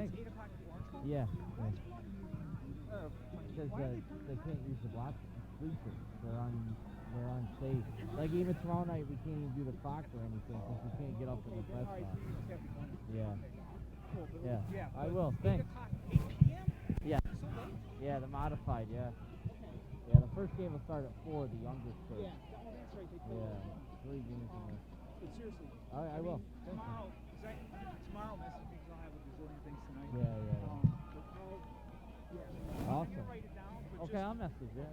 Thanks. Yeah. Because they can't use the block bleachers. They're unsafe. Like even tomorrow night, we can't even do the clock or anything because we can't get up in the press box. Yeah. Yeah. I will. Thanks. Yeah. Yeah, the modified. Yeah. Yeah, the first game will start at 4. The youngest kid. Yeah, that's right. They call Yeah. 3 games in there. But seriously. I will. Tomorrow, Messi thinks I'll have a gazillion things tonight. Yeah. Yeah. Awesome. Write it down, but Okay, I'll message you.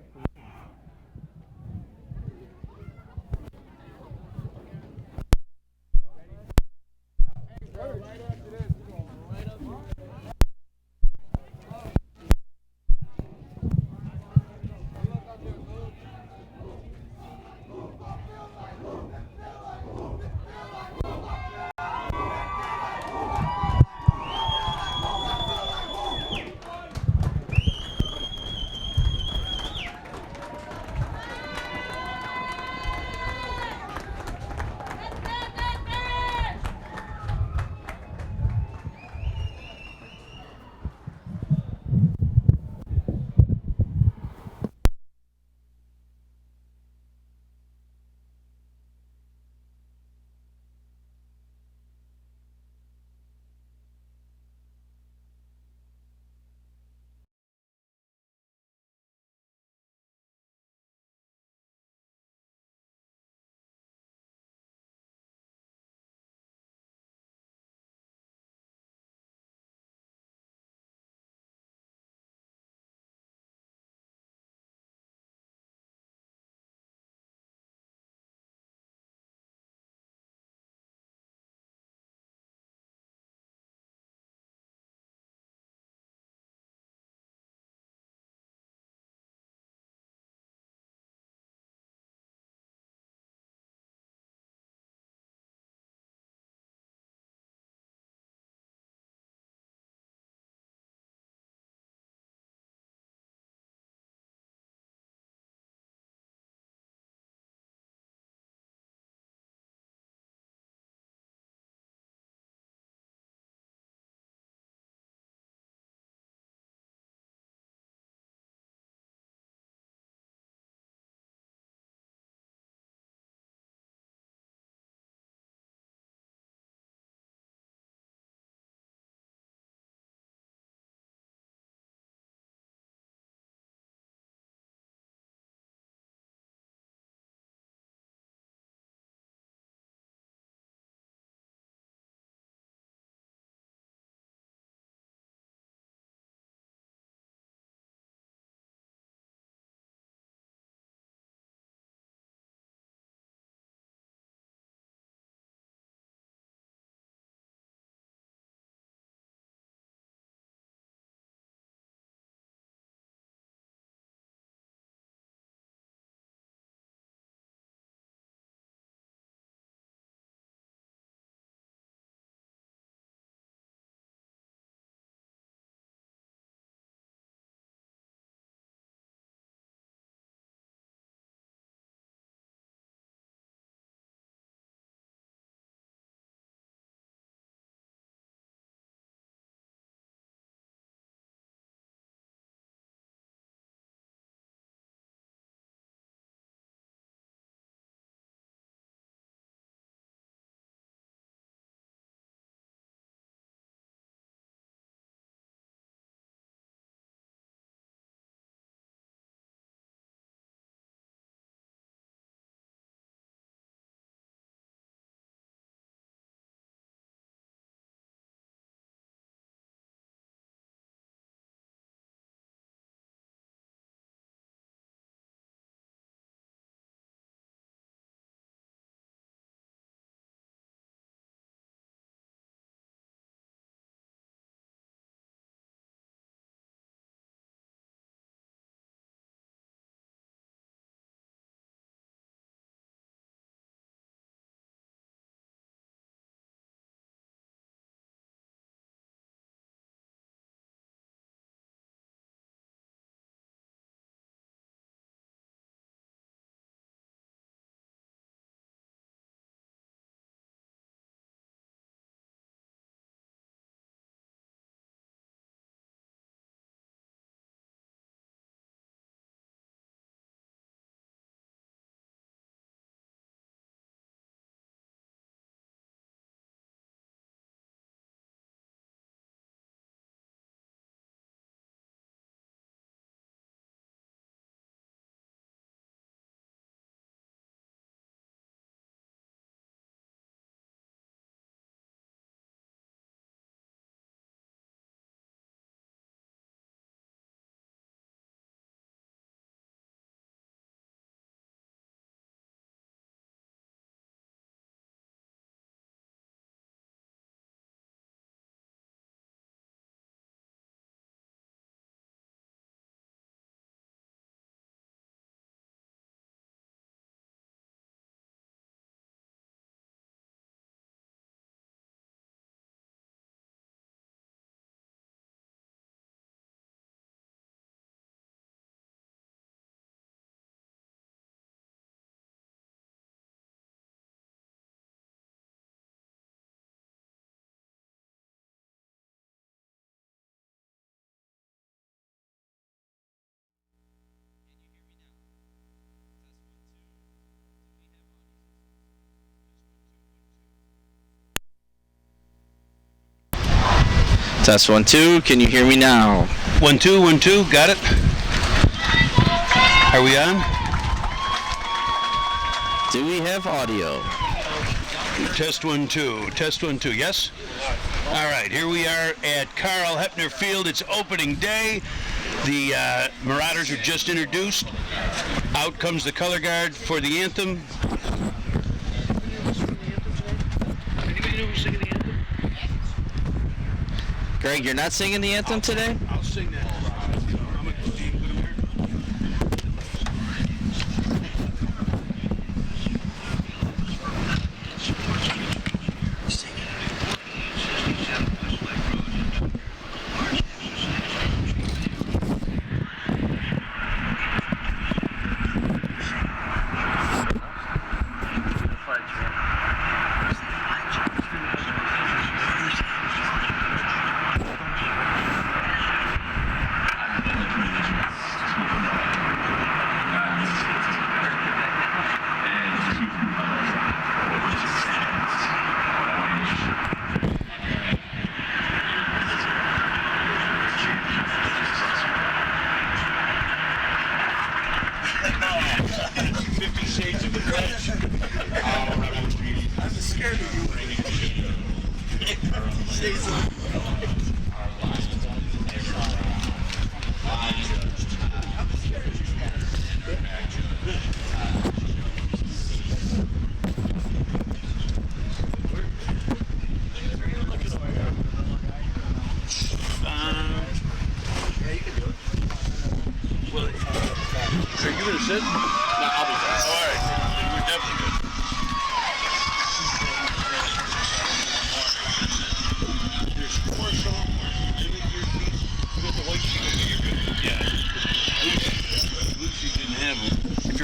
Test 1, 2. Can you hear me now? 1, 2, 1, 2. Got it. Are we on? Do we have audio? Test 1, 2. Test 1, 2. Yes? All right. Here we are at Carl Hepner Field. It's opening day. The Marauders are just introduced. Out comes the color guard for the anthem. Anybody know who's singing the anthem? Greg, you're not singing the anthem today? I'll sing that.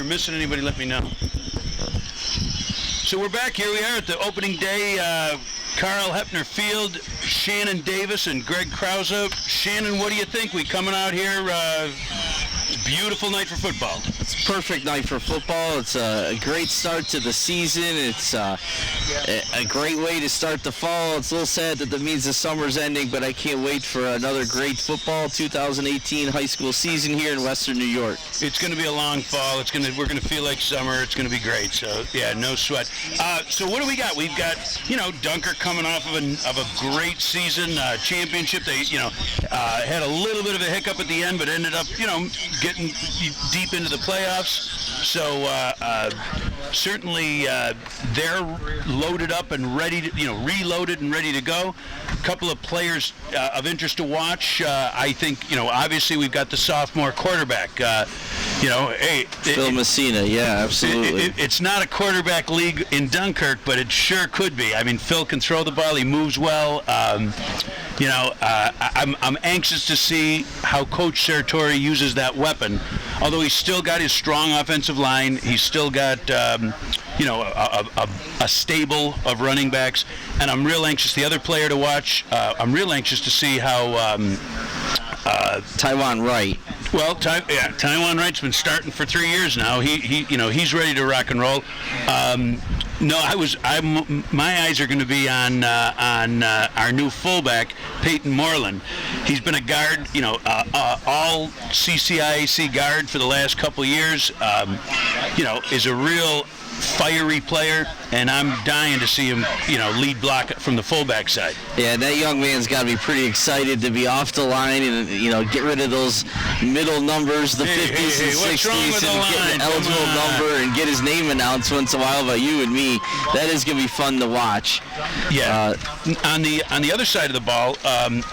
Missing anybody, let me know. So we're back. Here we are at the opening day, Carl Hepner Field, Shannon Davis and Greg Krause. Shannon, what do you think? We coming out here, beautiful night for football. It's a perfect night for football. It's a great start to the season. It's a great way to start the fall. It's a little sad that means the summer's ending, but I can't wait for another great football 2018 high school season here in Western New York. It's going to be a long fall. We're going to feel like summer. It's going to be great. So yeah, no sweat. So what do we got? We've got Dunkirk coming off of a great season championship. They had a little bit of a hiccup at the end, but ended up getting deep into the playoffs. So certainly they're loaded up and ready to, reloaded and ready to go. A couple of players of interest to watch. I think, obviously we've got the sophomore quarterback. Phil Messina, yeah, absolutely. It's not a quarterback league in Dunkirk, but it sure could be. I mean, Phil can throw the ball. He moves well. I'm anxious to see how Coach Sartori uses that weapon. Although he's still got his strong offensive line, he's still got a stable of running backs, and I'm real anxious. The other player to watch, I'm real anxious to see how Tywan Wright. Well, Tywan Wright's been starting for 3 years now. He's ready to rock and roll. My eyes are going to be on our new fullback, Peyton Moreland. He's been a guard, all CCIAC guard for the last couple of years. Is a real fiery player, and I'm dying to see him, lead block from the fullback side. Yeah, that young man's got to be pretty excited to be off the line and, get rid of those middle numbers, the 50s and 60s, and get an eligible number and get his name announced once in a while by you and me. That is going to be fun to watch. Yeah. On the other side of the ball,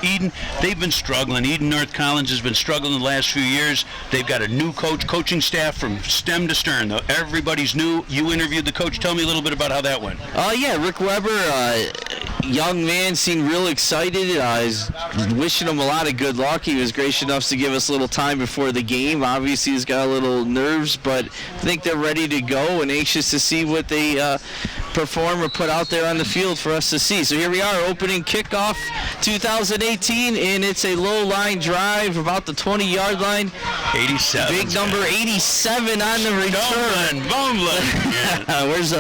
Eden, they've been struggling. Eden North Collins has been struggling the last few years. They've got a new coaching staff from stem to stern. Everybody's new. You interviewed the coach. Tell me a little bit about how that went. Yeah, Rick Weber, young man, seemed real excited. I was wishing him a lot of good luck. He was gracious enough to give us a little time before the game. Obviously, he's got a little nerves, but I think they're ready to go and anxious to see what they perform or put out there on the field for us to see. So here we are, opening kickoff 2018, and it's a low line drive about the 20-yard line. 87. Big number 87 on the return. Bumbling. Where's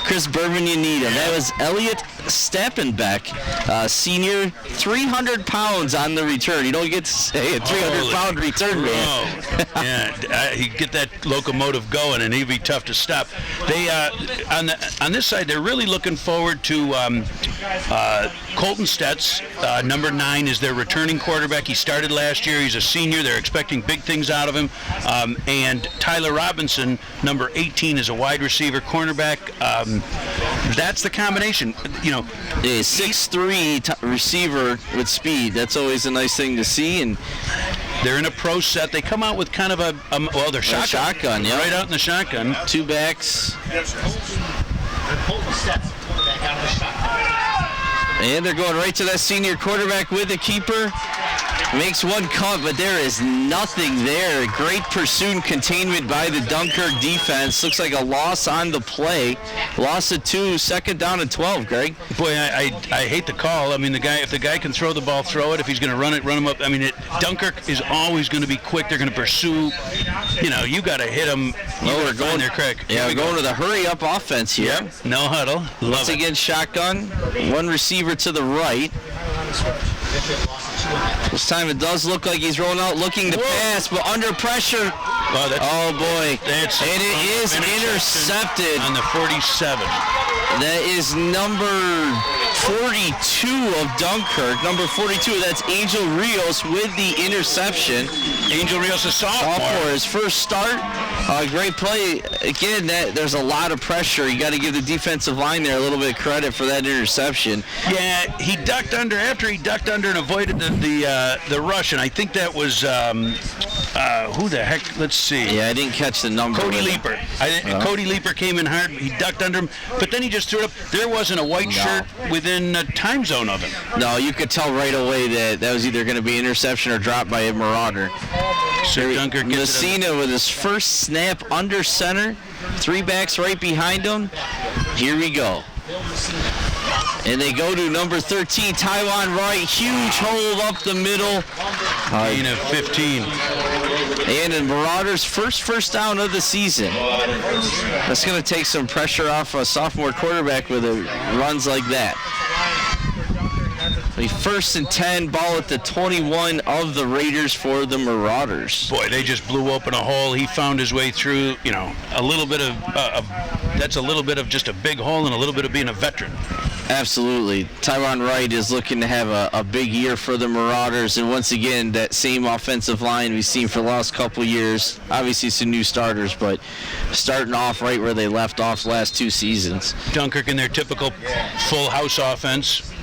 Chris Bourbon? You need him. That was Elliot Stappenbeck, senior, 300 pounds on the return. You don't get to say a 300-pound return man. Yeah, he'd get that locomotive going, and he'd be tough to stop. They on this side, they're really looking forward to Colton Stetz, number 9, is their returning quarterback. He started last year. He's a senior. They're expecting big things out of him. And Tyler Robinson, number 18, is a wide receiver cornerback. That's the combination. You know, a 6'3" receiver with speed. That's always a nice thing to see. And they're in a pro set. They come out with kind of they're shotgun. Yeah. Right out in the shotgun. 2 backs. And they're going right to that senior quarterback with the keeper. Makes one cut, but there is nothing there. Great pursuit and containment by the Dunkirk defense. Looks like a loss on the play. Loss of 2, second down and 12, Greg. Boy, I hate the call. I mean, if the guy can throw the ball, throw it. If he's going to run it, run him up. I mean, Dunkirk is always going to be quick. They're going to pursue. You know, you got to hit them. We're going there quick. Yeah, we're going to the hurry-up offense here. Yep. No huddle. Once again, shotgun. One receiver to the right. This time it does look like he's rolling out, looking to pass, but under pressure. Oh boy. And it is intercepted. On the 47. That is number 42 of Dunkirk. Number 42, that's Angel Rios with the interception. Angel Rios, a sophomore. His first start. Great play. Again, there's a lot of pressure. You got to give the defensive line there a little bit of credit for that interception. Yeah, he ducked under. After he ducked under and avoided the rush, and I think that was who the heck? Let's see. Yeah, I didn't catch the number. Cody Leeper. Cody Leeper came in hard. He ducked under him, but then he just threw it up. There wasn't a white shirt within a time zone of him. No, you could tell right away that was either going to be interception or dropped by a Marauder. So Dunkirk gets Messina with his first snap under center. 3 backs right behind him. Here we go. And they go to number 13, Taiwan Wright. Huge hole up the middle. Gain of 15. And in Marauders' first down of the season. That's going to take some pressure off a sophomore quarterback with runs like that. The 1st and 10, ball at the 21 of the Raiders for the Marauders. Boy, they just blew open a hole. He found his way through, a little bit of, that's a little bit of just a big hole and a little bit of being a veteran. Absolutely. Tyron Wright is looking to have a big year for the Marauders. And once again, that same offensive line we've seen for the last couple years. Obviously some new starters, but starting off right where they left off the last 2 seasons. Dunkirk in their typical full house offense.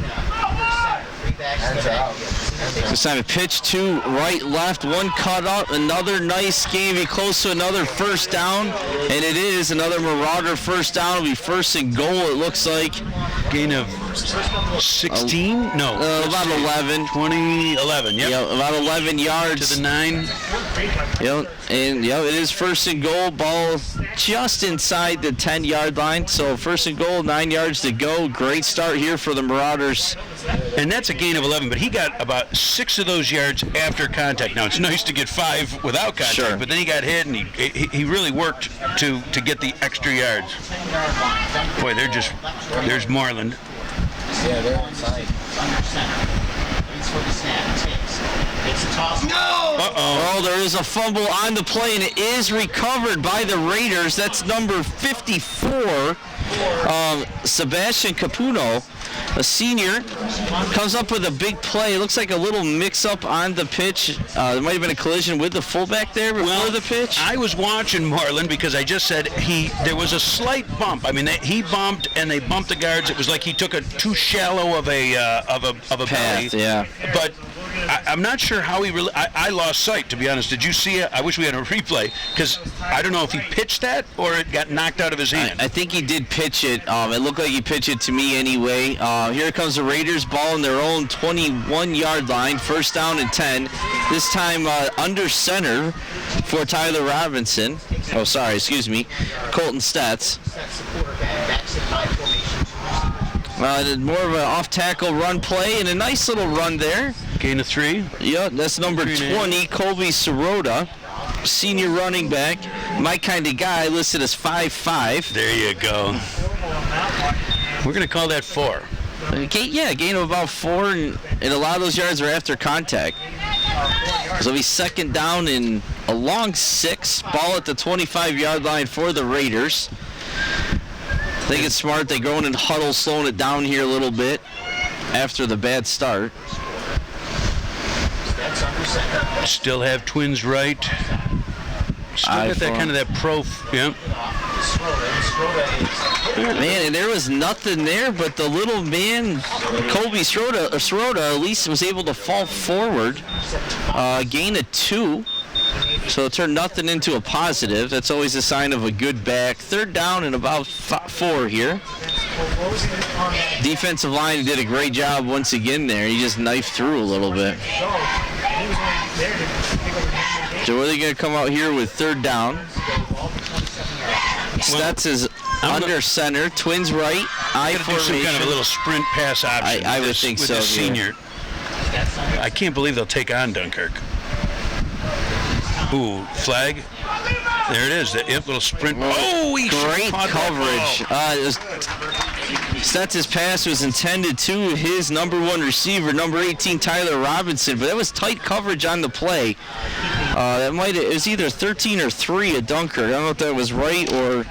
This time a pitch to right, left, one cut up, another nice game. Be close to another first down, and it is another Marauder first down. It'll be 1st and goal, it looks like. Gain of 16? No. About 11. 11, yep. Yeah, about 11 yards. To the 9. Yep, and it is 1st and goal, ball just inside the 10-yard line. So 1st and goal, 9 yards to go. Great start here for the Marauders. And that's a gain of 11, but he got about 6 of those yards after contact. Now, it's nice to get 5 without contact, sure, but then he got hit, and he really worked to get the extra yards. Boy, there's Moreland. Yeah, they're inside. No! Uh-oh. Oh, there is a fumble on the play, and it is recovered by the Raiders. That's number 54, Sebastian Capuno, a senior, comes up with a big play. It looks like a little mix-up on the pitch. There might have been a collision with the fullback there before the pitch. I was watching Moreland because I just said there was a slight bump. I mean, he bumped and they bumped the guards. It was like he took a too shallow of a path, belly. Yeah. But I'm not sure how he really. I lost sight, to be honest. Did you see it? I wish we had a replay because I don't know if he pitched that or it got knocked out of his hand. I think he did pitch it. It looked like he pitched it to me anyway. Here comes the Raiders, ball in their own 21-yard line, 1st down and 10. This time under center for Tyler Robinson. Oh, sorry, excuse me, Colton Stetz. More of an off-tackle run play and a nice little run there. Gain of 3. Yep, that's number 20, Colby Sirota, senior running back. My kind of guy, listed as 5'5". There you go. We're going to call that 4. Gain of about 4, and a lot of those yards are after contact. So it'll be second down and a long 6. Ball at the 25-yard line for the Raiders. I think it's smart. They go in and huddle, slowing it down here a little bit after the bad start. Still have Twins right. Still got that kind of that pro. Yeah. Man, and there was nothing there, but the little man, Colby Sirota, at least was able to fall forward, gain a 2. So it turned nothing into a positive. That's always a sign of a good back. Third down and about 4 here. Defensive line did a great job once again there. He just knifed through a little bit. So are they going to come out here with third down? Stats is under center. Twins right. I formation. Some kind of a little sprint pass option. I would think with so. The senior. I can't believe they'll take on Dunkirk. Ooh, flag. There it is. The little sprint. Oh, he great coverage. Stats' pass was intended to his number 1 receiver, number 18, Tyler Robinson, but that was tight coverage on the play. It was either 13 or 3 at Dunkirk. I don't know if that was right or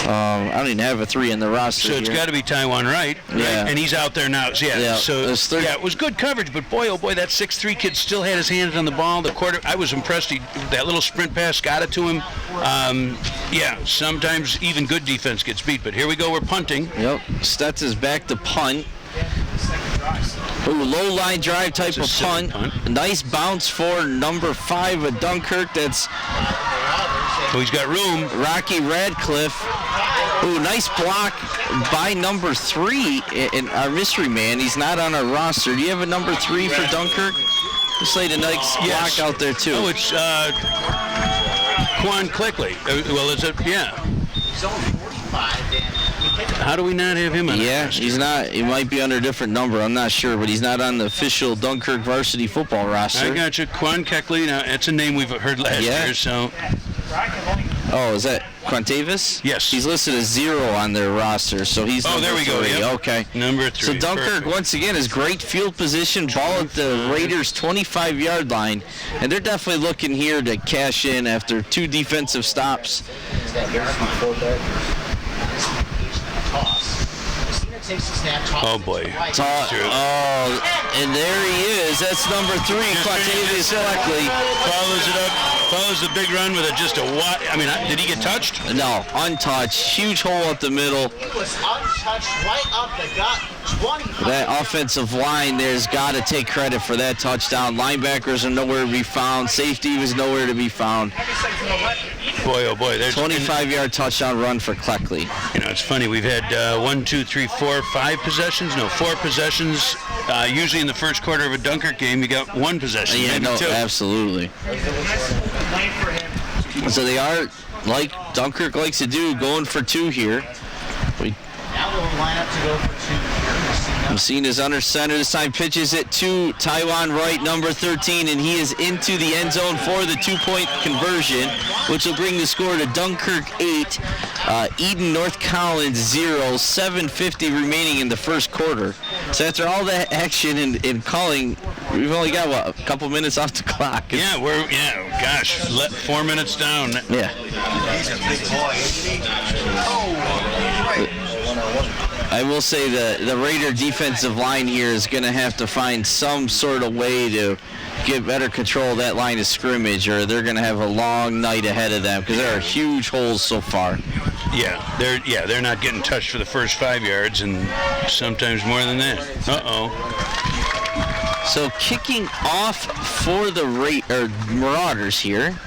I don't even have a 3 in the roster. So it's got to be Taiwan Wright, right? Yeah. And he's out there now. Yeah. So it was good coverage, but boy, oh boy, that 6'3" kid still had his hands on the ball. I was impressed. That little sprint pass got it to him. Sometimes even good defense gets beat, but here we go. We're punting. Yep. Stutz is back to punt. Ooh, low line drive type of punt. Nice bounce for number 5 at Dunkirk. That's. Oh, he's got room. Rocky Radcliffe. Ooh, nice block by number 3 in our mystery man. He's not on our roster. Do you have a number 3 for Dunkirk? Just laid a nice block out there too. Oh, it's Quan Clickley. Well, is it? Yeah. How do we not have him on? Yeah, he's not. He might be under a different number. I'm not sure, but he's not on the official Dunkirk varsity football roster. I got you, Quan Clickley. Now, it's a name we've heard last year. So. Oh, is that Quantavis? Yes. He's listed as 0 on their roster, so he's number 3. There we go. Yep. Okay. Number 3. So Dunkirk, once again, is great field position, ball at the Raiders' 25-yard line, and they're definitely looking here to cash in after 2 defensive stops. Oh boy. And there he is. That's number 3, Quantavious Fleckley. Follows the big run with just a what? I mean, did he get touched? No, untouched. Huge hole up the middle. He was untouched right up the gut. That offensive line there's got to take credit for that touchdown. Linebackers are nowhere to be found. Safety was nowhere to be found. Boy, oh boy. 25-yard touchdown run for Cleckley. You know, it's funny. We've had 5 possessions. No, 4 possessions. Usually in the first quarter of a Dunkirk game, you got 1 possession. Yeah, maybe 2. Absolutely. So they are, like Dunkirk likes to do, going for 2 here. Now we'll line up to go for 2 here. Messina's under center. This time pitches it to Taiwan Wright, number 13, and he is into the end zone for the 2-point conversion, which will bring the score to Dunkirk 8, Eden North Collins 0, 7:50 remaining in the first quarter. So after all that action and calling, we've only got, a couple minutes off the clock. Yeah, 4 minutes down. Yeah. I will say the Raider defensive line here is going to have to find some sort of way to get better control of that line of scrimmage, or they're going to have a long night ahead of them because there are huge holes so far. They're not getting touched for the first 5 yards, and sometimes more than that. So kicking off for the Marauders here.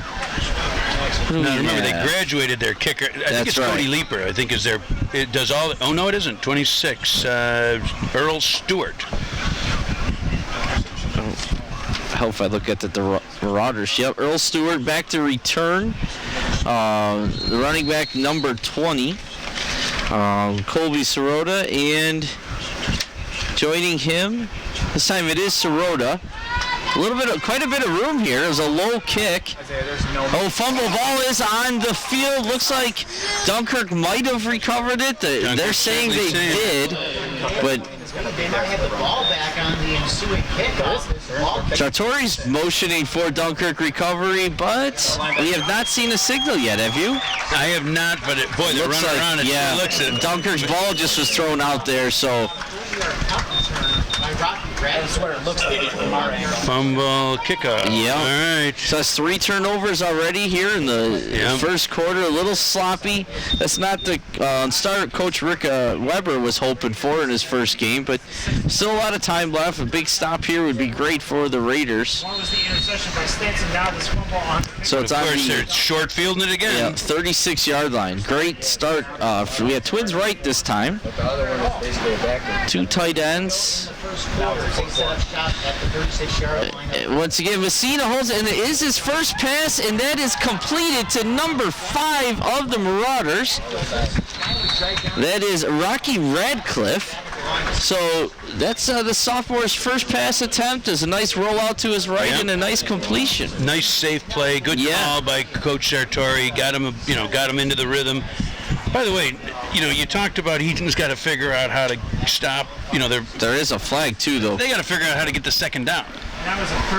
Now remember, they graduated their kicker. I think it's Cody Leeper. I think is their. It does all. Oh no, it isn't. 26. Earl Stewart. How if I look at the Marauders? Yep, Earl Stewart back to return. The running back number 20, Colby Sirota, and joining him this time it is Sirota. Quite a bit of room here. It was a low kick. Fumble ball is on the field. Looks like Dunkirk might have recovered it. They're saying they did, but They might have the ball back on the ensuing kickoff. Sartori's motioning for Dunkirk recovery, but we have not seen a signal yet, have you? I have not, but boy, they're Looks running like, around. yeah, It looks at Dunkirk's ball just was thrown out there, so That's where it looks like from our angle. fumble kickoff. Yeah. All right. So that's 3 turnovers already here in the first quarter. A little sloppy. That's not the start Coach Rick Weber was hoping for in his first game, but still a lot of time left. A big stop here would be great for the Raiders. One was the interception by Stanson. Now this fumble on. So it's Of on course, the they're short fielding it again. 36-yard line. Great start. We had Twins right this time. But the other one is basically a back. 2 tight ends. Once again, Messina holds it, and it is his first pass, and that is completed to number 5 of the Marauders. That is Rocky Radcliffe. So that's the sophomore's first pass attempt. Is a nice rollout to his right and a nice completion. Nice safe play. Good call by Coach Sartori. Got him into the rhythm. By the way, you talked about Heaton's got to figure out how to stop. There is a flag too, though. They got to figure out how to get the second down.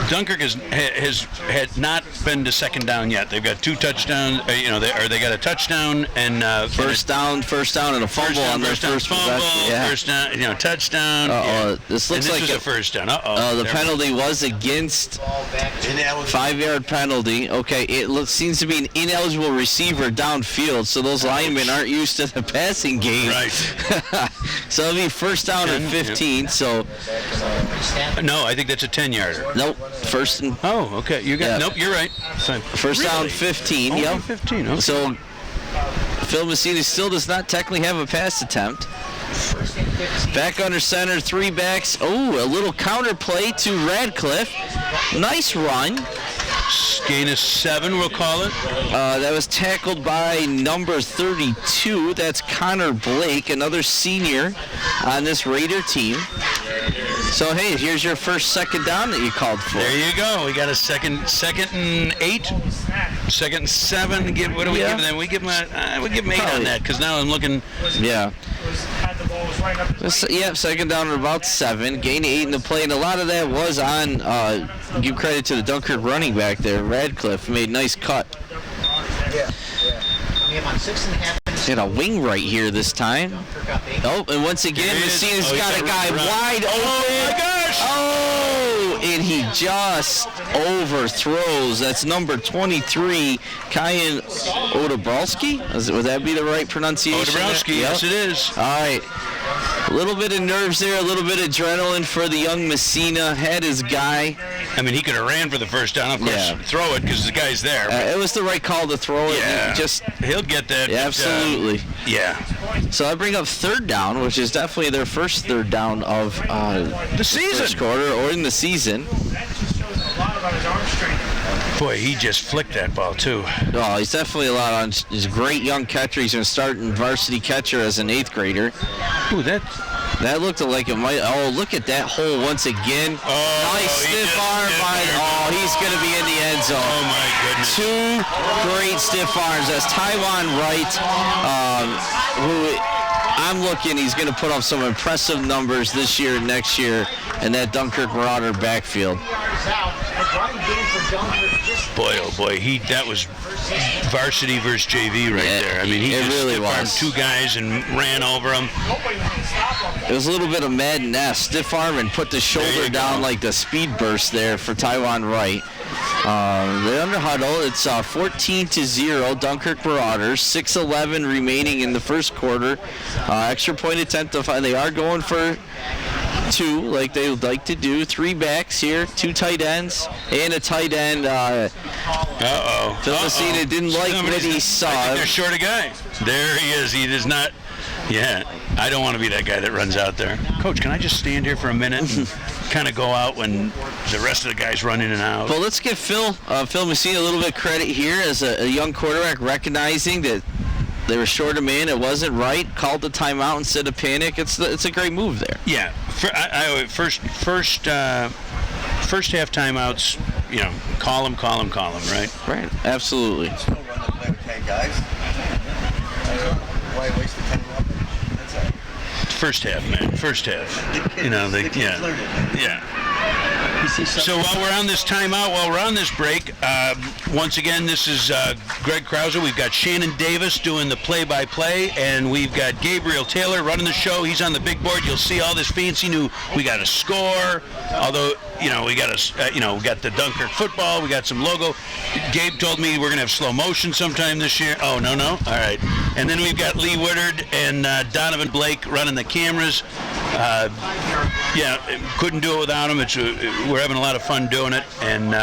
Dunkirk had not been to second down yet. They've got 2 touchdowns. They got a touchdown and first down, and a fumble on their first possession. Yeah. First down, touchdown. This looks like a first down. The penalty was against 5-yard penalty. Okay, it seems to be an ineligible receiver downfield, so those linemen aren't used to the passing game. Right. So it'll be first down and 15. So no, I think that's a 10-yarder. Nope. First and okay. You got nope. You're right. First down 15. Only Yep. 15. Okay. So Phil Messina still does not technically have a pass attempt. Back under center, 3 backs. Oh, a little counter play to Radcliffe. Nice run. Gain of 7, we'll call it. That was tackled by number 32. That's Connor Blake, another senior on this Raider team. So, hey, here's your first second down that you called for. There you go. We got a second and 8, second and 7. What do we give them? We give them 8 on that because now I'm looking. Yeah. Second down at about 7. Gain 8 in the play, and a lot of that was on, give credit to the Dunkirk running back there. Radcliffe made a nice cut. Hit a wing right here this time. Oh, and once again, Messina's got a guy wide open. Oh, my gosh! Oh, and he just overthrows. That's number 23, Kyan Odebrowski. Would that be the right pronunciation? Odebrowski, yes it is. All right. A little bit of nerves there, a little bit of adrenaline for the young Messina. Had his guy. I mean, he could have ran for the first down. Of course, throw it because the guy's there. It was the right call to throw it. Yeah. He'll get that. Yeah, absolutely. Yeah. So I bring up third down, which is definitely their first third down of the season. First quarter or in the season. Boy, he just flicked that ball, too. Oh, he's definitely a lot on. He's a great young catcher. He's going to start in varsity catcher as an 8th grader. Ooh, that looked like it might. Oh, look at that hole once again. Nice stiff arm by. Oh, he's going to be in the end zone. Oh, my goodness. 2 great stiff arms. That's Taiwan Wright, who I'm looking, he's going to put up some impressive numbers this year and next year in that Dunkirk Marauder backfield. Boy, oh boy, that was varsity versus JV right there. I mean, he just really stiff-armed 2 guys and ran over them. It was a little bit of Madden-esque. Stiff arm and put the shoulder down like the speed burst there for Taiwan Wright. They're under huddle. It's 14-0, Dunkirk Marauders. 6:11 remaining in the first quarter. Extra point attempt to find. They are going for 2, like they would like to do. 3 backs here, 2 tight ends, and a tight end. Phil Messina didn't like what he saw. I think they're short a guy. There he is. He does not. Yeah, I don't want to be that guy that runs out there. Coach, can I just stand here for a minute and kind of go out when the rest of the guys run in and out? Well, let's give Phil Messina a little bit of credit here as a young quarterback, recognizing that they were short a man. It wasn't right. Called the timeout instead of panic. It's a great move there. Yeah. First half timeouts, call them, right? Right. Absolutely. Still run the play with 10 guys. Why waste the 10 up? That's first half, man. First half. Yeah. So while we're on this timeout, while we're on this break, once again, this is Greg Krauser. We've got Shannon Davis doing the play-by-play, and we've got Gabriel Taylor running the show. He's on the big board. You'll see all this fancy new. We got a score, although we got we got the Dunkirk football. We got some logo. Gabe told me we're gonna have slow motion sometime this year. Oh no, all right. And then we've got Lee Woodard and Donovan Blake running the cameras. Couldn't do it without them. We're having a lot of fun doing it, and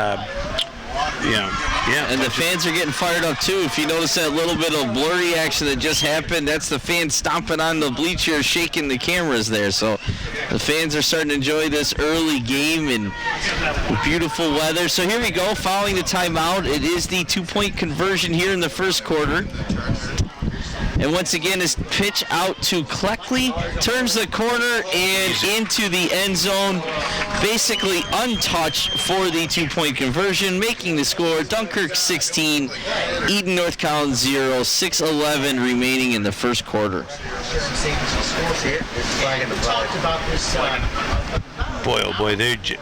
And the fans are getting fired up too. If you notice that little bit of blurry action that just happened, that's the fans stomping on the bleachers, shaking the cameras there. So the fans are starting to enjoy this early game and beautiful weather. So here we go, following the timeout. It is the 2-point conversion here in the first quarter. And once again, this pitch out to Cleckley, turns the corner and into the end zone, basically untouched for the 2-point conversion, making the score Dunkirk 16, Eden North Carolina 0, 6:11 remaining in the first quarter. Boy, oh boy, it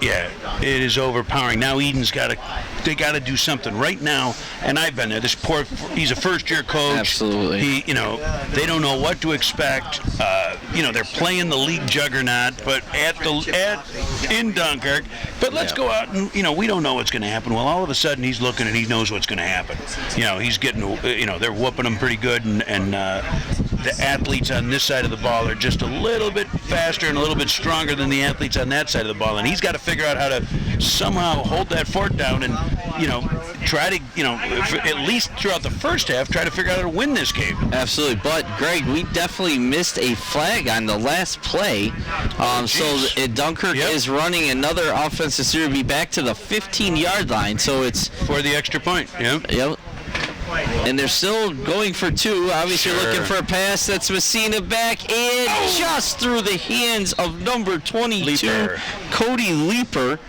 is overpowering. Now Eden's they got to do something right now. And I've been there. He's a first-year coach. Absolutely. They don't know what to expect. They're playing the league juggernaut, but in Dunkirk. But let's go out and we don't know what's going to happen. Well, all of a sudden he's looking and he knows what's going to happen. He's getting they're whooping him pretty good, and the athletes on this side of the ball are just a little bit faster and a little bit stronger than the athletes on that side of the ball, and he's got to figure out how to somehow hold that fort down and try to at least throughout the first half try to figure out how to win this game. Absolutely. But Greg, we definitely missed a flag on the last play. So Dunkirk is running another offensive series, be back to the 15-yard line. So it's for the extra point. Yep. And they're still going for two. Obviously looking for a pass. That's Messina back in just through the hands of number 22, Cody Leeper.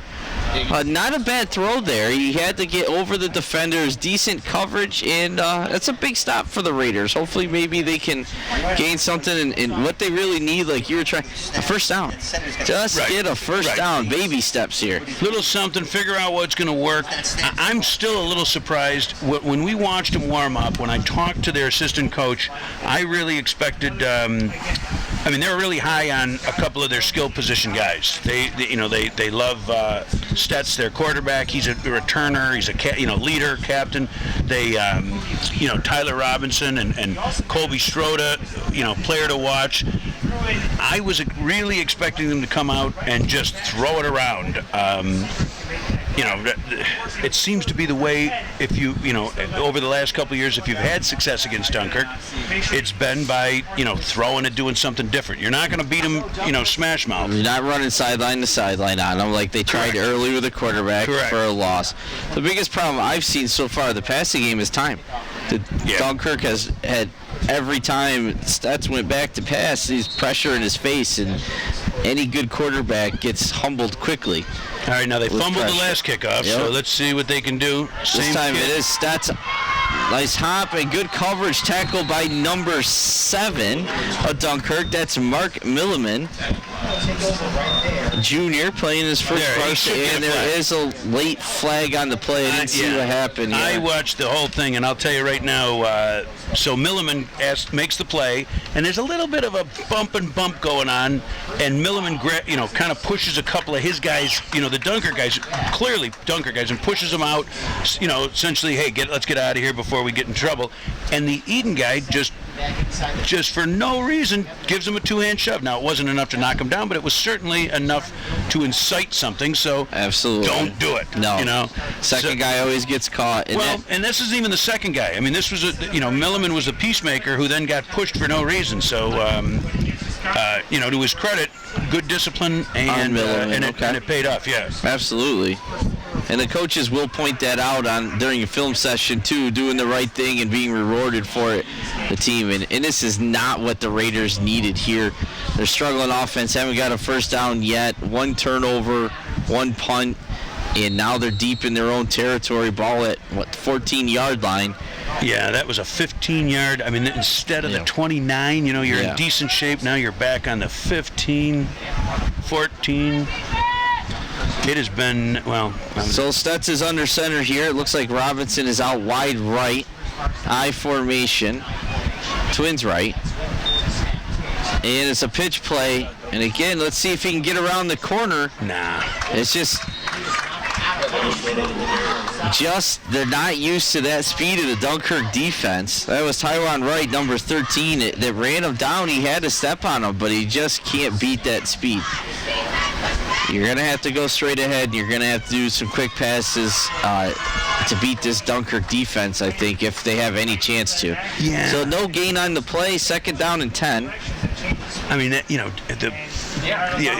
Not a bad throw there. He had to get over the defenders, decent coverage, and that's a big stop for the Raiders. Hopefully maybe they can gain something and what they really need, like you were trying, a first down. Just get a first down, baby steps here. Little something, figure out what's going to work. I'm still a little surprised. When we watched them warm up, when I talked to their assistant coach, I really expected, they were really high on a couple of their skill position guys. They love Stetz, their quarterback. He's a returner. He's a leader, captain. They, Tyler Robinson and Colby Stroda, player to watch. I was really expecting them to come out and just throw it around. It seems to be the way, if over the last couple of years, if you've had success against Dunkirk, it's been by, throwing and doing something different. You're not going to beat them, smash mouth. You're not running sideline to sideline on them like they tried early with the quarterback for a loss. The biggest problem I've seen so far, the passing game, is time. Dunkirk has had every time Stats went back to pass, he's pressure in his face, and any good quarterback gets humbled quickly. All right, now they fumbled the last kickoff, so let's see what they can do. This time it is Stats. Nice hop and good coverage, tackle by number 7 of Dunkirk. That's Mark Milliman, Jr., playing his first varsity, and there is a late flag on the play. I didn't see what happened here. I watched the whole thing, and I'll tell you right now, so Milliman makes the play, and there's a little bit of a bump going on, and Milliman, kind of pushes a couple of his guys, the Dunkirk guys, clearly Dunkirk guys, and pushes them out, essentially, hey, let's get out of here before we get in trouble. And the Eden guy just for no reason gives him a two-hand shove. Now, it wasn't enough to knock him down, but it was certainly enough to incite something, so absolutely don't do it. No. Second guy always gets caught. And this isn't even the second guy. I mean, this was, Milliman was a peacemaker who then got pushed for no reason. So, to his credit, good discipline, and it paid off, Absolutely. And the coaches will point that out during a film session, too, doing the right thing and being rewarded for it, the team. And this is not what the Raiders needed here. They're struggling offense, haven't got a first down yet, 1 turnover, 1 punt, and now they're deep in their own territory, ball at, 14-yard line. Yeah, that was a 15-yard. I mean, instead of the 29, you're in decent shape. Now you're back on the 15, 14. It has been, So Stutz is under center here. It looks like Robinson is out wide right. I formation. Twins right. And it's a pitch play. And again, let's see if he can get around the corner. Nah. It's just they're not used to that speed of the Dunkirk defense. That was Tyron Wright, number 13, that ran him down. He had to step on him, but he just can't beat that speed. You're going to have to go straight ahead. You're going to have to do some quick passes to beat this Dunkirk defense, I think, if they have any chance to. Yeah. So no gain on the play, 2nd down and 10. I mean,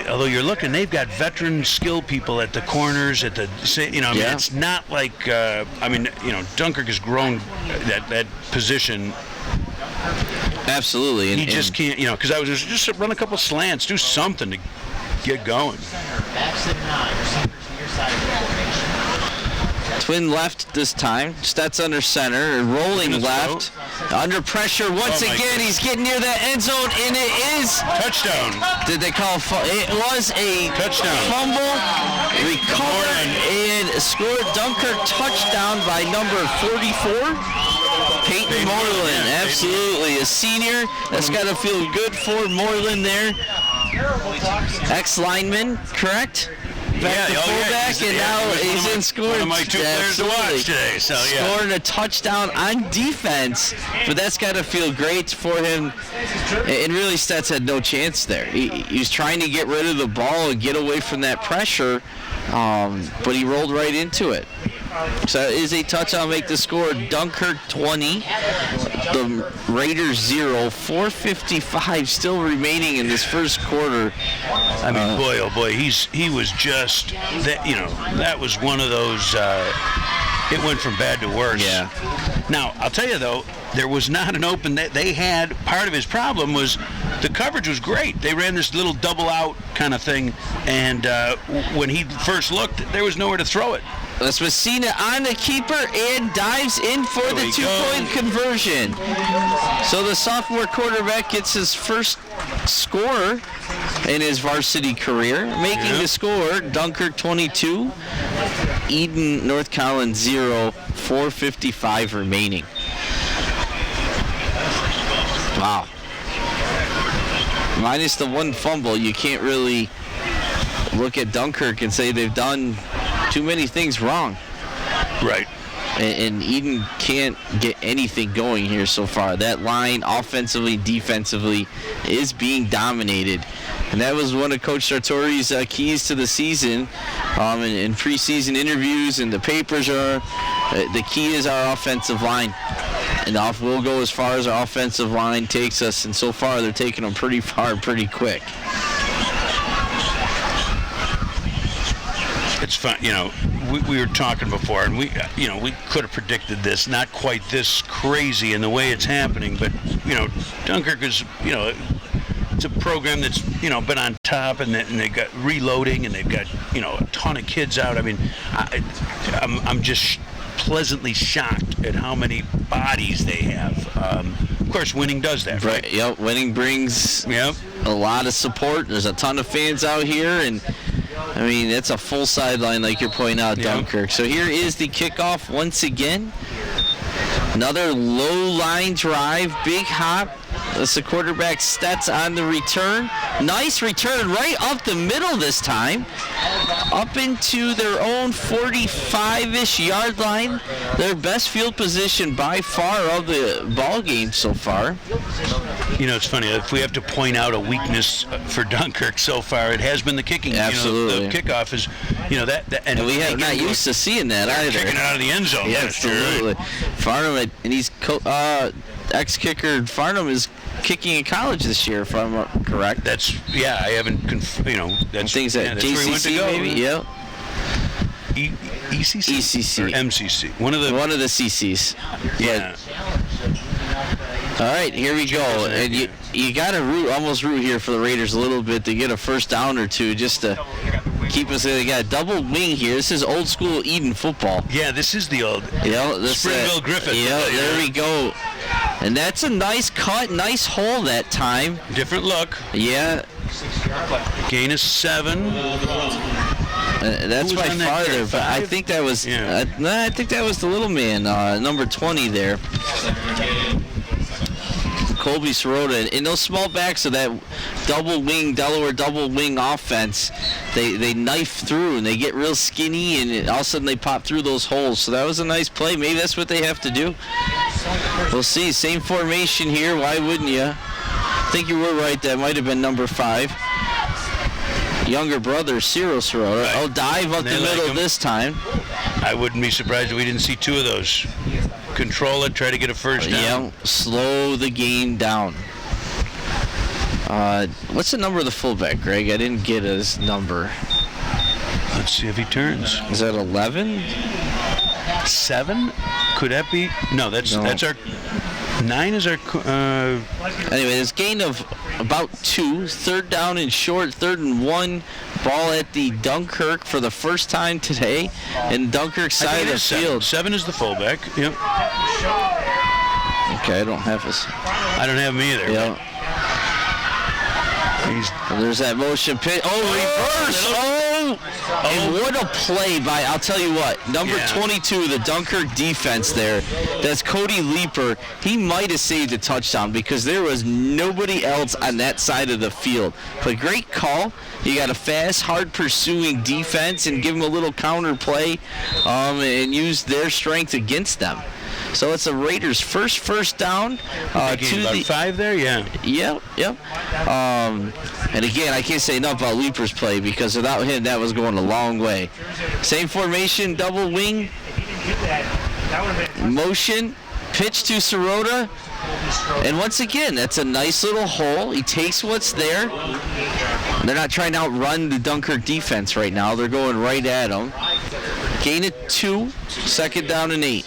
although you're looking, they've got veteran skill people at the corners, it's not like, Dunkirk has grown that position. Absolutely. He just can't, because I was just run a couple slants, do something to get going. Twin left this time. Stutz under center. Rolling left. Under pressure once again. He's getting near that end zone, and it is touchdown. Did they call it was a touchdown. Fumble, recovered, and scored. Dunkirk touchdown by number 44. Peyton Moreland, absolutely. A senior. That's got to feel good for Moreland there. Ex-lineman, correct? Back to fullback, and now he's in scoring. One of my 2 players to watch today. So, scoring a touchdown on defense, but that's got to feel great for him. And really, Stutz had no chance there. He was trying to get rid of the ball and get away from that pressure, but he rolled right into it. So it is a touchdown, make the score. Dunkirk 20, the Raiders 0. 4:55 still remaining in this first quarter. I mean, boy, oh boy, he was just that. That was one of those. It went from bad to worse. Yeah. Now I'll tell you though, there was not an open that they had. Part of his problem was the coverage was great. They ran this little double out kind of thing, and when he first looked, there was nowhere to throw it. That's Messina on the keeper and dives in for the 2-point conversion. So the sophomore quarterback gets his first score in his varsity career, making the score Dunkirk 22, Eden North Collins 0, 4:55 remaining. Wow. Minus the one fumble, you can't really look at Dunkirk and say they've done too many things wrong. Right. And Eden can't get anything going here so far. That line, offensively, defensively, is being dominated. And that was one of Coach Sartori's keys to the season. In preseason interviews and the papers are, the key is our offensive line. And off we'll go as far as our offensive line takes us. And so far, they're taking them pretty far, pretty quick. It's fun, we were talking before, and we could have predicted this, not quite this crazy in the way it's happening, but, Dunkirk is, it's a program that's, been on top, and they've got reloading, and they've got, a ton of kids out. I mean, I'm just pleasantly shocked at how many bodies they have. Of course, winning does that, right? Yep, winning brings a lot of support. There's a ton of fans out here, and I mean, it's a full sideline like you're pointing out, Dunkirk. So here is the kickoff once again. Another low line drive, big hop. That's the quarterback Stutz on the return. Nice return right up the middle this time. Up into their own 45-ish yard line. Their best field position by far of the ball game so far. It's funny. If we have to point out a weakness for Dunkirk so far, it has been the kicking. Absolutely. The kickoff is, and we have not used to seeing that either. Kicking it out of the end zone. Yeah, absolutely. Farnham, and he's ex-kicker Farnham is kicking in college this year, if I'm correct. I haven't, that's things at JCC maybe. Yep. ECC? ECC. Or MCC. One of the CCs. Yeah. All right, here we go. And you got to almost root here for the Raiders a little bit to get a first down or two just to keep us. They got a double wing here. This is old school Eden football. Yeah, this is the old Springville Griffith. Yeah, there we go. And that's a nice cut, nice hole that time. Different look. Yeah. Gain is 7. That's by farther, but I think that was I think that was the little man, number 20 there. Colby Sirota. And those small backs of that Delaware double wing offense, they knife through and they get real skinny, and all of a sudden they pop through those holes. So that was a nice play. Maybe that's what they have to do. We'll see. Same formation here. Why wouldn't you? I think you were right. That might have been number 5. Younger brother, Cyril Sirota. Right. Oh, dive up the middle this time. I wouldn't be surprised if we didn't see 2 of those. Control it, try to get a first down. Yeah, slow the game down. What's the number of the fullback, Greg? I didn't get his number. Let's see if he turns. Is that 11? 7? Could that be? No, that's our 9 is our. Anyway, it's gain of about 2. 3rd down and short. 3rd and 1. Ball at the Dunkirk for the first time today, in Dunkirk side of the field. 7 is the fullback. Yep. Okay, I don't have his. I don't have him either. Yeah. There's that motion pitch. Reverse! And what a play by, I'll tell you what, number 22, the Dunkirk defense there. That's Cody Leeper. He might have saved a touchdown because there was nobody else on that side of the field. But great call. You got a fast, hard pursuing defense, and give them a little counter play and use their strength against them. So it's the Raiders' first down. To the 5 there, yeah. Yep. And again, I can't say enough about Leeper's play because without him, that was going a long way. Same formation, double wing. Motion, pitch to Sirota. And once again, that's a nice little hole. He takes what's there. They're not trying to outrun the Dunkirk defense right now. They're going right at him. Gain of 2, 2nd down and 8.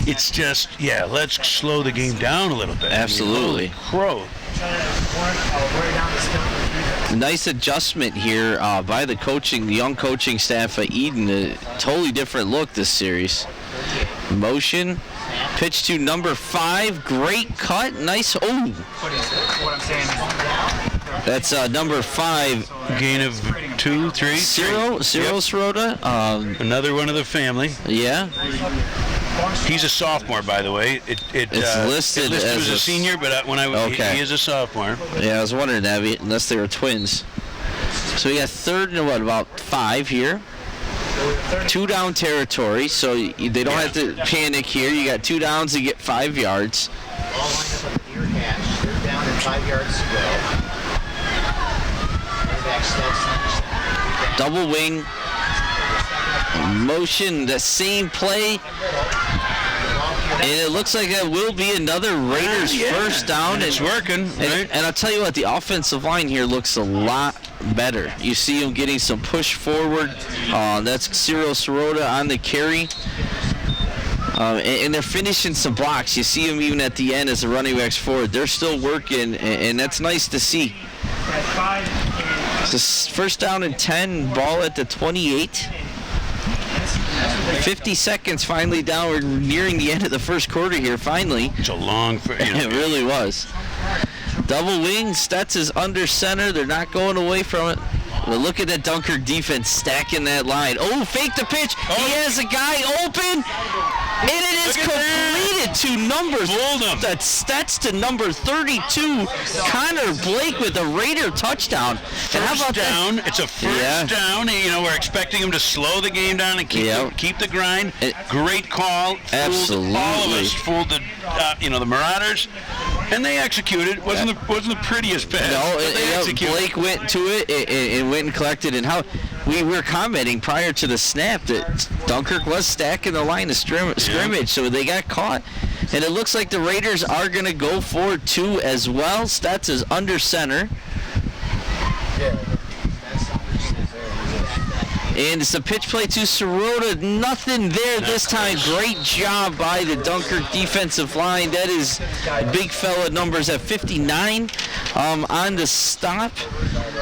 It's just, let's slow the game down a little bit. Absolutely. Crow. Nice adjustment here by the young coaching staff at Eden. A totally different look this series. Motion, pitch to number 5. Great cut. Nice. Oh. That's number 5. Gain of 2, 3. Cyril Sirota. Another one of the family. Yeah. He's a sophomore, by the way. It's listed as a senior, but he is a sophomore. Yeah, I was wondering that, unless they were twins. So we got 3rd and about 5 here. 2 down territory, so they don't have to panic here. You got 2 downs to get 5 yards. Ball lined up at the near hash. 3rd down and 5 yards to go. Double wing. Motion, the same play. And it looks like that will be another Raiders first down. And it's working. Right? And I'll tell you what, the offensive line here looks a lot better. You see him getting some push forward. That's Cyril Sirota on the carry. And they're finishing some blocks. You see him even at the end as the running backs forward. They're still working, and that's nice to see. So 1st down and 10, ball at the 28. 50 seconds finally down. We're nearing the end of the first quarter here, finally. It's a long... It really was. Double wing. Stutz is under center. They're not going away from it. But look at that Dunkirk defense stacking that line. Oh, fake the pitch. He has a guy open. And it is completed to number... That's to number 32. Connor Blake with a Raider touchdown. And how about down. That? It's a first down. We're expecting him to slow the game down and keep the grind. Great call. Absolutely. All of us fooled the Marauders. And they executed. Wasn't the prettiest pass. No, Blake went to it and went and collected. And how we were commenting prior to the snap that Dunkirk was stacking the line of scrimmage, so they got caught. And it looks like the Raiders are going to go for it too as well. Stutz is under center. And it's a pitch play to Sirota. Nothing there this time. Great job by the Dunkirk defensive line. That is big fella numbers at 59 on the stop.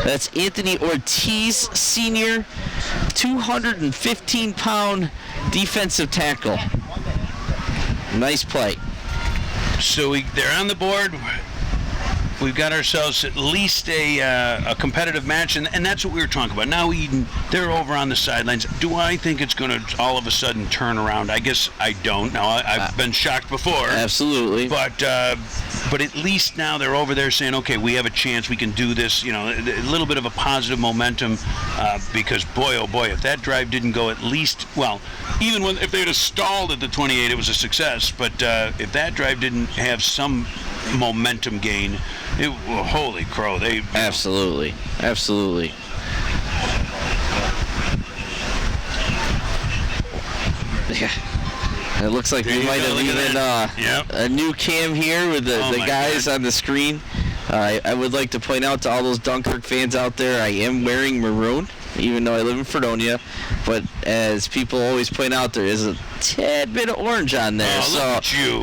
That's Anthony Ortiz, senior, 215-pound defensive tackle. Nice play. So they're on the board. We've got ourselves at least a competitive match, and that's what we were talking about. Now Eden, they're over on the sidelines. Do I think it's going to all of a sudden turn around? I guess I don't. Now, I've been shocked before. Absolutely. But at least now they're over there saying, okay, we have a chance. We can do this. You know, a little bit of a positive momentum because, boy, oh boy, if that drive didn't go at least, well, even if they had stalled at the 28, it was a success. But if that drive didn't have some momentum gain, holy crow, they absolutely. Yeah. It looks like we might have even a new cam here with the guys on the screen. I would like to point out to all those Dunkirk fans out there, I am wearing maroon, even though I live in Fredonia. But as people always point out, there is a tad bit of orange on there. Oh, look at you.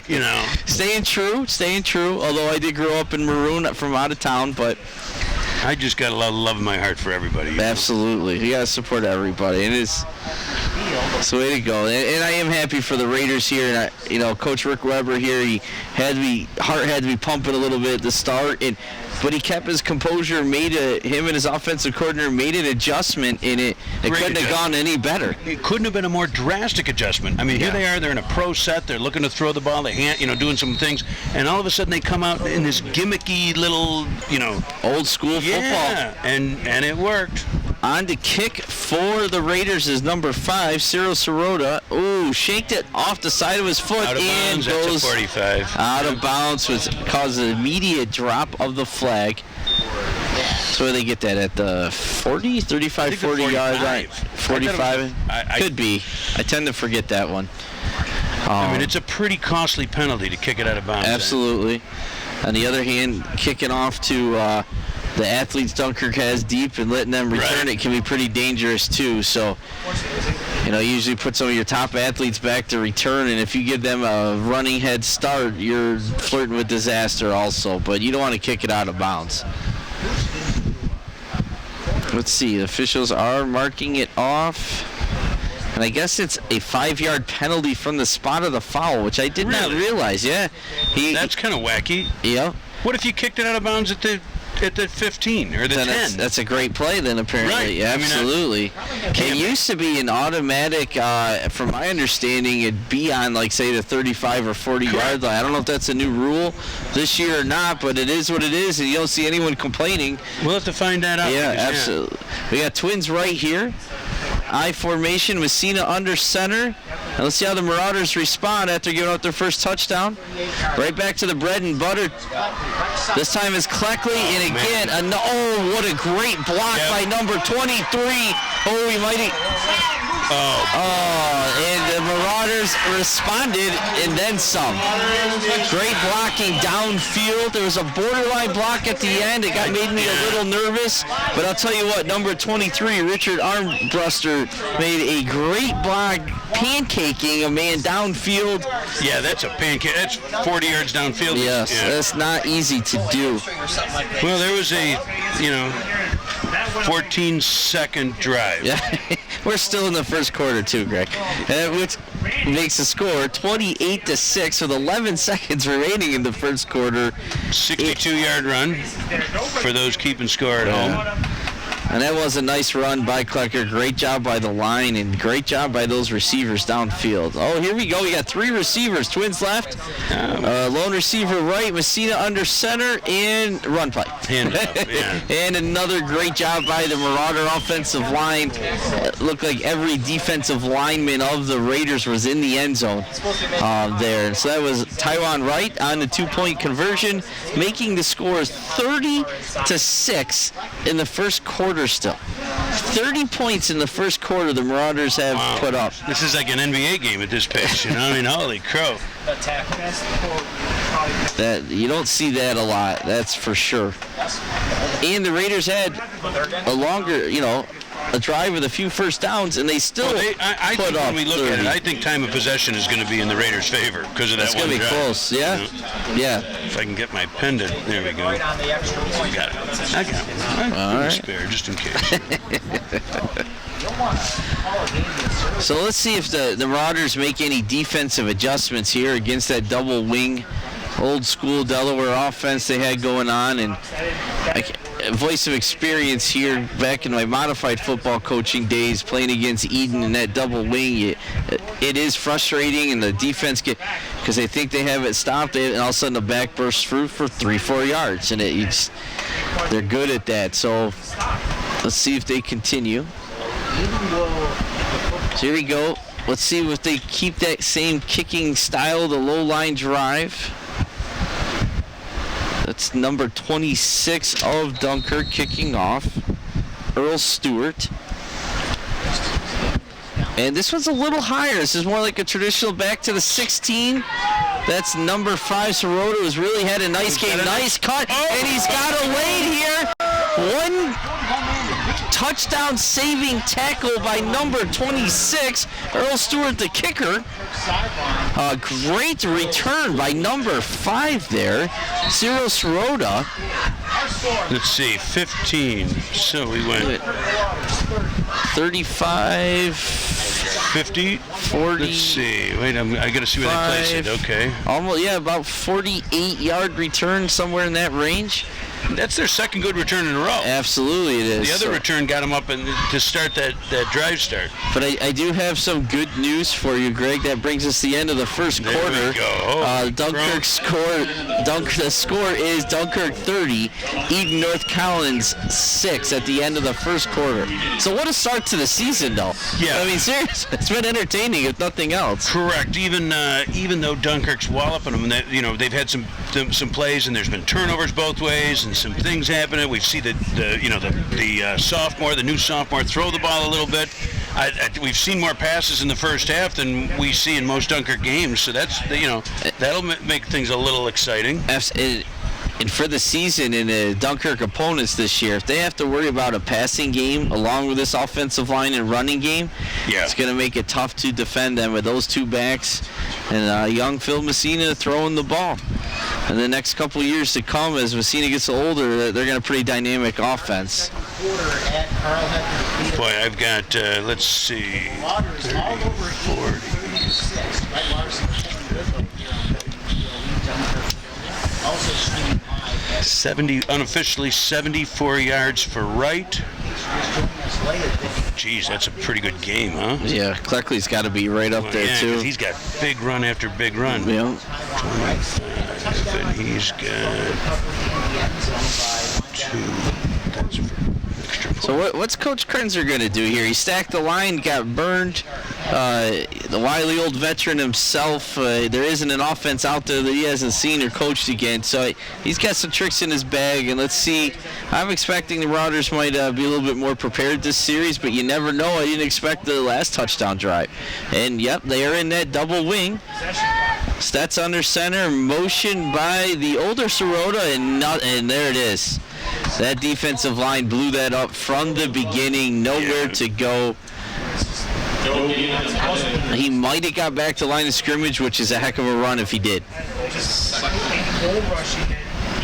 You know. Staying true. Although I did grow up in maroon from out of town, but I just got a lot of love in my heart for everybody. Absolutely. You got to support everybody. It is the way to go. And I am happy for the Raiders here. And Coach Rick Weber here, heart had to be pumping a little bit at the start, but he kept his composure, him and his offensive coordinator made an adjustment in it. It couldn't have gone any better. It couldn't have been a more drastic adjustment. I mean, here they are, they're in a pro set, they're looking to throw the ball, doing some things, and all of a sudden they come out in this gimmicky little, old school football. Yeah, and it worked. On to kick for the Raiders is number 5, Cyril Sirota. Ooh, shanked it off the side of his foot and goes that's a 45. Out of bounds, which causes an immediate drop of the flag. So where they get that, at the 40, 35, 40 yard line? 45? Could be. I tend to forget that one. I mean, it's a pretty costly penalty to kick it out of bounds. Absolutely. On the other hand, kicking off to the athletes Dunkirk has deep and letting them return it can be pretty dangerous too. So, usually put some of your top athletes back to return, and if you give them a running head start, you're flirting with disaster also. But you don't want to kick it out of bounds. Let's see. The officials are marking it off. And I guess it's a 5-yard penalty from the spot of the foul, which I did not realize. Yeah. That's kind of wacky. Yeah. What if you kicked it out of bounds at the 15 or the 10? That's a great play then, apparently. Right. Yeah, absolutely. It used to be an automatic, from my understanding, it'd be on, say, the 35 or 40-yard line. I don't know if that's a new rule this year or not, but it is what it is, and you don't see anyone complaining. We'll have to find that out. Yeah, absolutely. We got Twins right here. I formation, Messina under center. And let's see how the Marauders respond after giving up their first touchdown. Right back to the bread and butter. This time is Cleckley, and again, what a great block by number 23. Oh, he might and the Marauders responded and then some. Great blocking downfield. There was a borderline block at the end. It made me a little nervous, but I'll tell you what, number 23, Richard Armbruster, made a great block, pancaking a man downfield. Yeah, that's a pancake. That's 40 yards downfield. Yes, that's not easy to do. Well, there was a, 14-second drive. Yeah, we're still in the first quarter too, Greg, which makes the score 28-6 with 11 seconds remaining in the first quarter. 62-yard run for those keeping score at home. And that was a nice run by Klecker. Great job by the line and great job by those receivers downfield. Oh, here we go. We got 3 receivers. Twins left. Lone receiver right. Messina under center and run play. And another great job by the Marauder offensive line. It looked like every defensive lineman of the Raiders was in the end zone there. So that was Taiwan Wright on the 2-point conversion, making the score 30-6 in the first quarter still. 30 points in the first quarter the Marauders have put up. This is like an NBA game at this pace, holy crow. That you don't see that a lot, that's for sure. And the Raiders had a longer, a drive with a few first downs, and they still I put think up when we look 30. at it, I think time of possession is going to be in the Raiders' favor because of that It's one going to be drive. close, yeah. Yeah. If I can get my pendant, there we go. Right on the extra point. Got it. I got one. All right. Spare just in case. You don't want to call a game the service. So let's see if the Marauders make any defensive adjustments here against that double wing, old school Delaware offense they had going on. And a voice of experience here back in my modified football coaching days playing against Eden in that double wing, it is frustrating, and the defense because they think they have it stopped, and all of a sudden the back bursts through for 3-4 yards, and they're good at that. So let's see if they continue. So here we go. Let's see if they keep that same kicking style, the low line drive. That's number 26 of Dunkirk kicking off, Earl Stewart. And this one's a little higher. This is more like a traditional back to the 16. That's number 5, Sirota, who's really had a nice game. Nice cut, and he's got a lead here. One touchdown saving tackle by number 26, Earl Stewart, the kicker. A great return by number 5 there, Cyril Sirota. Let's see, 15. So we went 35, 50, 40. Let's see. Wait, I got to see where they place it. Okay. Almost, yeah, about 48-yard return, somewhere in that range. That's their second good return in a row. Absolutely it is. The other return got them up to start that drive start. But I do have some good news for you, Greg. That brings us to the end of the first There quarter. we go. Dunkirk the score is Dunkirk 30, Eden North Collins 6 at the end of the first quarter. So what a start to the season, though. Yeah. I mean, seriously, it's been entertaining, if nothing else. Correct. Even though Dunkirk's walloping them, they've had some plays, and there's been turnovers both ways, and some things happening. We've seen the new sophomore throw the ball a little bit. We've seen more passes in the first half than we see in most Dunkirk games, so that'll make things a little exciting. And for the season and the Dunkirk opponents this year, if they have to worry about a passing game along with this offensive line and running game, it's going to make it tough to defend them with those two backs and young Phil Messina throwing the ball. In the next couple of years to come, as Messina gets older, they're going to pretty dynamic offense. Boy, I've got, let's see, 30, 40. 70, unofficially 74 yards for Wright. Geez, that's a pretty good game, huh? Yeah, Cleckley's got to be right up there, yeah, too. 'cause he's got big run after big run. Yeah. 25, and he's got 2. That's for extra point. So what's Coach Krenzer going to do here? He stacked the line, got burned. The wily old veteran himself, there isn't an offense out there that he hasn't seen or coached against. So he's got some tricks in his bag, and let's see. I'm expecting the Marauders might be a little bit more prepared this series, but you never know. I didn't expect the last touchdown drive. And, yep, they are in that double wing. Stats under center, motion by the older Sirota, and there it is. That defensive line blew that up from the beginning, nowhere to go. He might have got back to line of scrimmage, which is a heck of a run if he did.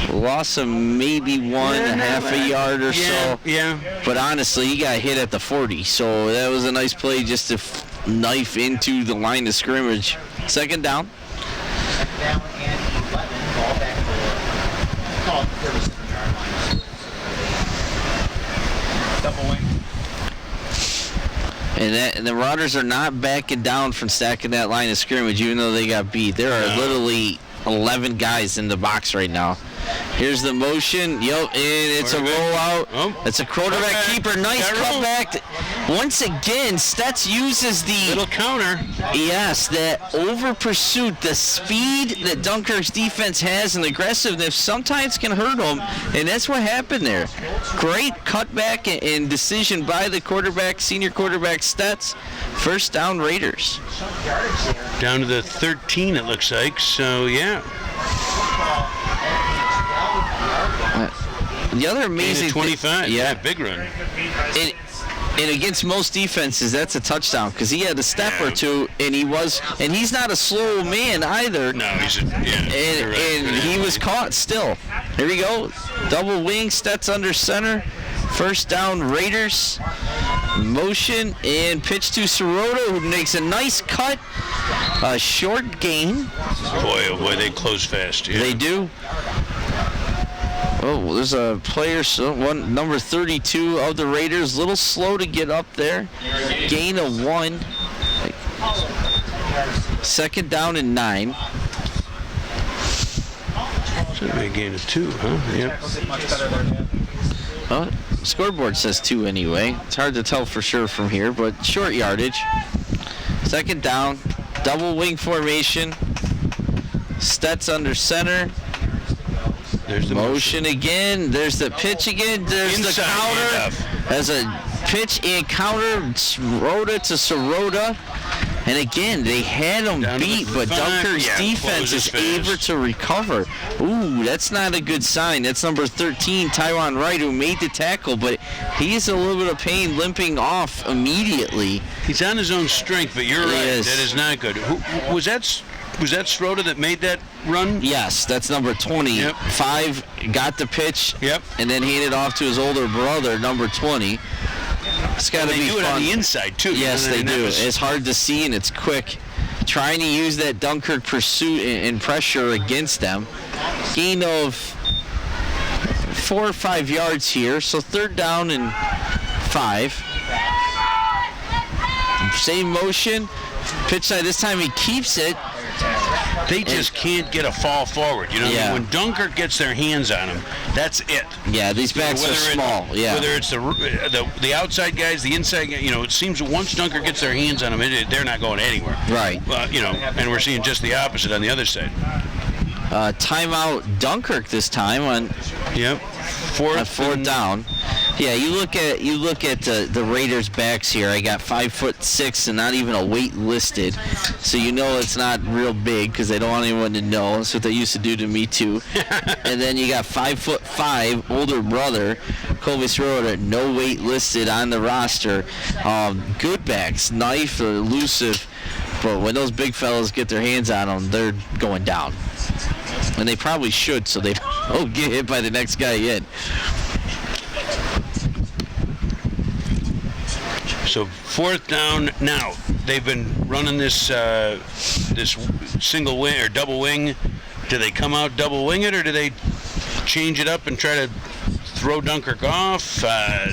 Loss of maybe half a yard or so. Yeah. But honestly, he got hit at the 40, so that was a nice play just to knife into the line of scrimmage. Second down. Down and 11, ball back to call it 37-yard line. Double wing. And the Marauders are not backing down from stacking that line of scrimmage, even though they got beat. There are literally 11 guys in the box right now. Here's the motion. Yep, and it's a rollout. Oh. It's a quarterback keeper. Nice cutback. Once again, Stets uses the Little counter. Yes, that over pursuit, the speed that Dunkirk's defense has and the aggressiveness sometimes can hurt them, and that's what happened there. Great cutback and decision by the quarterback, senior quarterback Stets. First down, Raiders. Down to the 13, it looks like. So, yeah. The other amazing 25. thing, Yeah, big run. And against most defenses, that's a touchdown because he had a step or two, and he's not a slow man either. No, you're right. And he was caught still. Here we go. Double wing, Stets under center. First down, Raiders. Motion and pitch to Sirota, who makes a nice cut. A short gain. Boy, oh boy, they close fast. Yeah. They do. Oh, there's a player, number 32 of the Raiders, a little slow to get up there. Gain of 1. Second down and 9. Should be a gain of 2, huh? Yep. Scoreboard says 2 anyway. It's hard to tell for sure from here, but short yardage. Second down, double wing formation. Stets under center. There's the motion again. There's the pitch again. There's inside the counter. There's a pitch and counter. Sirota to Sirota. And again, they had him beat, but Dunkirk's defense is able to recover. Ooh, that's not a good sign. That's number 13, Tywan Wright, who made the tackle, but he is a little bit of pain, limping off immediately. He's on his own strength, but you're right. That is not good. Who was that? Was that Sirota that made that run? Yes, that's number 20. Yep. 5 got the pitch. Yep. And then handed off to his older brother, number 20. It's got to be fun. They do it on the inside, too. Yes, they do. It's hard to see, and it's quick. Trying to use that Dunkirk pursuit and pressure against them. Gain of 4 or 5 yards here, so third down and 5. Same motion. Pitch side. This time he keeps it. They just can't get a fall forward. You know, when Dunkirk gets their hands on him, that's it. Yeah, these backs are small. Whether it's the outside guys, the inside guys, it seems once Dunkirk gets their hands on them, they're not going anywhere. Right. And we're seeing just the opposite on the other side. Timeout Dunkirk this time on. Yep. Fourth down. Yeah, you look at the Raiders' backs here. I got 5'6" and not even a weight listed, so it's not real big because they don't want anyone to know. That's what they used to do to me too. And then you got 5'5" older brother, Colby Sirota, no weight listed on the roster. Good backs, knife, elusive, but when those big fellas get their hands on them, they're going down. And they probably should, so they don't get hit by the next guy in. So fourth down. Now they've been running this this single wing or double wing. Do they come out double wing it, or do they change it up and try to throw Dunkirk off?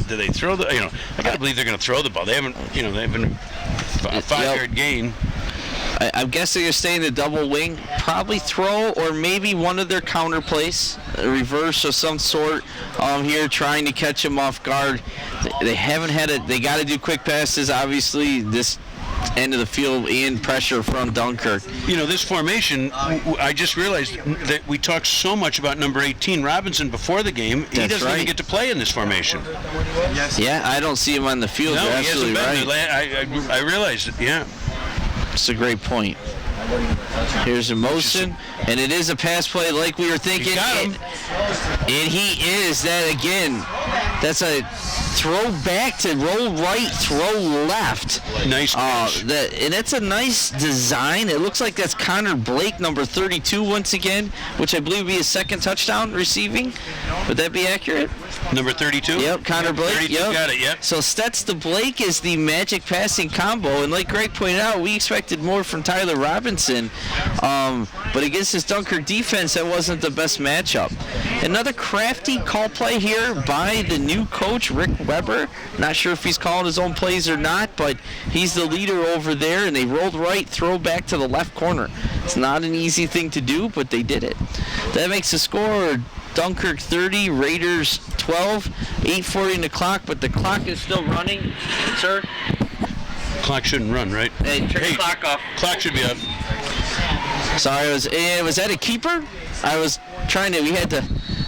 Do they throw the? I gotta believe they're going to throw the ball. They haven't. They've been a 5-yard gain. I'm guessing you're staying the double wing, probably throw, or maybe one of their counter plays, a reverse of some sort here, trying to catch them off guard. They haven't had it. They got to do quick passes, obviously, this end of the field and pressure from Dunkirk. This formation, I just realized that we talked so much about number 18, Robinson, before the game. He doesn't even get to play in this formation. Yes. Yeah, I don't see him on the field. No, You're he hasn't absolutely been. right. I realized it, yeah. It's a great point. Here's a motion, and it is a pass play like we were thinking. He got him. And he is that again. That's a throw back to roll right, throw left. Nice pitch. And that's a nice design. It looks like that's Connor Blake, number 32, once again, which I believe would be his second touchdown receiving. Would that be accurate? Number 32? Yep, Connor Blake. 32, yep. Got it, yep. So Stets to Blake is the magic passing combo, and like Greg pointed out, we expected more from Tyler Robinson, but against this Dunkirk defense, that wasn't the best matchup. Another crafty call play here by the new coach, Rick Weber. Not sure if he's calling his own plays or not, but he's the leader over there, and they rolled right, throw back to the left corner. It's not an easy thing to do, but they did it. That makes the score Dunkirk 30, Raiders 12, 8:40 in the clock, but the clock is still running, sir. Clock shouldn't run, right? Hey, turn the clock off. Clock should be up. Sorry, was that a keeper? We had the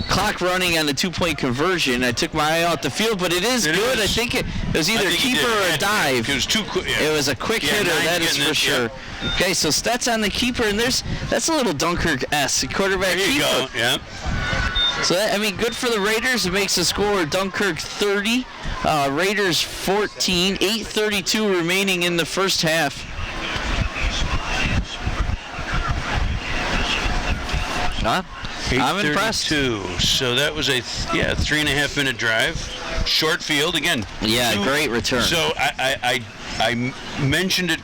clock running on the 2-point conversion. I took my eye out the field, but it is good. I think it was either a keeper or a dive. It was too quick. Yeah. It was a quick hitter, that is for sure. Yeah. Okay, so Stets on the keeper, and that's a little Dunkirk-esque quarterback there you keeper. Go, yeah. So, good for the Raiders. It makes the score Dunkirk 30, Raiders 14, 8:32 remaining in the first half. Huh? I'm impressed. 8:32. So that was a 3.5 minute drive. Short field again. Yeah, great return. So I mentioned it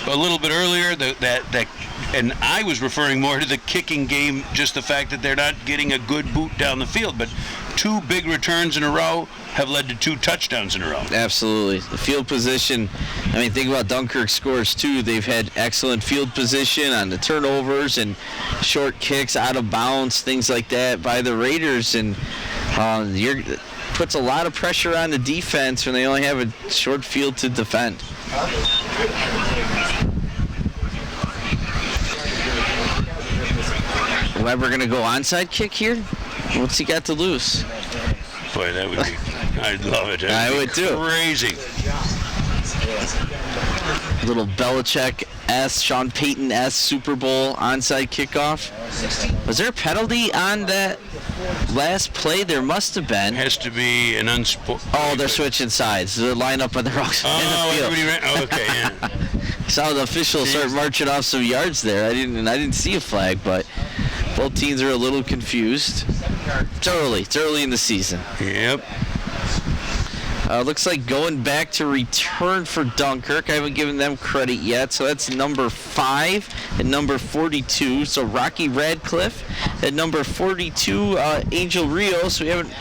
a little bit earlier that and I was referring more to the kicking game, just the fact that they're not getting a good boot down the field. But 2 big returns in a row have led to 2 touchdowns in a row. Absolutely. The field position, I mean, think about Dunkirk scores too. They've had excellent field position on the turnovers and short kicks out of bounds, things like that by the Raiders. And puts a lot of pressure on the defense when they only have a short field to defend. Weber going to go onside kick here? What's he got to lose? Boy, that would be... I'd love it. I would too. Crazy. Little Belichick-esque, Sean Payton-esque Super Bowl onside kickoff. Was there a penalty on that last play? There must have been. Has to be an Oh, they're switching sides. They're lined up on the wrong side of the field. Everybody ran. Oh, okay, yeah. Saw the officials start marching off some yards there. I didn't see a flag, but both teams are a little confused. It's early in the season. Yep. Looks like going back to return for Dunkirk. I haven't given them credit yet. So that's number 5 and number 42. So Rocky Radcliffe at number 42, Angel Rios. We haven't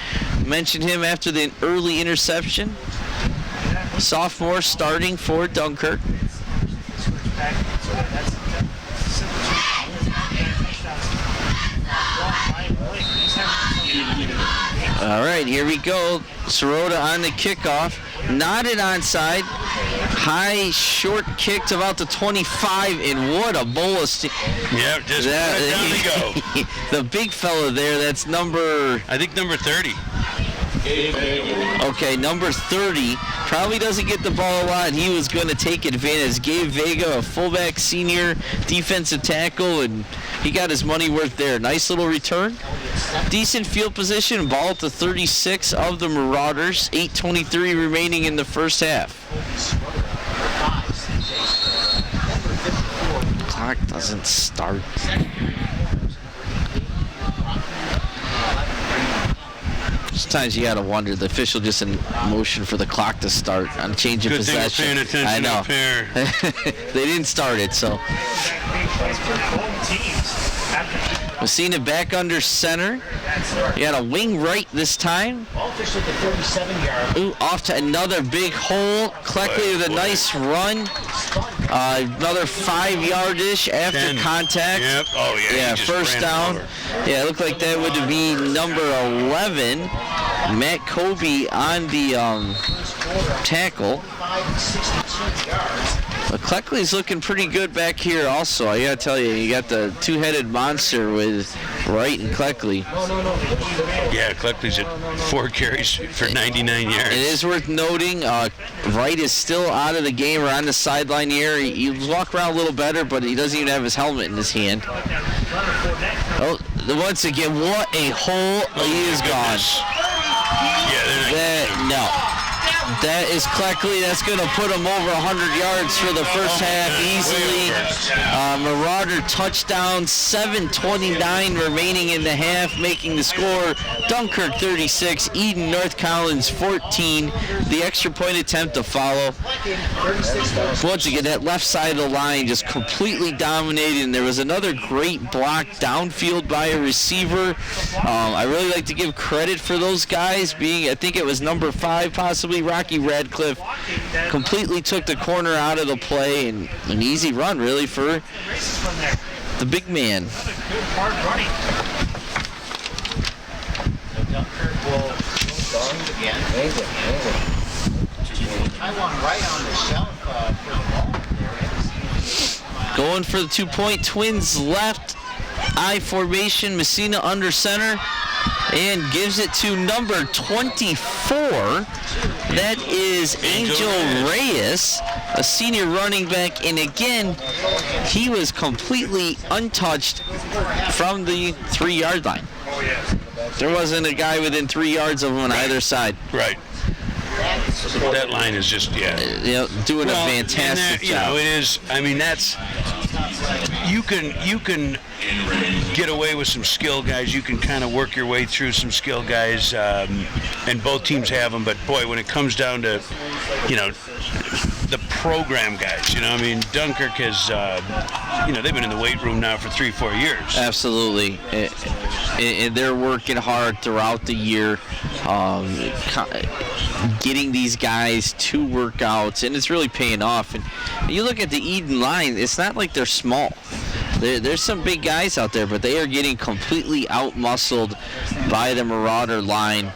mentioned him after the early interception. Sophomore starting for Dunkirk. All right, here we go. Sirota on the kickoff. Nodded onside. High, short kick to about the 25, and what a bowl of Yeah, just down they go. The big fella there, that's number... I think number 30. Okay, number 30 probably doesn't get the ball a lot. He was going to take advantage. Gabe Vega, a fullback senior defensive tackle, and he got his money worth there. Nice little return. Decent field position. Ball at the 36 of the Marauders. 8:23 remaining in the first half. Clock doesn't start. Sometimes you gotta wonder, the official just in motion for the clock to start on change of Good possession. Thing we're paying attention I know. Up here. They didn't start it, so. Messina back under center. You got a wing right this time. Ooh, off to another big hole. Cleckley with a nice run. Another 5-yard-ish after 10. contact. Yep. Oh, yeah. Yeah, he just first ran down. over. Yeah, it looked like that would be number 11. Matt Kobe on the tackle. But Cleckley's looking pretty good back here also. I gotta tell you, you got the 2-headed monster with Wright and Cleckley. Yeah, Cleckley's at 4 carries for 99 yards. It is worth noting, Wright is still out of the game or on the sideline here. He walk around a little better, but he doesn't even have his helmet in his hand. Oh, once again, what a hole. He is gone. Yeah, no. That is Cleckley. That's going to put him over 100 yards for the first half easily. Marauder touchdown, 7:29 remaining in the half, making the score Dunkirk 36, Eden North Collins 14. The extra point attempt to follow. Once again, that left side of the line just completely dominated, and there was another great block downfield by a receiver. I really like to give credit for those guys being, I think it was number 5 possibly, Rocky Radcliffe, completely took the corner out of the play, and an easy run really for the big man. Dunkirk will go again. I want right on the shelf for the ball. Going for the 2-point Twins left. I formation, Messina under center, and gives it to number 24. That is Angel Reyes, a senior running back, and again, he was completely untouched from the 3-yard line. There wasn't a guy within 3 yards of him on either side. Right. That line is just, doing a and fantastic you job. know, it is. I mean, that's you can get away with some skill guys. You can kind of work your way through some skill guys, and both teams have them. But boy, when it comes down to, the program guys, I mean, Dunkirk has, they've been in the weight room now for 3-4 years. Absolutely. And they're working hard throughout the year, getting these guys to workouts, and it's really paying off. And you look at the Eden line, it's not like they're small. There's some big guys out there, but they are getting completely out-muscled by the Marauder line.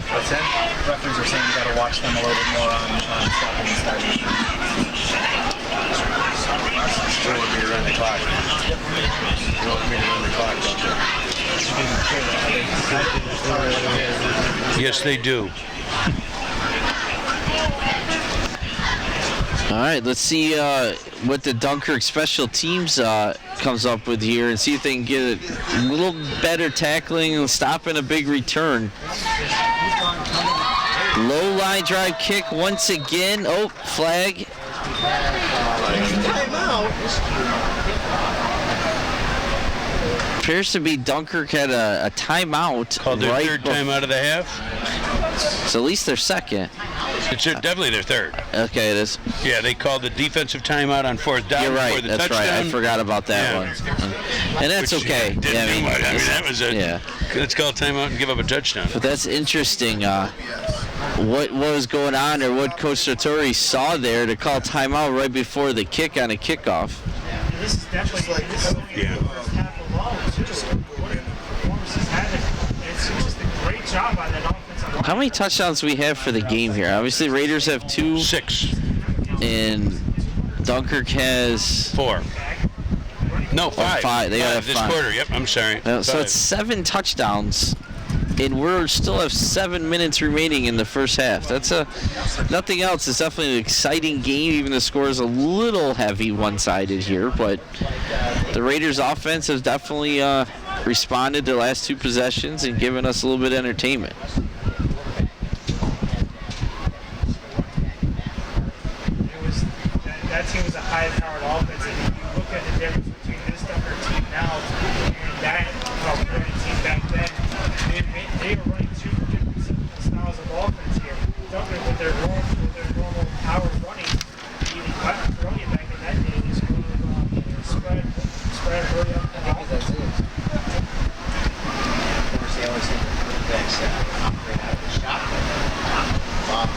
What's that? Referees are saying you got to watch them a little bit more on stopping and starting. You want me to run the clock? You want me to run the clock, don't you? Yes, they do. All right, let's see what the Dunkirk special teams comes up with here and see if they can get a little better tackling and stopping a big return. Low line drive kick once again. Oh, flag. Appears to be Dunkirk had a timeout. Called their third timeout of the half. So at least their second. It's definitely their third. Okay, it is. Yeah, they called the defensive timeout on 4th down. You're right. Before the That's touchdown. right. I forgot about that one. And that's Which, okay. Didn't Yeah, do much. I mean, that was let's call a timeout and give up a touchdown. But that's interesting. What was going on, or what Coach Sartori saw there to call timeout right before the kick on a kickoff. This is definitely first half alone. Just performances having. It's just a great job by that offensive line. How many touchdowns do we have for the game here? Obviously, Raiders have 2. 6. And Dunkirk has 4. No, 5. 5. They have this 5. quarter. Yep, I'm sorry. So it's 7 touchdowns. And we're still have 7 minutes remaining in the first half. That's nothing else. It's definitely an exciting game. Even the score is a little heavy one-sided here, but the Raiders' offense has definitely responded to the last 2 possessions and given us a little bit of entertainment. That team was a high-powered offense, and if you look at the difference between this Dunkirk team now and that team back then, they were running 2 different styles of offense here. Dunkirk with their normal power running, even running back in that day, just spread, hurry up, and offense. Of course, they always think the quarterbacks operate out of the shotgun. Bob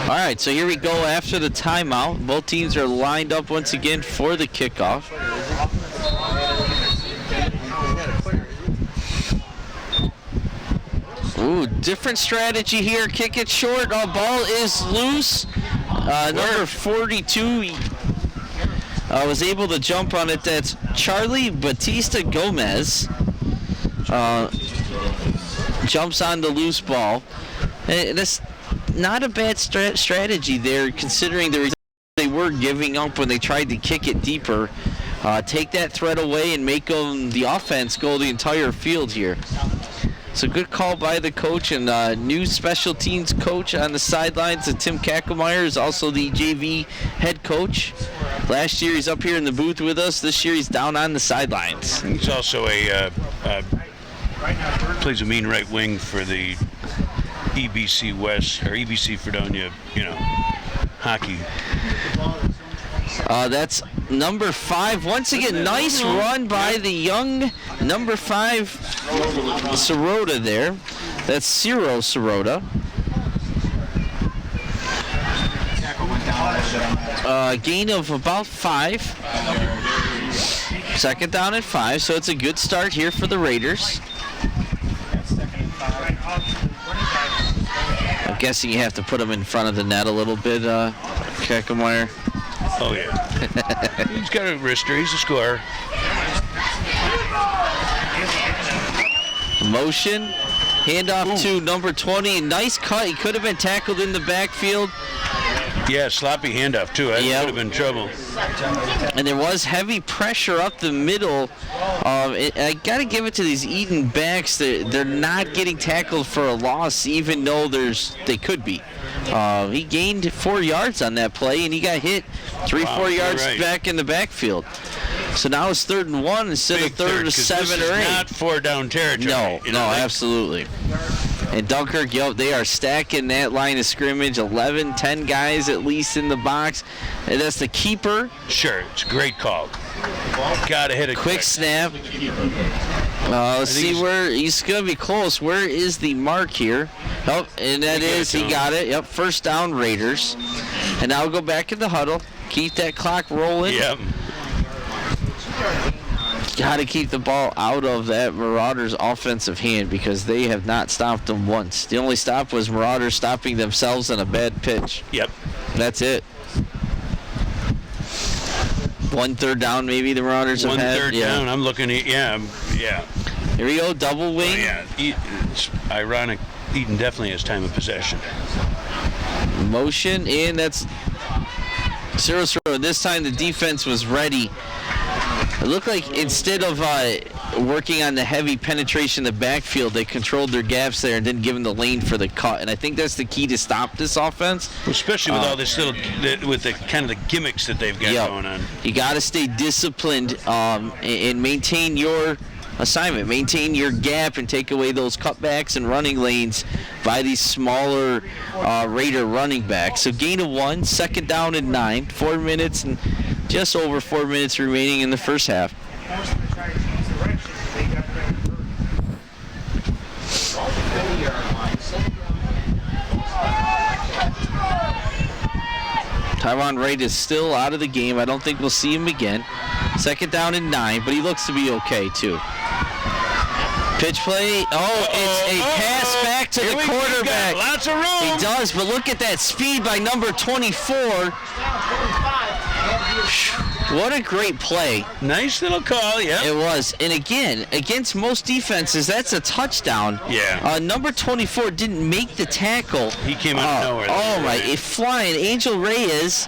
All right, so here we go after the timeout. Both teams are lined up once again for the kickoff. Ooh, different strategy here. Kick it short. Ball is loose. Number 42 was able to jump on it. That's Charlie Batista Gomez. Jumps on the loose ball. And that's not a bad strategy there, considering they were giving up when they tried to kick it deeper. Take that threat away and make the offense go the entire field here. It's a good call by the coach, and new special teams coach on the sidelines. Tim Kackelmeyer is also the JV head coach. Last year he's up here in the booth with us. This year he's down on the sidelines. He's also plays a mean right wing for the EBC West, or EBC Fredonia, hockey. That's number 5. Once again, nice run by the young number 5 Sirota there. That's Ciro Sirota. Gain of about 5. Second down at 5, so it's a good start here for the Raiders. I'm guessing you have to put them in front of the net a little bit, Kackelmeyer. Oh, yeah. He's got a wrister. He's a scorer. Motion. Handoff to number 20. Nice cut. He could have been tackled in the backfield. Yeah, sloppy handoff, too. That Yep. could have been trouble. And there was heavy pressure up the middle. I got to give it to these Eaton backs. They're not getting tackled for a loss, even though they could be. He gained 4 yards on that play, and he got hit 4 yards right. back in the backfield. So now it's 3rd and 1 instead Big of 3rd or 7 this or 8. is not 4-down territory. No, You know, absolutely. And Dunkirk, they are stacking that line of scrimmage, 11, 10 guys at least in the box. And that's the keeper. Sure, it's a great call. Got to hit it Quick snap. Let's see where he's going to be close. Where is the mark here? Oh, and that is, he got it. Yep, 1st down Raiders. And now we'll go back in the huddle. Keep that clock rolling. Yep. Got to keep the ball out of that Marauders offensive hand because they have not stopped them once. The only stop was Marauders stopping themselves on a bad pitch. Yep. That's it. 1 3rd down maybe the Marauders have had. 1 3rd down. I'm looking at, yeah. Here we go, double wing. Yeah, it's ironic. Eaton definitely has time of possession. Motion, and that's 0-0. This time the defense was ready. It looked like instead of working on the heavy penetration in the backfield, they controlled their gaps there and didn't give them the lane for the cut. And I think that's the key to stop this offense. Especially with all this with the kind of the gimmicks that they've got going on. You got to stay disciplined and maintain your assignment, maintain your gap, and take away those cutbacks and running lanes by these smaller Raider running backs. So gain of 1, 2nd down and 9, 4 minutes and just over 4 minutes remaining in the first half. Tyron Wright is still out of the game. I don't think we'll see him again. 2nd down and 9, but he looks to be okay too. Pitch play. It's a pass back to the quarterback. Lots of room. He does, but look at that speed by number 24. What a great play. Nice little call, yeah. It was. And again, against most defenses, that's a touchdown. Yeah. Number 24 didn't make the tackle. He came out of nowhere. Oh, my. It flying. Angel Reyes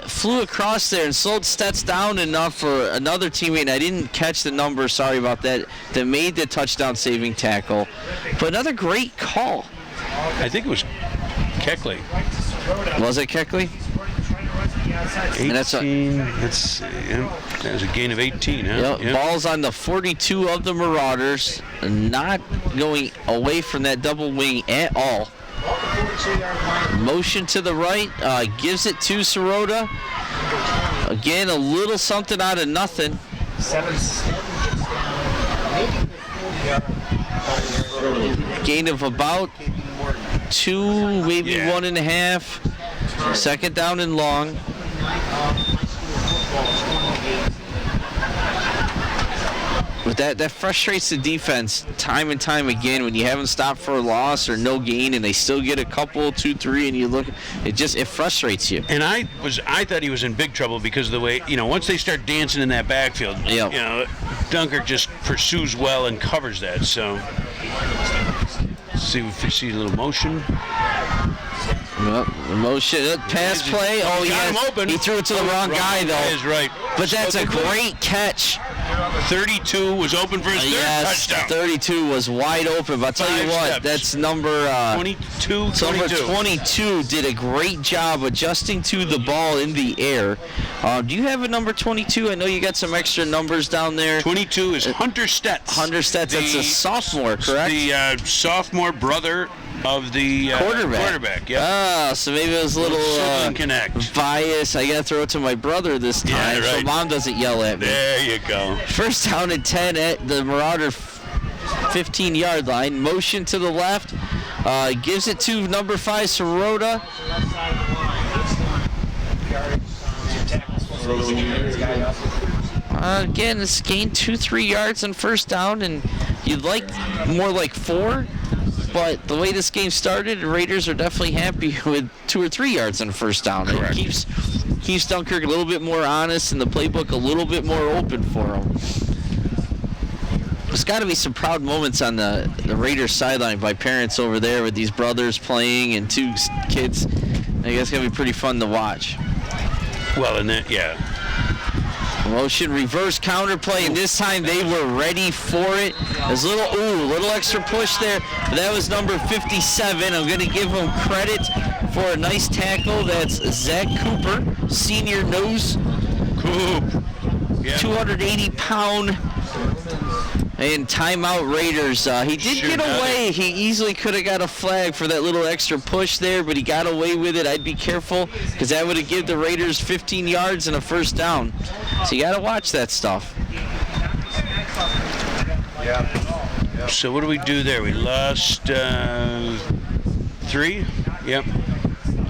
flew across there and slowed Stetz down enough for another teammate. And I didn't catch the number, sorry about that, that made the touchdown saving tackle. But another great call. I think it was Keckley. Was it Keckley? 18. That was a gain of 18, huh? Yep. Ball's on the 42 of the Marauders. Not going away from that double wing at all. Motion to the right. Gives it to Sirota. Again, a little something out of nothing. Gain of about 2, maybe 1.5. 2nd down and long. But that frustrates the defense time and time again when you haven't stopped for a loss or no gain and they still get a couple, 2, 3, and you look, it frustrates you. And I thought he was in big trouble because of the way, once they start dancing in that backfield, Dunkirk just pursues well and covers that. So, see if you see a little motion. Well, the motion, pass play. Oh, got him open. He threw it to the wrong guy, though. That is right. But that's a great catch. 32 was open for his third touchdown. 32 was wide open. But I'll tell you what, steps. that's number 22. Number 22 did a great job adjusting to the ball in the air. Do you have a number 22? I know you got some extra numbers down there. 22 is Hunter Stetz. Hunter Stetz, that's a sophomore, correct? The sophomore brother of the quarterback. Yeah. So maybe it was a little connect. bias. I got to throw it to my brother this time so Mom doesn't yell at me. There you go. 1st down and 10 at the Marauder 15-yard line. Motion to the left. Gives it to number 5, Sirota. Again, it's gained 2-3 yards on 1st down, and you'd like more like 4. But the way this game started, the Raiders are definitely happy with 2 or 3 yards on 1st down. Correct. It keeps Dunkirk a little bit more honest and the playbook a little bit more open for them. There's got to be some proud moments on the Raiders sideline by parents over there with these brothers playing and 2 kids I guess it's going to be pretty fun to watch. Well, and then, yeah. Motion reverse counter play, and this time they were ready for it. There's a little extra push there, but that was number 57. I'm going to give him credit for a nice tackle. That's Zach Cooper, senior nose. Coop. Yeah. 280-pound. And timeout Raiders. He did get away. He easily could have got a flag for that little extra push there, but he got away with it. I'd be careful because that would have given the Raiders 15 yards and a first down. So you got to watch that stuff. So what do we do there? We lost 3? Yep.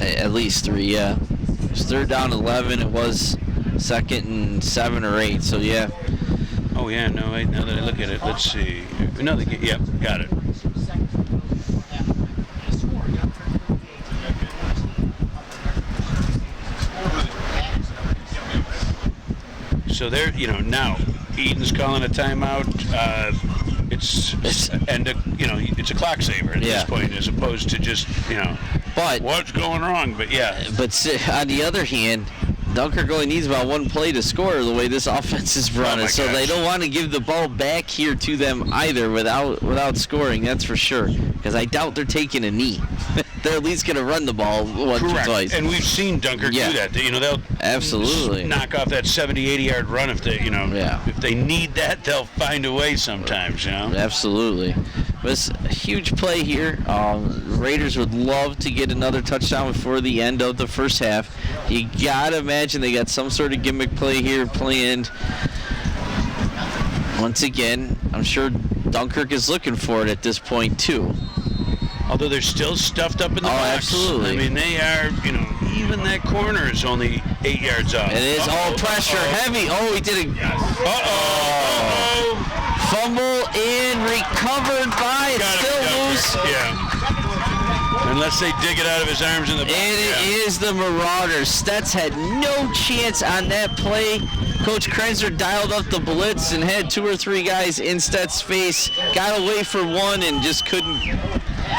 At least 3, yeah. It was 3rd down 11. It was 2nd and 7 or 8. So yeah. Oh yeah, no. Wait, now that I look at it, let's see. Another game. Yep, got it. So there, now Eden's calling a timeout. It's a clock saver at this point, as opposed to just But what's going wrong. But yeah. But on the other hand, Dunkirk only needs about 1 play to score the way this offense is running, so they don't want to give the ball back here to them either without scoring. That's for sure. Because I doubt they're taking a knee. They're at least going to run the ball once or twice. And we've seen Dunkirk do that. They'll absolutely knock off that 70, 80-yard run if they, if they need that, they'll find a way sometimes. Absolutely. But it's a huge play here. Raiders would love to get another touchdown before the end of the first half. You got to imagine they got some sort of gimmick play here planned. Once again, I'm sure Dunkirk is looking for it at this point too. Although they're still stuffed up in the box. Absolutely. I mean, they are, even that corner is only 8 yards off. It is all pressure, heavy. Oh, he did a... Fumble and recovered by still loose. Yeah. Unless they dig it out of his arms in the back. And it is the Marauders. Stets had no chance on that play. Coach Krenzer dialed up the blitz and had 2 or 3 guys in Stets' face. Got away for one and just couldn't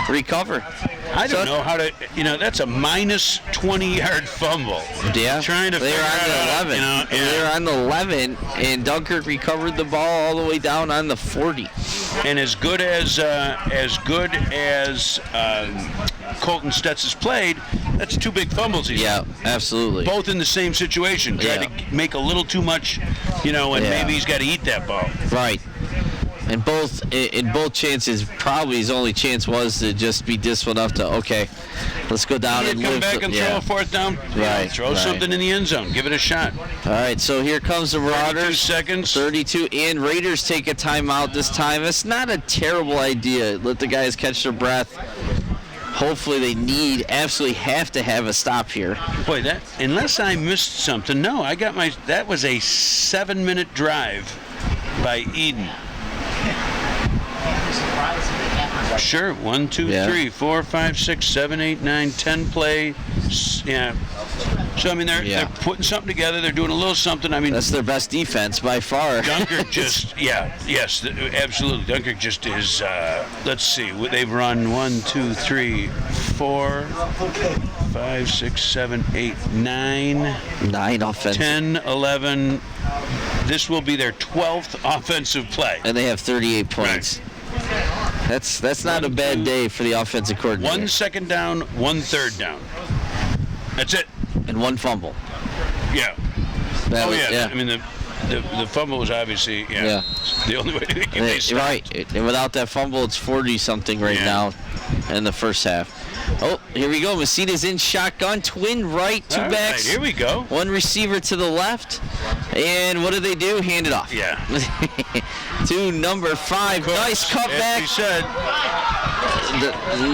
recover. I don't know how to, that's a minus 20-yard fumble. Yeah. Trying to they were on the 11. They were on the 11, and Dunkirk recovered the ball all the way down on the 40. And as good as Colton Stets has played, that's 2 big fumbles he's had. Absolutely. Both in the same situation. Tried to make a little too much, and maybe he's got to eat that ball. Right. And in both chances, probably his only chance was to just be disciplined enough to, let's go down and come back and throw a 4th down. Right. Throw something in the end zone. Give it a shot. All right, so here comes the Marauders. 32 seconds. 32, and Raiders take a timeout this time. It's not a terrible idea. Let the guys catch their breath. Hopefully they absolutely have to have a stop here. Boy, unless I missed something, no, that was a 7-minute drive by Eden. Sure, 1, 2, 3, 4, 5, 6, 7, 8, 9, 10 play. Yeah. So I mean, they're putting something together. They're doing a little something. I mean, that's their best defense by far. Dunkirk yes, absolutely. Dunkirk just is. Let's see, they've run 1, 2, 3, 4, 5, 6, 7, 8, 9. 9 offensive. 10, 11. This will be their 12th offensive play. And they have 38 points. Right. That's not a bad day for the offensive coordinator. 1 second down, 1 third down. That's it. And 1 fumble. Yeah. I mean, the fumble was obviously the only way to keep they stopped. Right. And without that fumble, it's 40-something now in the first half. Oh, here we go. Messina's in shotgun. Twin right, 2 backs. Here we go. 1 receiver to the left. And what do they do? Hand it off. Yeah. To number 5. Nice cutback. As we said,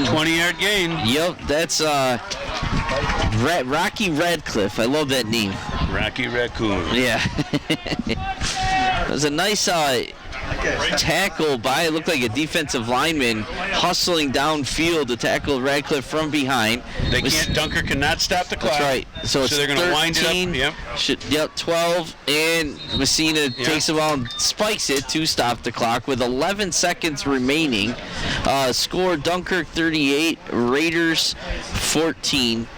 20-yard gain. Yep, that's Rocky Radcliffe. I love that name. Rocky Raccoon. Yeah. It was a nice tackle by, it looked like a defensive lineman hustling downfield to tackle Radcliffe from behind. Dunkirk cannot stop the clock. That's right. So they're going to wind it up. Yep. 12, and Messina takes the ball and spikes it to stop the clock with 11 seconds remaining. Score Dunkirk 38, Raiders 14.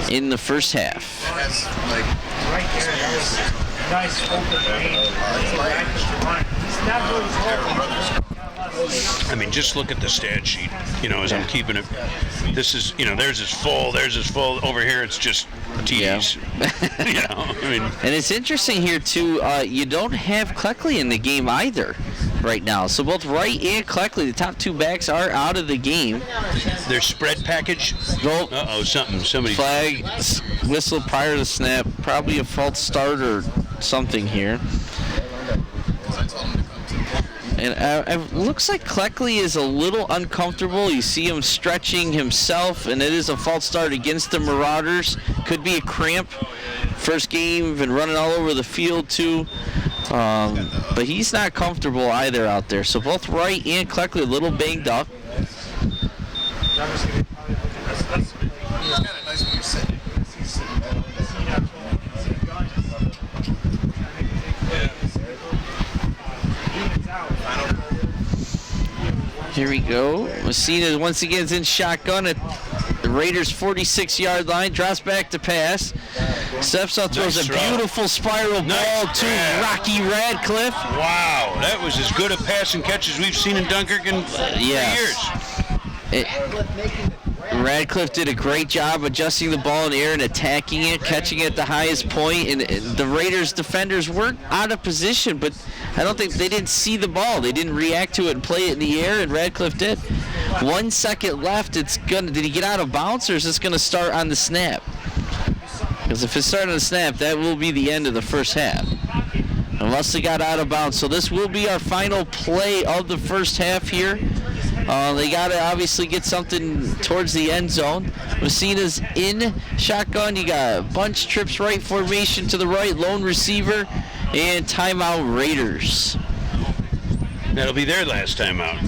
in the first half. Right there, that was nice open range. He's not really tall. I mean, just look at the stat sheet, as I'm keeping it. This is, theirs is full, over here it's just TDs. And it's interesting here, too, you don't have Cleckley in the game either right now. So both Wright and Cleckley, the top two backs, are out of the game. Their spread package? Nope. Somebody. Flag, whistle prior to snap, probably a false start or something here. And it looks like Cleckley is a little uncomfortable. You see him stretching himself, and it is a false start against the Marauders. Could be a cramp. First game, been running all over the field, too. But he's not comfortable either out there. So both Wright and Cleckley a little banged up. Here we go. Messina once again is in shotgun at the Raiders' 46-yard line. Drops back to pass. Steps up, throws a beautiful spiral ball to Rocky Radcliffe. Wow, that was as good a pass and catch as we've seen in Dunkirk in 3 years. Radcliffe did a great job adjusting the ball in the air and attacking it, catching it at the highest point. And the Raiders defenders weren't out of position, but I don't think they didn't see the ball. They didn't react to it and play it in the air, and Radcliffe did. 1 second left. Did he get out of bounds, or is this going to start on the snap? Because if it started on the snap, that will be the end of the first half. Unless they got out of bounds. So this will be our final play of the first half here. They got to obviously get something towards the end zone. Messina's in shotgun. You got bunch trips right formation to the right, lone receiver, and timeout Raiders. That'll be their last timeout.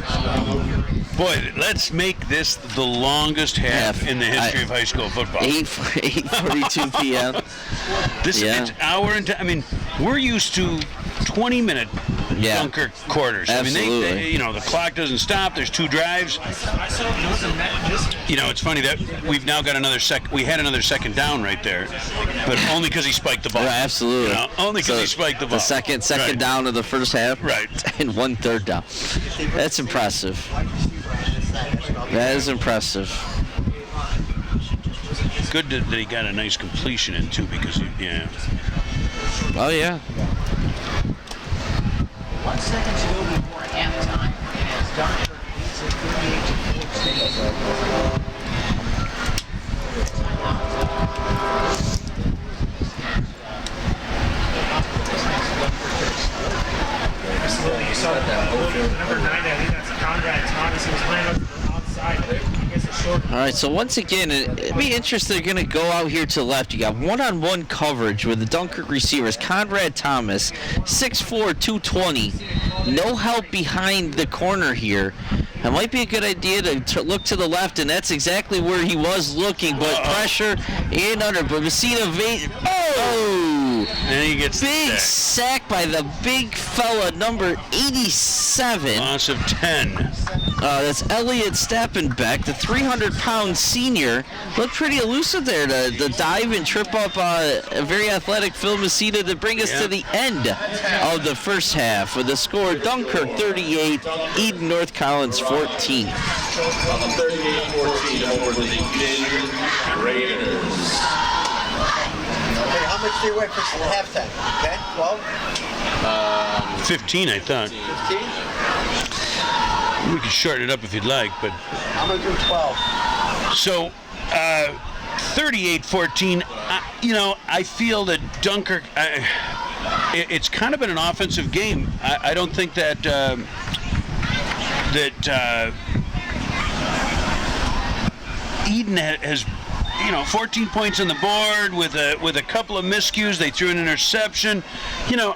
Boy, let's make this the longest half in the history of high school football. 8:42 p.m. It's hour and I mean, we're used to 20-minute Dunkirk quarters. Absolutely. I mean, the clock doesn't stop. There's 2 drives. It's funny that we've now got we had another second down right there, but only because he spiked the ball. Right, absolutely. Only because he spiked the ball. The second down of the first half. Right. And 1 third down. That's impressive. That is impressive. Good that he got a nice completion in too, because Oh yeah. 1 second to go before halftime, as Dunkirk leads it 38-14. Absolutely, you saw number 9, I think that's Conrad Thomas. He was playing outside. All right, so once again, it'd be interesting. They're going to go out here to the left. You got one-on-one coverage with the Dunkirk receivers. Conrad Thomas, 6'4", 220. No help behind the corner here. It might be a good idea to look to the left, and that's exactly where he was looking. But pressure and under. But Messina, and he gets big sack by the big fella, number 87. Loss of 10. That's Elliot Stappenbeck, the 300-pound senior. Looked pretty elusive there to dive and trip up a very athletic Phil Messina to bring us to the end of the first half with the score Dunkirk 38, Eden North Collins 14. 38-14 over the Eden Raiders. Hey, how much do you weigh for halftime? Okay, 12? 15, I thought. 15? We could shorten it up if you'd like, but... I'm going to do 12. So, 38-14, I feel that Dunkirk... it's kind of been an offensive game. I don't think that... Eden has 14 points on the board with a couple of miscues. They threw an interception.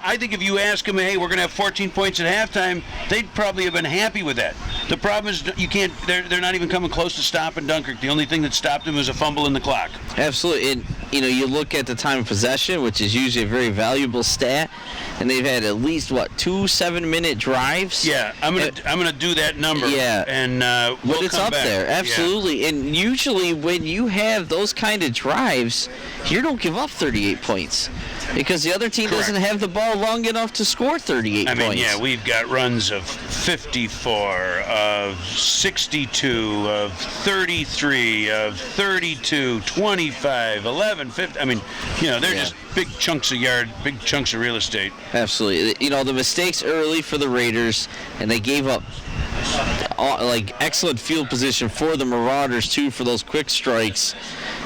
I think if you ask them, hey, we're going to have 14 points at halftime, they'd probably have been happy with that. The problem is you can't. They're not even coming close to stopping Dunkirk. The only thing that stopped them was a fumble in the clock. Absolutely. And, you look at the time of possession, which is usually a very valuable stat, and they've had at least, 2 7-minute drives? Yeah, I'm gonna do that number. Yeah. And but it's up back. there, absolutely. Yeah. And usually when you have those kind of drives, you don't give up 38 points because the other team Correct. doesn't have the ball long enough to score 38 I mean, points. yeah, we've got runs of 54, of 62, of 33, of 32, 25, 11, 50. I mean, they're just big chunks of real estate. Absolutely. The mistakes early for the Raiders, and they gave up excellent field position for the Marauders too for those quick strikes,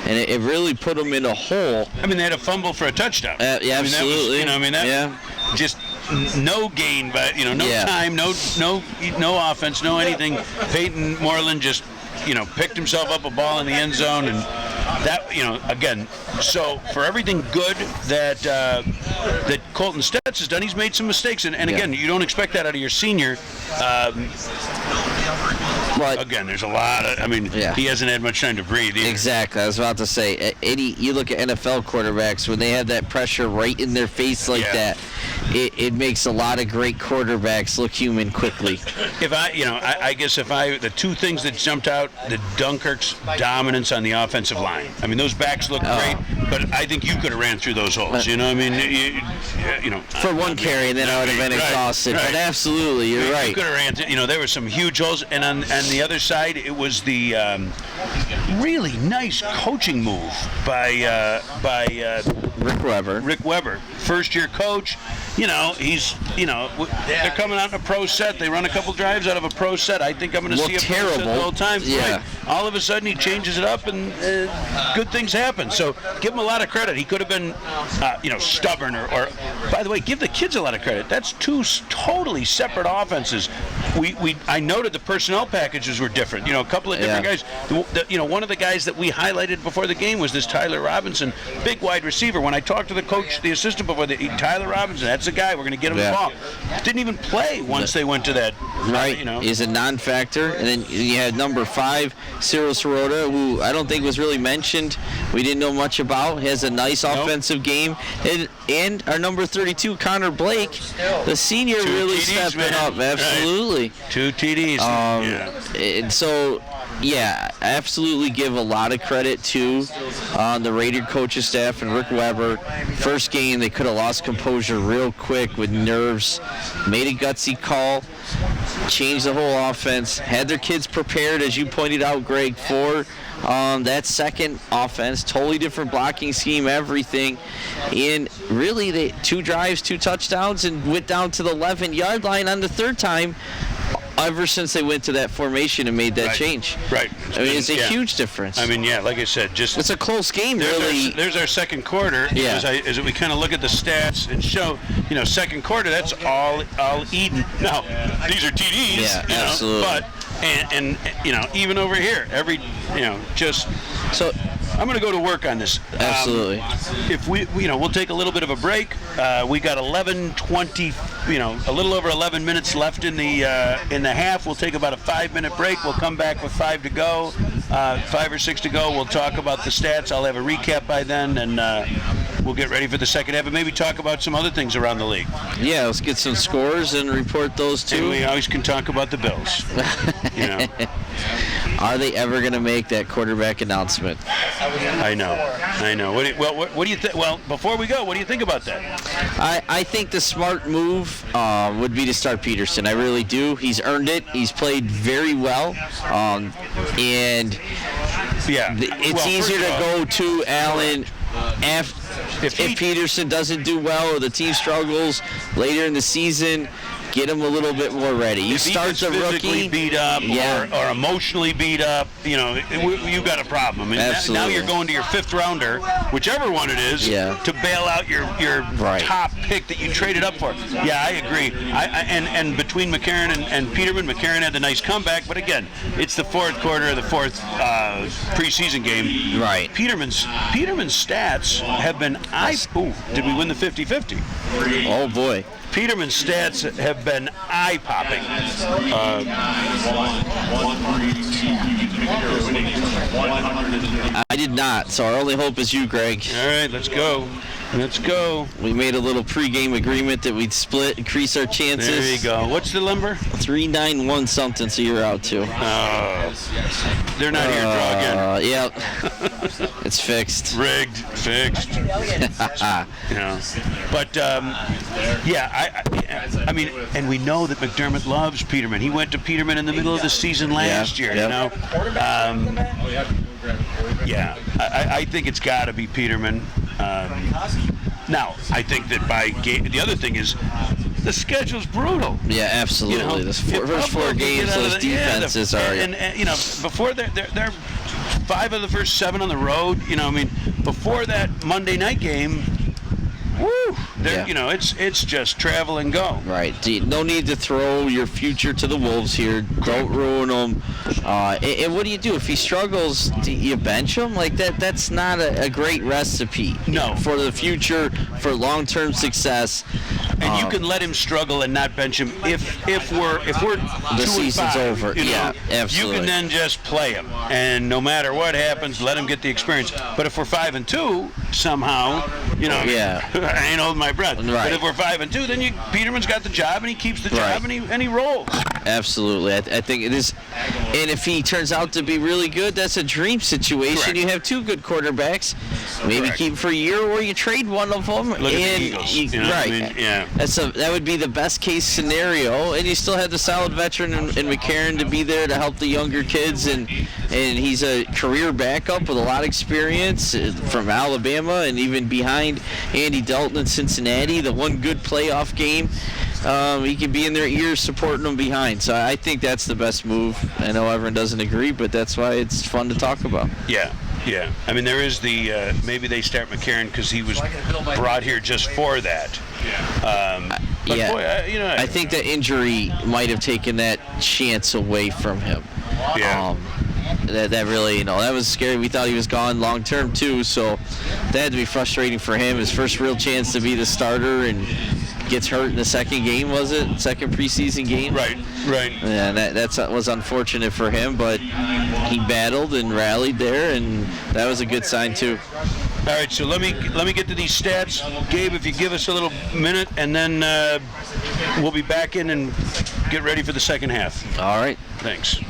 and it really put them in a hole. I mean, they had a fumble for a touchdown. Yeah, absolutely. Just no gain, but no time, no offense, no anything. Peyton Moreland just picked himself up a ball in the end zone, and that again. So for everything good that Colton Stutz has done, he's made some mistakes, and again, you don't expect that out of your senior. But again, there's a lot of. He hasn't had much time to breathe either. Exactly. I was about to say, you look at NFL quarterbacks when they have that pressure right in their face like that. It makes a lot of great quarterbacks look human quickly. If I guess the two things that jumped out, the Dunkirk's dominance on the offensive line. I mean, those backs look great, but I think you could have ran through those holes. For one carry, and then I would have been exhausted. Right. But absolutely, you're right. You could have ran through. There were some huge holes, and on the other side, it was the really nice coaching move by Rick Weber. First-year coach. They're coming out in a pro set. They run a couple drives out of a pro set. I think I'm going to see a pro set the whole time. Yeah. Right. All of a sudden, he changes it up, and good things happen. So give him a lot of credit. He could have been, stubborn or. By the way, give the kids a lot of credit. That's two totally separate offenses. I noted the personnel packages were different. A couple of different guys. One of the guys that we highlighted before the game was this Tyler Robinson, big wide receiver. When I talked to the coach, the assistant before, Tyler Robinson, that's the guy. We're going to get him the ball. Didn't even play once they went to that. Right. He's a non-factor. And then you had number 5, Cyril Sirota, who I don't think was really mentioned. We didn't know much about. He has a nice offensive game. And our number 32, Connor Blake, the senior, really stepping up. Absolutely. Right. 2 TDs. And so, I absolutely give a lot of credit to the Raider coaching staff and Rick Weber. First game, they could have lost composure real quick with nerves. Made a gutsy call. Changed the whole offense. Had their kids prepared, as you pointed out, Greg, for that second offense. Totally different blocking scheme, everything. And really, they 2 drives, 2 touchdowns, and went down to the 11-yard line on the third time. Ever since they went to that formation and made that change. Right. I mean, it's a huge difference. I mean, like I said, it's a close game, really. There's our second quarter. Yeah. As we kind of look at the stats and show, second quarter, that's all Eden. Now, these are TDs. Yeah, absolutely. But, and even over here, So I'm going to go to work on this. Absolutely. If we'll take a little bit of a break. We got 11:20, a little over 11 minutes left in the half. We'll take about a 5-minute break. We'll come back with 5 to go, 5 or 6 to go. We'll talk about the stats. I'll have a recap by then, and we'll get ready for the second half and maybe talk about some other things around the league. Yeah, let's get some scores and report those too. And we always can talk about the Bills. Are they ever going to make that quarterback announcement? I know. What do you think? Well, before we go, what do you think about that? I think the smart move would be to start Peterson. I really do. He's earned it. He's played very well. And it's easier to go to Allen if Peterson doesn't do well or the team struggles later in the season. Get him a little bit more ready. You start the physically beat up or emotionally beat up, you got a problem. I mean, now you're going to your 5th rounder, whichever one it is, to bail out your top pick that you traded up for. Yeah, I agree. And between McCarron and Peterman, McCarron had the nice comeback, but again, it's the 4th quarter of the 4th preseason game. Right. Peterman's stats have been did we win the 50-50? Oh boy. Peterman's stats have been eye-popping. I did not, so our only hope is you, Greg. All right, let's go. Let's go. We made a little pregame agreement that we'd split, increase our chances. There you go. What's the number? 391 something, so you're out too. They're not here. Draw again. Yep. It's fixed. Rigged. Fixed. Yeah. But, I mean, and we know that McDermott loves Peterman. He went to Peterman in the middle of the season last year, you know. I think it's got to be Peterman. Now, I think that by the other thing is the schedule's brutal. Yeah, absolutely. You know, The first 4 games, those defenses are. And you know, before they're 5 of the first 7 on the road. You know, I mean, before that Monday night game. Woo! You know, it's just travel and go. Right. No need to throw your future to the wolves here. Don't ruin them. And what do you do if he struggles? Do you bench him like that? That's not a great recipe. No. For the future, for long-term success. And you can let him struggle and not bench him if we're the 2 season's 5, over. You know, yeah, absolutely. You can then just play him, and no matter what happens, let him get the experience. But if we're 5-2 somehow, you know, I ain't holding my breath. Right. But if we're 5-2, then Peterman's got the job, and he keeps the job, and he rolls. Absolutely, I think it is. And if he turns out to be really good, that's a dream situation. Correct. You have 2 good quarterbacks. Maybe keep him for a year, or you trade one of them. Look at the Eagles. You know what I mean? Yeah. That would be the best case scenario, and you still have the solid veteran in McCarron to be there to help the younger kids, and he's a career backup with a lot of experience from Alabama and even behind Andy Dalton in Cincinnati. The one good playoff game, he can be in their ears supporting them behind. So I think that's the best move. I know everyone doesn't agree, but that's why it's fun to talk about. Yeah. Yeah, I mean, there is the maybe they start McCarron because he was brought here just for that. But boy, you know, I think the injury might have taken that chance away from him. Yeah. That really, you know, that was scary. We thought he was gone long term too, so that had to be frustrating for him. His first real chance to be the starter and gets hurt in the second game, was it? Second preseason game? Right. And that was unfortunate for him, but he battled and rallied there, and that was a good sign too. All right, so let me get to these stats. Gabe, if you give us a little minute, and then we'll be back in and get ready for the second half. All right. Thanks.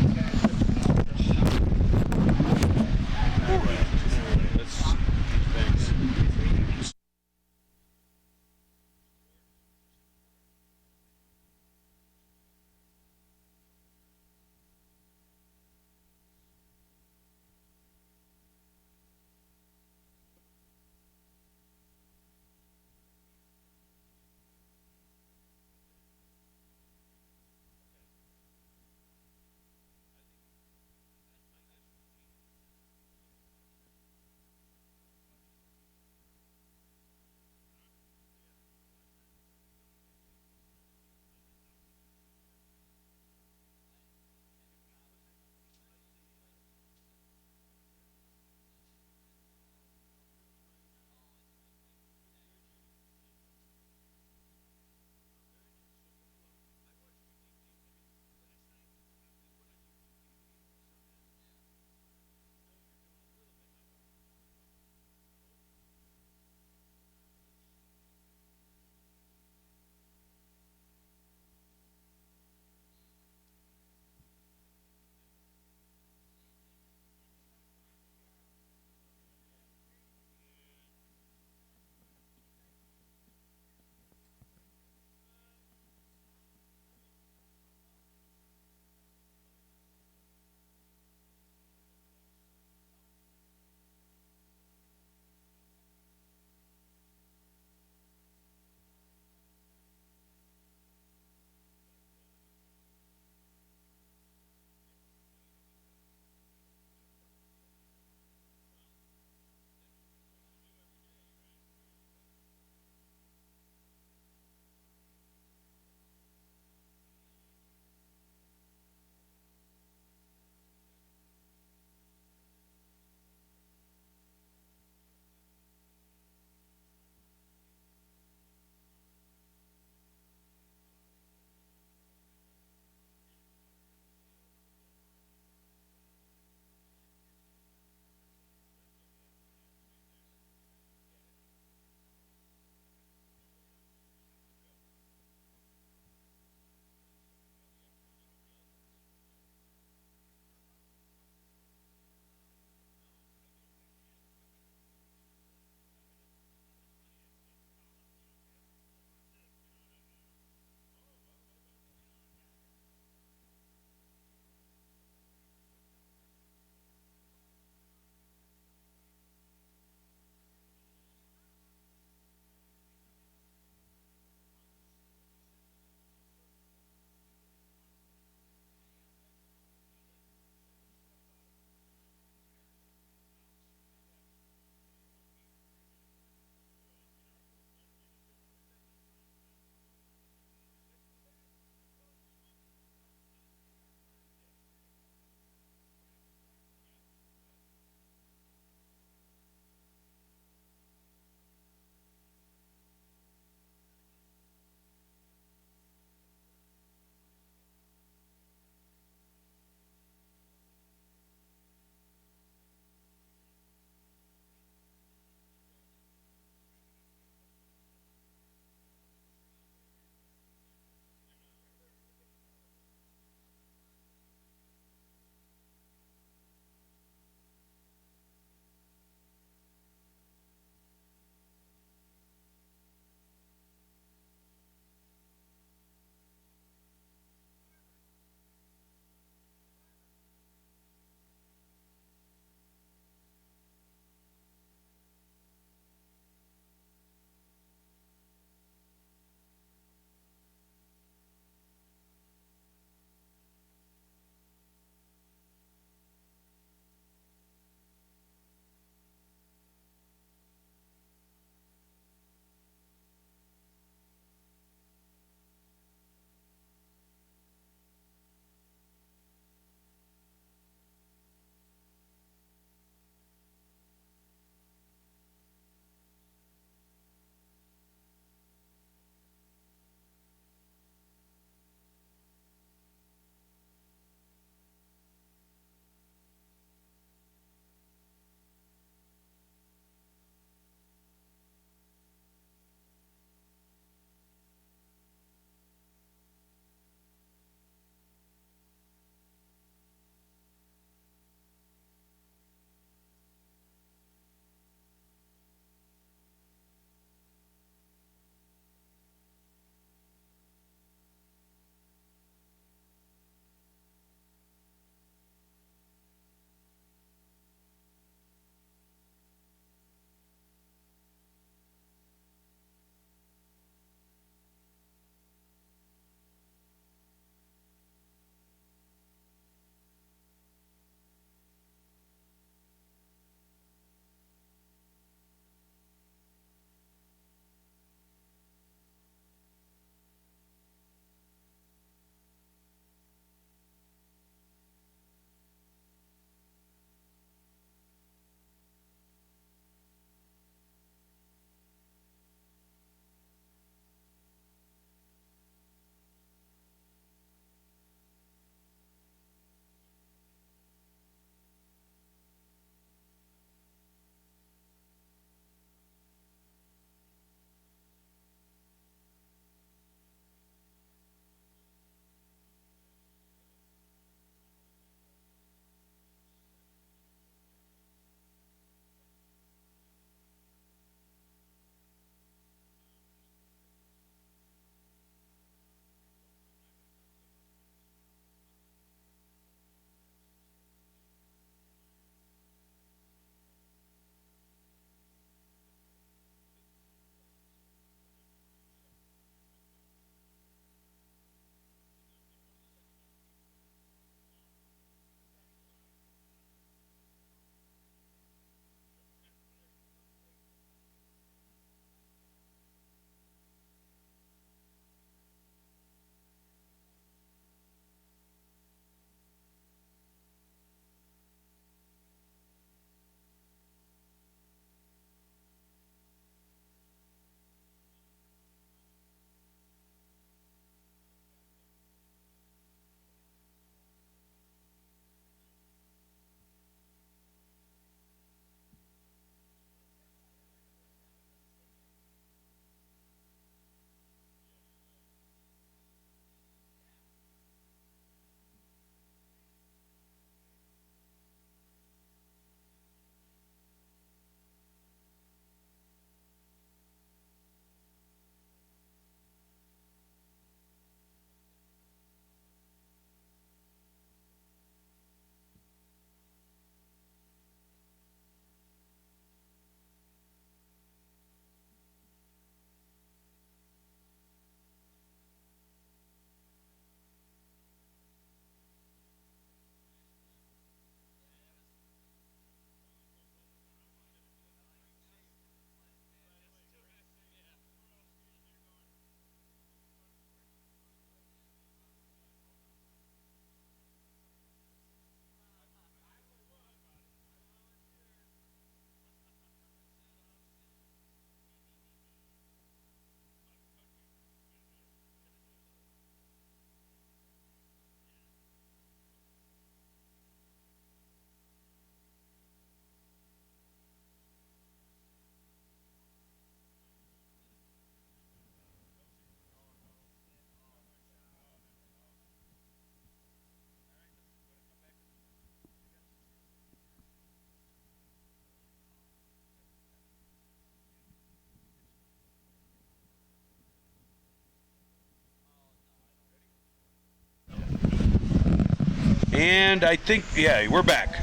And I think, yeah, we're back.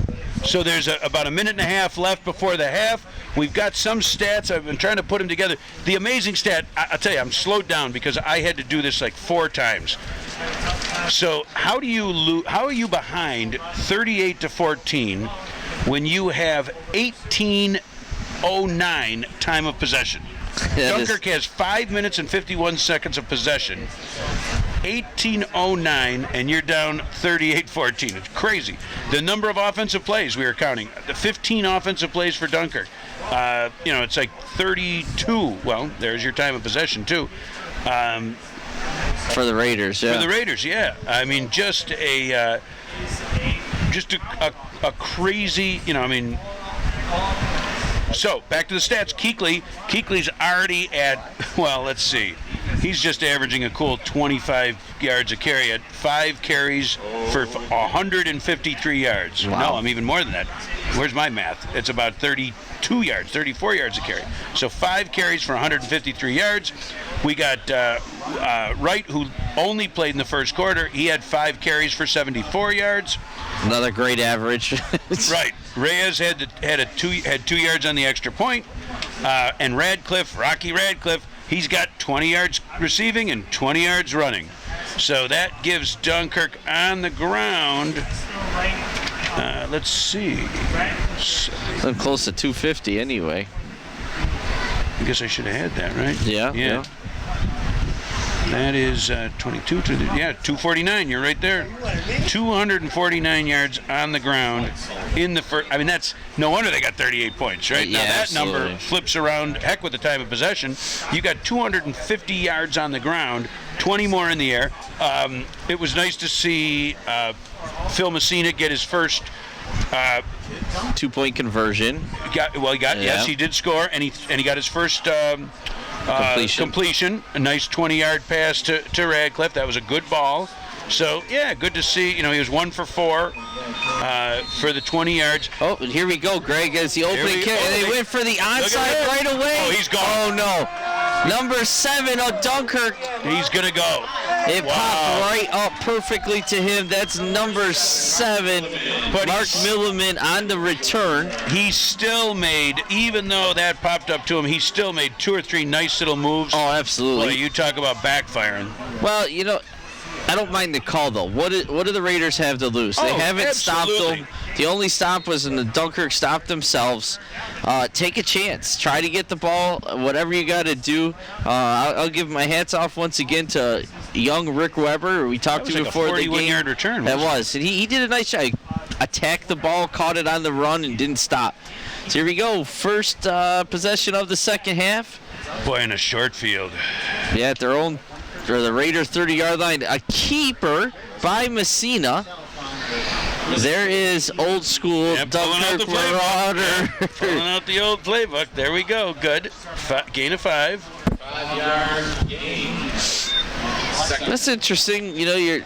So there's about a minute and a half left before the half. We've got some stats. I've been trying to put them together. The amazing stat, I'll tell you, I'm slowed down because I had to do this like 4 times. So how are you behind 38-14 when you have 18:09 time of possession? Dunkirk has 5 minutes and 51 seconds of possession. 18:09, and you're down 38-14. It's crazy. The number of offensive plays we were counting, the 15 offensive plays for Dunkirk. It's like 32. Well, there's your time of possession too. For the Raiders, yeah. For the Raiders, yeah. I mean, just a crazy, So, back to the stats. Kuechly's already at, let's see. He's just averaging a cool 25 yards a carry at 5 carries for 153 yards. Wow. No, I'm even more than that. Where's my math? It's about 34 yards a carry. So 5 carries for 153 yards. We got Wright, who only played in the first quarter. He had 5 carries for 74 yards. Another great average. Right. Reyes had 2 yards on the extra point. And Rocky Radcliffe, he's got 20 yards receiving and 20 yards running. So that gives Dunkirk on the ground. Let's see. I'm close to 250 anyway. I guess I should have had that, right? Yeah. That is 22. 249. You're right there. 249 yards on the ground in the first. I mean, that's no wonder they got 38 points, right? Yeah, now that absolutely. number flips around. Heck with the time of possession. You got 250 yards on the ground, 20 more in the air. It was nice to see Phil Messina get his first 2-point conversion. Yes, he did score, and he got his first completion. A nice 20-yard pass to Radcliffe. That was a good ball. So, yeah, good to see. He was 1 for 4 for the 20 yards. Oh, and here we go, Greg, as the opening kick. And they went for the onside right away. Oh, he's gone. Oh, no. Number 7 of Dunkirk. He's going to go. It popped right up perfectly to him. That's number 7, But Mark Milliman on the return. He still made, even though that popped up to him, he still made 2 or 3 nice little moves. Oh, absolutely. Boy, you talk about backfiring. Well, I don't mind the call, though. What do the Raiders have to lose? They haven't absolutely. stopped them. The only stop was when the Dunkirk stopped themselves. Take a chance. Try to get the ball, whatever you got to do. I'll give my hats off once again to young Rick Weber. We talked to him before the game. 41-yard return. That was. And he did a nice job. Attacked the ball, caught it on the run, and didn't stop. So here we go. First possession of the second half. Boy, in a short field. Yeah, at the Raider 30-yard line. A keeper by Messina. There is old school Dunkirk Marauder. Pulling out the old playbook. There we go. Good. Gain of 5. 5-yard gain. That's interesting. You're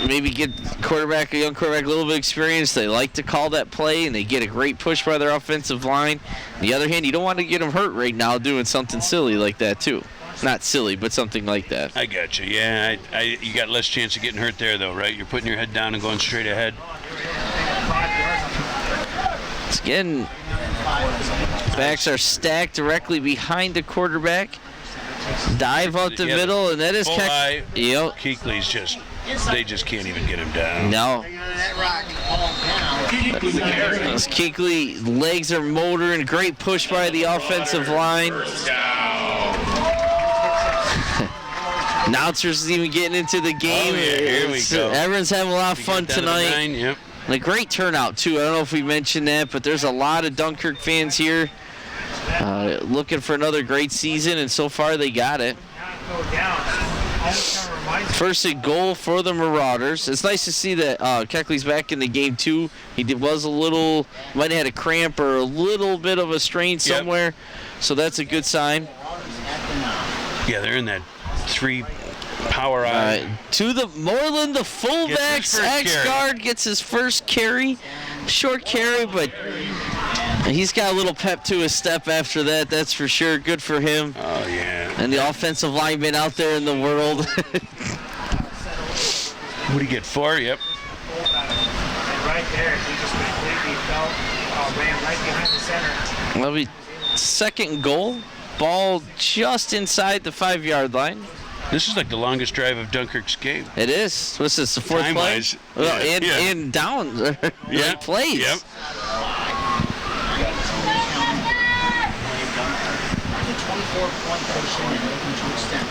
maybe get a young quarterback, a little bit of experience. They like to call that play, and they get a great push by their offensive line. On the other hand, you don't want to get them hurt right now doing something silly like that, too. Not silly, but something like that. I got you. Yeah, you got less chance of getting hurt there, though, right? You're putting your head down and going straight ahead. Again, backs are stacked directly behind the quarterback. Dive out the middle, and that is Kuechly's they just can't even get him down. No. As Kuechly, legs are motoring. Great push by the offensive line. Announcers is even getting into the game. Oh, yeah, here we go. Everyone's having a lot of fun tonight. Yep. And a great turnout, too. I don't know if we mentioned that, but there's a lot of Dunkirk fans here looking for another great season, and so far they got it. First and goal for the Marauders. It's nice to see that Kuechly's back in the game, too. He might have had a cramp or a little bit of a strain somewhere, so that's a good sign. Yeah, they're in that 3 power eye. To the Moreland, the fullback's X-guard gets his first carry. Short carry, but he's got a little pep to his step after that, that's for sure. Good for him. Oh, yeah. And the offensive lineman out there in the world. What do you get, 4? Yep. there. He just completely ran right behind the center. That'll be second and goal. Ball just inside the 5-yard line. This is like the longest drive of Dunkirk's game. It is. What's this, the fourth play? Time-wise, Well, yeah, and down plays. Yep.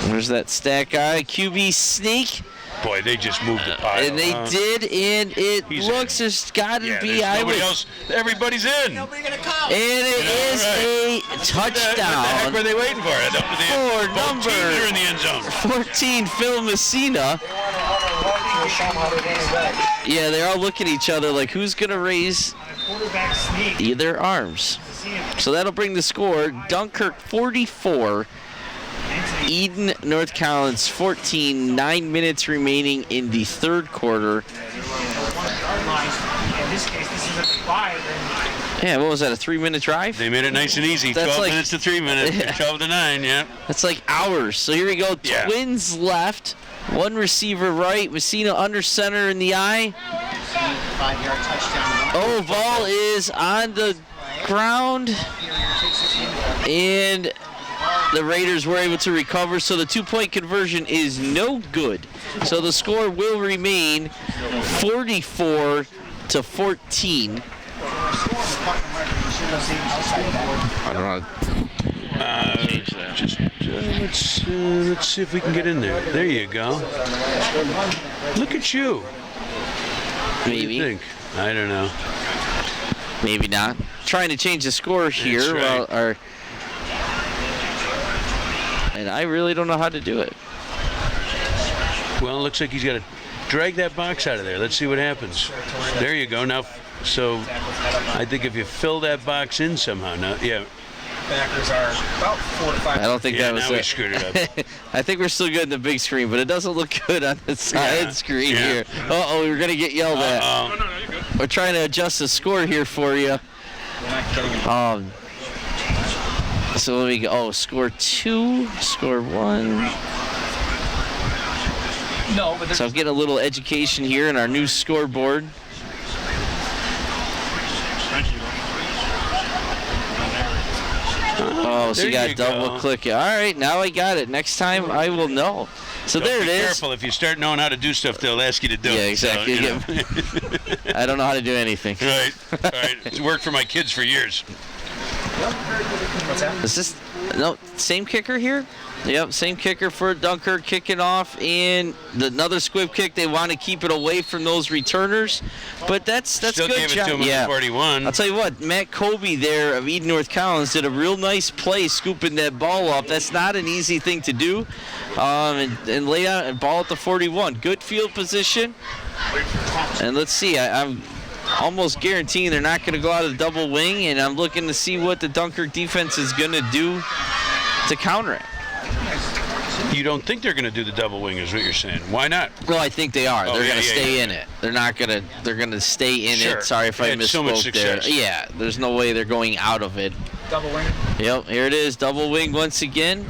There's that stack guy. QB sneak. Boy, they just moved the pile. And they did, and it He's looks there's got to Yeah, be. there's nobody else. Everybody's in. Nobody gonna come. And it is a What the heck touchdown were they waiting for? for Both number teams are in the end zone. 14, Phil Messina. Yeah, they're all looking at each other like, who's going to raise Quarterback sneak. either arms? To see him So that'll bring the score. Dunkirk 44, Eden, North Collins 14, 9 minutes remaining in the third quarter. 1-yard line. In this case, this is at the 5. Yeah, what was that, a 3-minute drive? They made it nice and easy. That's 12 like- minutes to 3 minutes. Yeah. 12 to 9, yeah. That's like hours. So here we go. Yeah. Twins left. One receiver right. Messina under center in the eye. 5-yard touchdown. Oh, ball is on the ground. And the Raiders were able to recover. So the 2-point conversion is no good. So the score will remain 44 to 14. I don't know. Let's see if we can get in there. There you go. Look at you. What do you Maybe. think? I don't know. Maybe not. Trying to change the score here. That's right. And I really don't know how to do it. Well, it looks like he's got to drag that box out of there. Let's see what happens. There you go. Now, so I think if you fill that box in somehow, now, yeah. Backers are about 4 to 5. I don't think Yeah, that was now we it. screwed it up. I think we're still good in the big screen, but it doesn't look good on the side Yeah, screen yeah. here. Uh-oh, we're going to get yelled at. Uh-oh. We're trying to adjust the score here for you. So let me go. Oh, score 2, score 1. No, but So I'm getting a little education here in our new scoreboard. Oh, so you There got you to double go. click it. All right, now I got it. Next time I will know. So there it Be is. careful. If you start knowing how to do stuff, they'll ask you to do Yeah, it. exactly. So, you know. I don't know how to do anything. Right. All right. It's worked for my kids for years. what's that? Is this no same kicker here? Yep, same kicker for Dunkirk kicking off, and another squib kick. They want to keep it away from those returners, but that's Still good gave it job. to him Yeah. at 41. I'll tell you what, Matt Colby there of Eden North Collins did a real nice play scooping that ball up. That's not an easy thing to do, and lay out a ball at the 41. Good field position, and let's see. I'm almost guaranteeing they're not going to go out of the double wing, and I'm looking to see what the Dunkirk defense is going to do to counter it. You don't think they're going to do the double wing, is what you're saying? Why not? Well, I think they are. Oh, They're yeah, going to yeah, stay yeah. in it. They're not going to. They're going to stay in Sure. it. Sorry if They I had so much misspoke there. success. Yeah, there's no way they're going out of it. Double wing. Yep, here it is, double wing once again.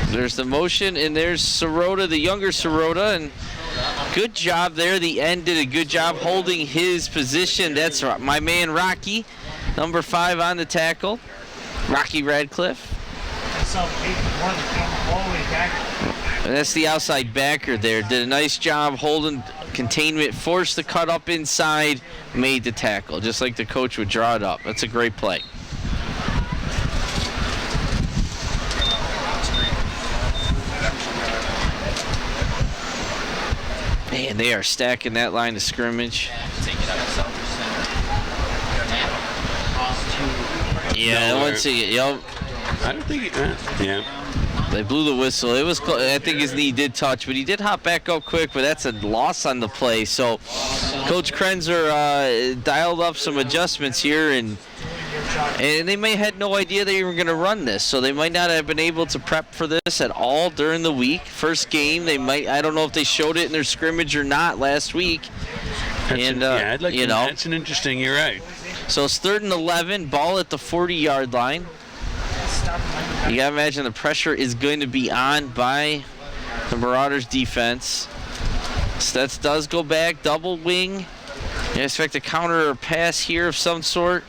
There's the motion, and there's Sirota, the younger Sirota, and good job there. The end did a good job holding his position. That's my man Rocky, number 5 on the tackle, Rocky Radcliffe. So they wanted to come all the way back. And that's the outside backer there. Did a nice job holding containment, forced the cut up inside, made the tackle, just like the coach would draw it up. That's a great play. Man, they are stacking that line of scrimmage. Yeah, No, once again, yep. I don't think. Yeah. They blew the whistle. It was close. I think his knee did touch, but he did hop back up quick, but that's a loss on the play. So Coach Krenzer dialed up some adjustments here, and they may have had no idea they were going to run this, so they might not have been able to prep for this at all during the week. First game, they might. I don't know if they showed it in their scrimmage or not last week. Yeah, I'd like to. That's an interesting. You're right. So it's 3rd and 11, ball at the 40-yard line. You gotta imagine the pressure is going to be on by the Marauders defense. Stetz does go back, double wing. You expect a counter or pass here of some sort.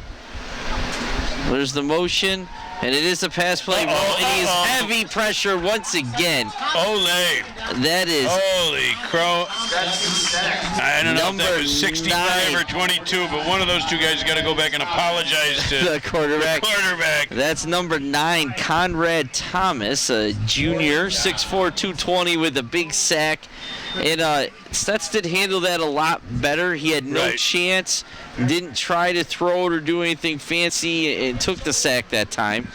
There's the motion, and it is a pass play. And he is heavy pressure once again. Ole. That is Holy crow. I don't know if that was 65 or 22, but one of those two guys got to go back and apologize to the quarterback. That's number 9, Conrad Thomas, a junior, 6'4", 220 with a big sack. And Stetz did handle that a lot better. He had no chance, didn't try to throw it or do anything fancy, and took the sack that time.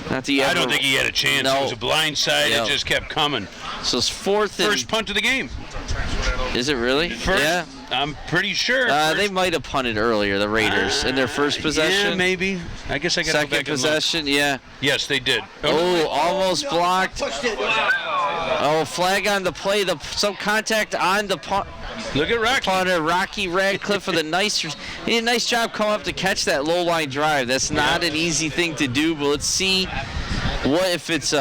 I don't think he had a chance. No. It was a blind side. It just kept coming. So it's first punt of the game. Is it really? Yeah. I'm pretty sure. They might have punted earlier, the Raiders, in their first possession. Yeah, maybe. I guess I got to go back Second possession, yeah. Yes, they did. Almost blocked. Oh, flag on the play. Some contact on the punt. Look at Rocky. Punter, Rocky Radcliffe with he did a nice job coming up to catch that low line drive. That's not an easy thing to do, but let's see what if it's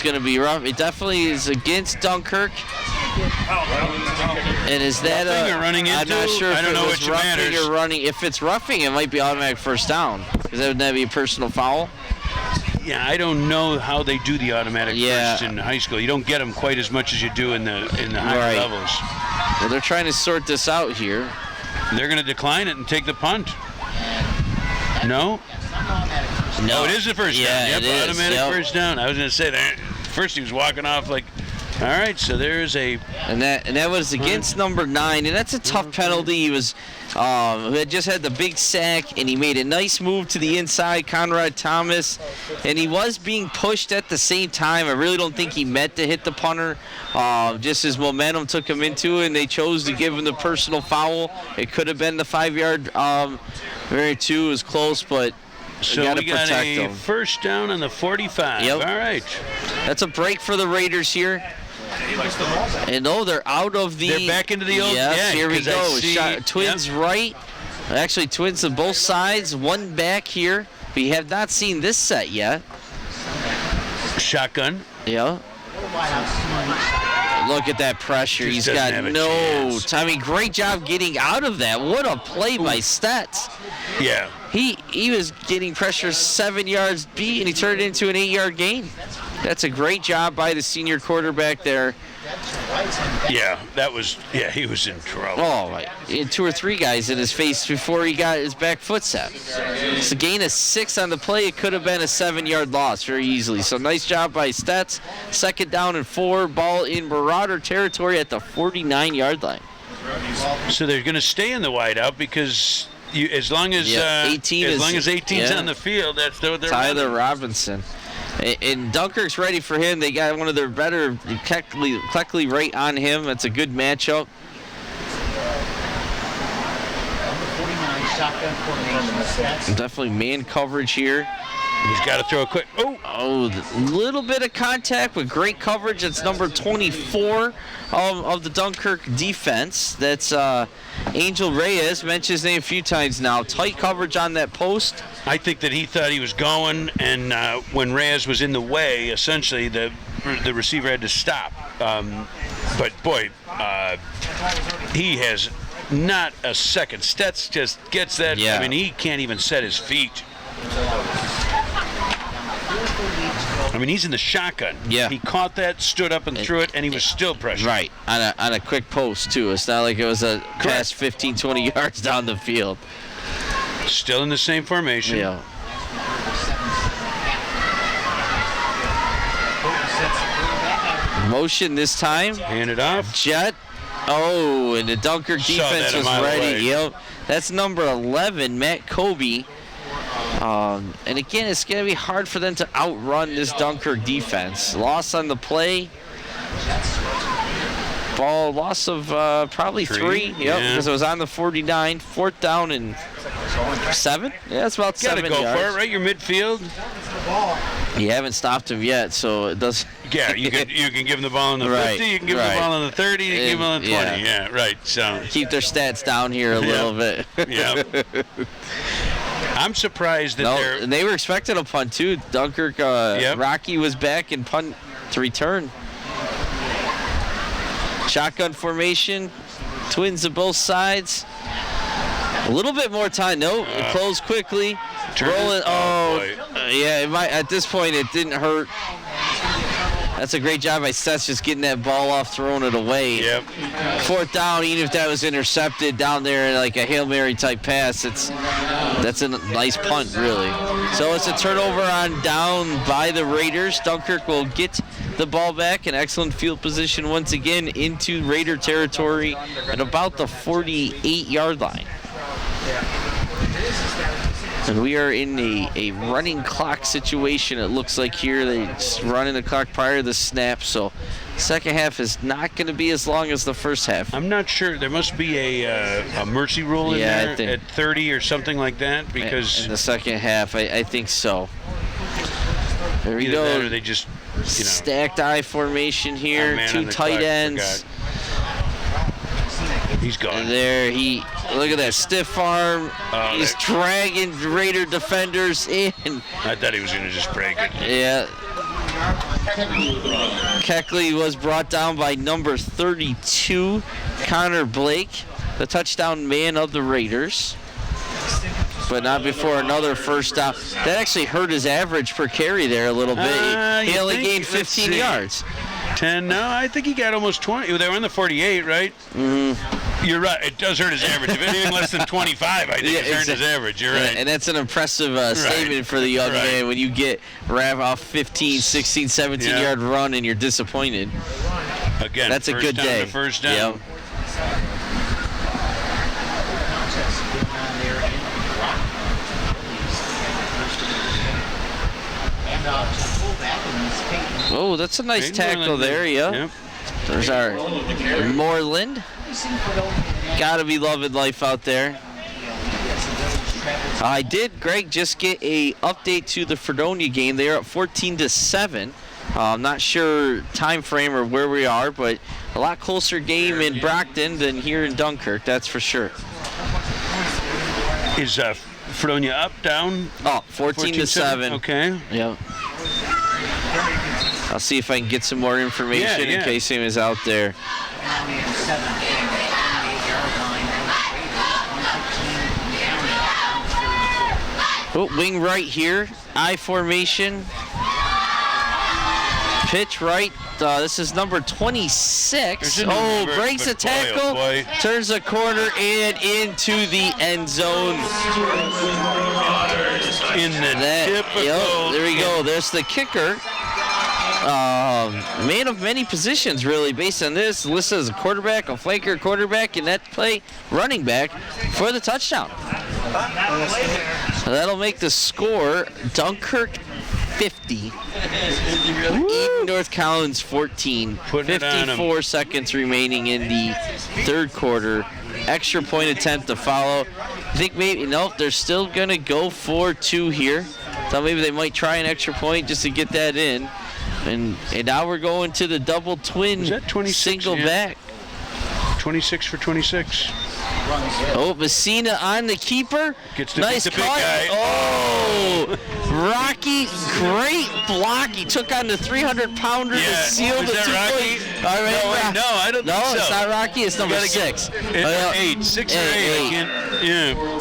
going to be rough. It definitely is against Dunkirk. And is that running into? I'm not sure if I don't know it was which roughing matters. or running. If it's roughing, it might be automatic first down. Because that would not be a personal foul. Yeah, I don't know how they do the automatic first in high school. You don't get them quite as much as you do in the higher levels. Well, they're trying to sort this out here. They're going to decline it and take the punt. No? No. Oh, it is the first down. Yep, automatic first down. I was going to say that. First he was walking off like, all right, so there's a... And that was against number 9, and that's a tough penalty. He was had just had the big sack, and he made a nice move to the inside, Conrad Thomas, and he was being pushed at the same time. I really don't think he meant to hit the punter. Just his momentum took him into it, and they chose to give him the personal foul. It could have been the 5-yard very two. It was close, but so got to we got protect a them. First down on the 45. Yep. All right. That's a break for the Raiders here. And they're out of the... They're back into the old... Yes, here we go. Twins yep. right. Actually, twins on both sides. One back here. We have not seen this set yet. Shotgun. Yeah. Look at that pressure. Just He's doesn't got have a no... chance. I mean, great job getting out of that. What a play by Stetz. Yeah. He was getting pressure 7 yards beat, and he turned it into an 8-yard gain. That's a great job by the senior quarterback there. Yeah, he was in trouble. Oh, he had 2 or 3 guys in his face before he got his back foot set. It's a gain of 6 on the play. It could have been a 7-yard loss very easily. So nice job by Stetz. Second down and 4. Ball in Marauder territory at the 49-yard line. So they're going to stay in the wideout because as long as 18's on the field, that's what they're Tyler running. Robinson. And Dunkirk's ready for him. They got one of their better, Keckley right on him. That's a good matchup. Definitely man coverage here. He's got to throw a quick. A little bit of contact with great coverage. It's number 24 of the Dunkirk defense. That's Angel Reyes. Mentioned his name a few times now. Tight coverage on that post. I think that he thought he was going, and when Reyes was in the way, essentially the receiver had to stop. But boy, he has not a second. Stetz just gets that. Yeah. I mean, he can't even set his feet. I mean, he's in the shotgun. Yeah. He caught that, stood up and threw it, and he was still pressured. Right, on a quick post, too. It's not like it was a pass 15, 20 yards down the field. Still in the same formation. Yeah. Motion this time. Hand it off. Jet. Oh, and the Dunkirk defense was ready. Yep. That's number 11, Matt Kobe. And again, it's going to be hard for them to outrun this Dunkirk defense. Loss on the play. Ball loss of probably 3. Yep, because it was on the 49. 4th down and 7. Yeah, it's about 7 yards. Gotta go for it, right? Your midfield. You haven't stopped him yet, so it does. Yeah, you can give him the ball on the 50. You can give him the ball on the 30. You can give him on the 20. Yeah, right. So keep their stats down here a little bit. Yeah. I'm surprised that they were expecting a punt too. Dunkirk, Rocky was back and punt to return. Shotgun formation. Twins to both sides. A little bit more time. Nope. It closed quickly. Rolling. Yeah. It might. At this point, it didn't hurt. That's a great job by Seth just getting that ball off, throwing it away. Yep. 4th down, even if that was intercepted down there in like a Hail Mary type pass, that's a nice punt, really. So it's a turnover on down by the Raiders. Dunkirk will get the ball back in excellent field position once again into Raider territory at about the 48-yard line. And we are in a running clock situation, it looks like here. They're running the clock prior to the snap, so second half is not going to be as long as the first half. I'm not sure. There must be a mercy rule in there I think, at 30 or something like that, because in the second half, I think so. There we either go. that or they just, Stacked I formation here, man 2 on the tight clock, ends. He's gone. And there look at that stiff arm. He's dragging Raider defenders in. I thought he was going to just break it. Yeah. Keckley was brought down by number 32, Connor Blake, the touchdown man of the Raiders. But not before another first down. That actually hurt his average per carry there a little bit. He only gained 15 yards. 10, no, I think he got almost 20. They were in the 48, right? Mm-hmm. You're right. It does hurt his average. If anything less than 25, I think it's hurt his average. You're right. And that's an impressive statement for the young man when you get off 15, 16, 17-yard run and you're disappointed. Again, that's a good day. First down. Yep. Oh, that's a nice tackle there, yeah. Yep. There's our Moreland. Gotta be loving life out there. I did, Greg, just get a update to the Fredonia game. They are up 14-7. I'm not sure time frame or where we are, but a lot closer game in Brockton than here in Dunkirk, that's for sure. Is Fredonia up, down? Oh, 14-7. Okay. Yep. I'll see if I can get some more information in case he was out there. Oh, wing right here, I formation. Pitch right. This is number 26. Breaks a tackle, turns the corner, and into the end zone. There we go. There's the kicker. Man of many positions, really, based on this. Listed as a quarterback, a flanker, quarterback, and that play, running back for the touchdown. So that'll make the score Dunkirk 50. Eden North Collins 14. 54 seconds remaining in the third quarter. Extra point attempt to follow. I think maybe, nope, they're still going to go for 2 here. So maybe they might try an extra point just to get that in. And now we're going to the double twin single back. 26 for 26. Oh, Messina on the keeper. Gets to nice beat the cut. big guy. Oh, Rocky, great block. He took on the 300-pounder to seal the 2-point. All right, no, I don't think so. No, it's not Rocky. It's number 6. 6 or 8.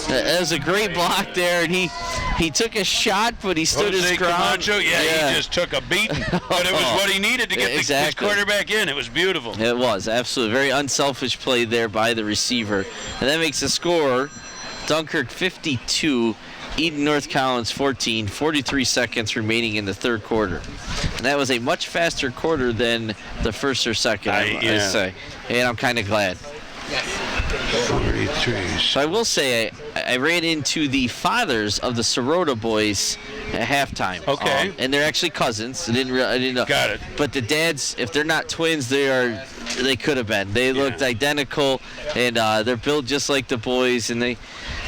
That was a great block there, and he took a shot, but he stood his ground. Camacho, he just took a beating, but it was what he needed to get his quarterback in. It was beautiful. It was, absolutely. Very unselfish play there by the receiver. And that makes the score Dunkirk 52, Eden North Collins 14, 43 seconds remaining in the third quarter. And that was a much faster quarter than the first or second, I say. And I'm kind of glad. 43. So I will say I ran into the fathers of the Sirota boys at halftime. Okay. And they're actually cousins. I didn't know. Got it. But the dads, if they're not twins, they could have been. They looked identical, and they're built just like the boys, and they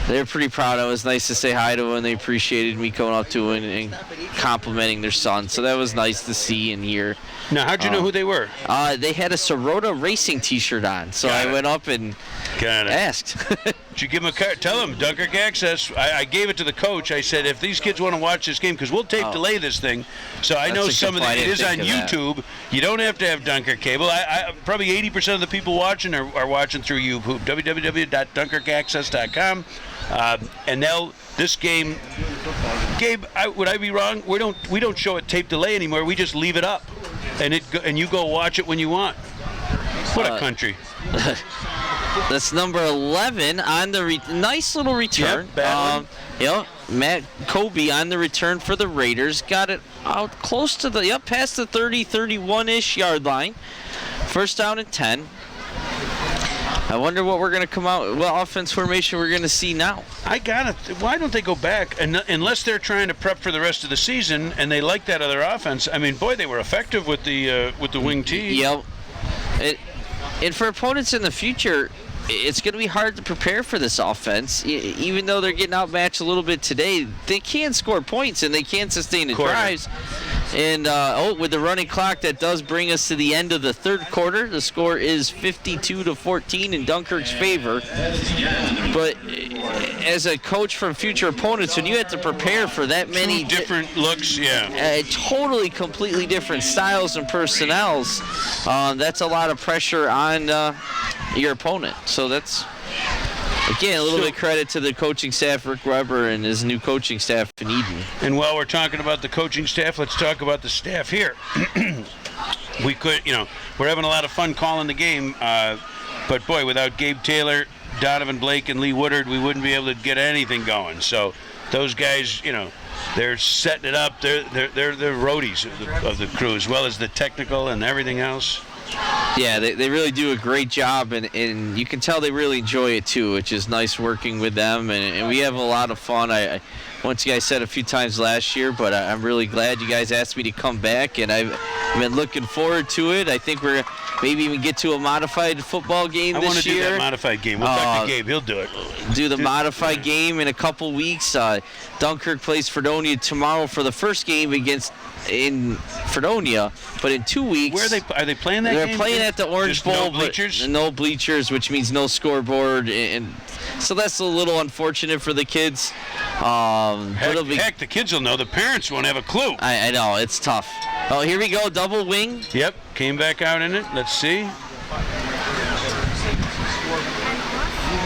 They were pretty proud. It was nice to say hi to them. They appreciated me coming up to them and complimenting their son. So that was nice to see and hear. Now, how'd you know who they were? They had a Sirota Racing T-shirt on, so I went up and asked. Did you give them a card? Tell them, Dunkirk Access. I gave it to the coach. I said, if these kids want to watch this game, because we'll tape delay this thing, so I know some of it is on YouTube. You don't have to have Dunkirk cable. Probably 80% of the people watching are watching through YouTube, www.dunkerkaccess.com. And this game, Gabe, would I be wrong? We don't show it tape delay anymore. We just leave it up, and you go watch it when you want. What a country! That's number 11 on the nice little return. Matt Kobe on the return for the Raiders. Got it out close to past the 30, 31-ish yard line. First down and 10. I wonder what we're going to come out, what offense formation we're going to see now. Why don't they go back? Unless they're trying to prep for the rest of the season and they like that other offense. I mean, boy, they were effective with the wing tee. Yep. And for opponents in the future, it's going to be hard to prepare for this offense. Even though they're getting outmatched a little bit today, they can score points and they can sustain the drives. And with the running clock, that does bring us to the end of the third quarter. The score is 52-14 in Dunkirk's favor. But as a coach for future opponents, when you have to prepare for that many different looks, totally, completely different styles and personnels, that's a lot of pressure on your opponent. So that's, again, a little bit credit to the coaching staff, Rick Weber, and his new coaching staff in Eden. And while we're talking about the coaching staff, let's talk about the staff here. We're having a lot of fun calling the game, but boy, without Gabe Taylor, Donovan Blake, and Lee Woodard, we wouldn't be able to get anything going. So those guys, they're setting it up. They're roadies of the crew, as well as the technical and everything else. Yeah, they really do a great job, and you can tell they really enjoy it too, which is nice working with them, and we have a lot of fun. I once you guys said a few times last year, but I'm really glad you guys asked me to come back, and I've been looking forward to it. I think we're maybe even get to a modified football game this year. I want to do that modified game. We'll talk to Gabe. He'll do it. Do the modified game in a couple weeks. Dunkirk plays Fredonia tomorrow for the first game in Fredonia, but in 2 weeks. Where are they playing that game? They're playing at the Orange Bowl. No bleachers? No bleachers, which means no scoreboard, and so that's a little unfortunate for the kids. Heck, the kids will know. The parents won't have a clue. I know, it's tough. Oh, here we go, double wing. Yep, came back out in it. Let's see.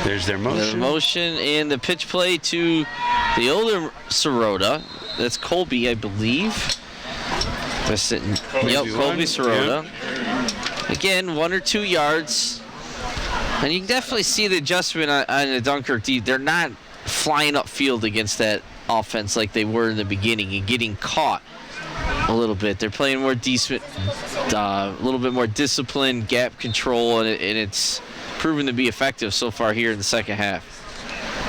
There's their motion. The motion and the pitch play to the older Sirota. That's Colby, I believe. Colby Sirota. Yep. Again, 1 or 2 yards. And you can definitely see the adjustment on the Dunkirk D. They're not flying upfield against that offense like they were in the beginning and getting caught a little bit. They're playing more decent, a little bit more disciplined, gap control, and it's proven to be effective so far here in the second half.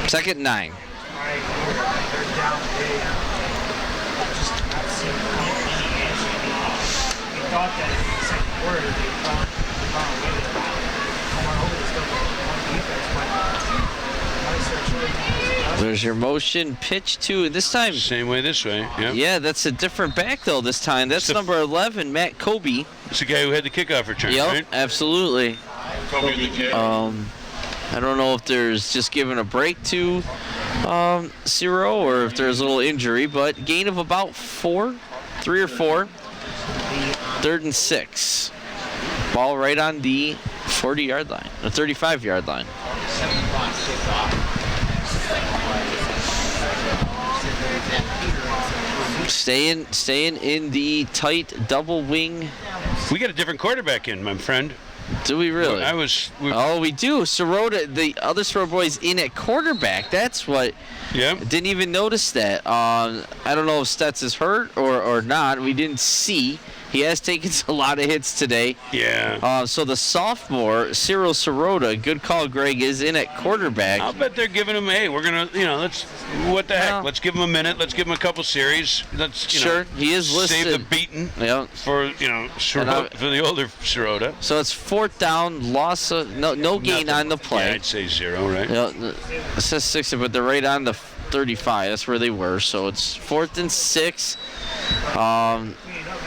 Second 9. There's your motion pitch to this time. Same way this way. Yep. Yeah, that's a different back though this time. That's number 11, Matt Kobe. It's the guy who had the kickoff return, right? Absolutely. I don't know if there's just giving a break to Ciro or if there's a little injury, but gain of about 3 or 4. 3rd and 6. Ball right on the 40-yard line, the 35-yard line. Staying in the tight double wing. We got a different quarterback in, my friend. Do we really? We do. Sirota, the other Sirota boys in at quarterback. That's what. Yeah. Didn't even notice that. I don't know if Stets is hurt or not. We didn't see. He has taken a lot of hits today. Yeah. So the sophomore, Cyril Sirota, good call, Greg, is in at quarterback. I'll bet they're giving him, hey, we're going to, what the heck? Well, Let's give him a minute. Let's give him a couple series. Let's, Sure, he is listed. Save the beating for, for the older Sirota. So it's 4th down, loss of, no gain on the play. Yeah, I'd say 0, right? It says 6, but they're right on the 35. That's where they were. So it's 4th and 6.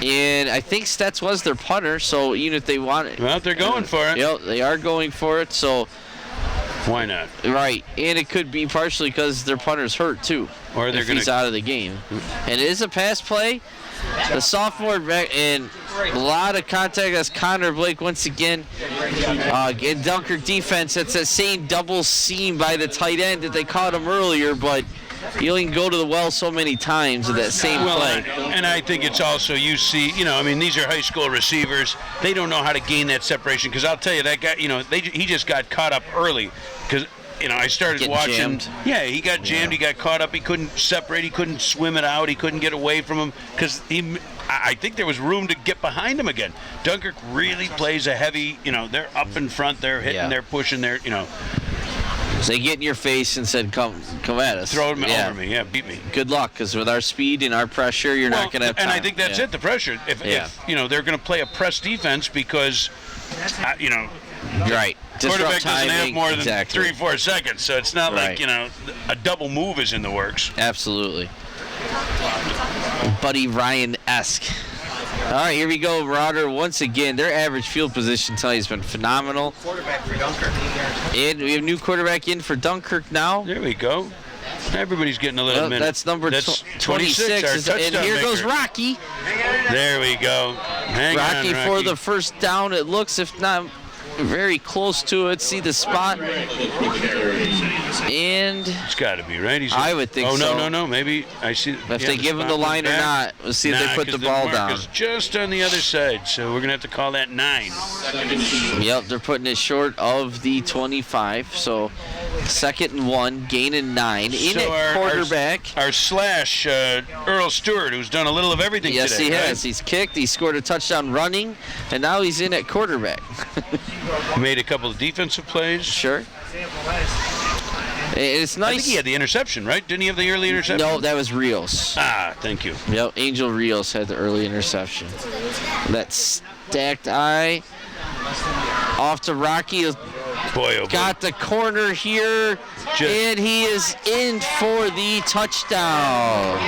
And I think Stetz was their punter, so even if they want it. Well, they're going for it. They are going for it, so. Why not? Right, and it could be partially because their punter's hurt, too. Or they're he's out of the game. And it is a pass play. The sophomore back, and a lot of contact. That's Connor Blake once again. In Dunkirk defense, that's that same double seam by the tight end that they caught him earlier, but you only can go to the well so many times with that same play. And I think it's also, you see, these are high school receivers. They don't know how to gain that separation. Because I'll tell you, that guy, he just got caught up early. Because, I started watching. Jammed. Yeah, he got jammed. He got caught up. He couldn't separate. He couldn't swim it out. He couldn't get away from him. Because I think there was room to get behind him again. Dunkirk really plays a heavy, they're up in front. They're hitting, they're pushing, They get in your face and said, come at us. Throw them over me. Yeah, beat me. Good luck, because with our speed and our pressure, you're not going to have time. And I think that's it, the pressure. If they're going to play a press defense because, Right. Quarterback doesn't have more than 3-4 seconds, so it's not like, a double move is in the works. Absolutely. Buddy Ryan-esque. All right, here we go, Marauder. Once again, their average field position tonight has been phenomenal. Quarterback for Dunkirk. And we have a new quarterback in for Dunkirk now. There we go. Everybody's getting a little minute. That's number 26. Our touchdown and here maker. goes Rocky. There we go. Rocky for the first down, it looks, if not very close to it. See the spot. And it's got to be, right? I would think so. Oh, no. Maybe I see. If they give him the line or not, we'll see if they put the ball down. It's just on the other side, so we're going to have to call that 9. Yep, they're putting it short of the 25. So 2nd and 1, gain and 9. In at quarterback. Our slash, Earl Stewart, who's done a little of everything today. Yes, he has. Right? He's kicked. He scored a touchdown running, and now he's in at quarterback. Made a couple of defensive plays. Sure. It's nice. I think he had the interception, right? Didn't he have the early interception? No, that was Rios. Thank you. Yep, Angel Rios had the early interception. That stacked eye. Off to Rocky. Boy, oh boy. Got the corner here, and he is in for the touchdown.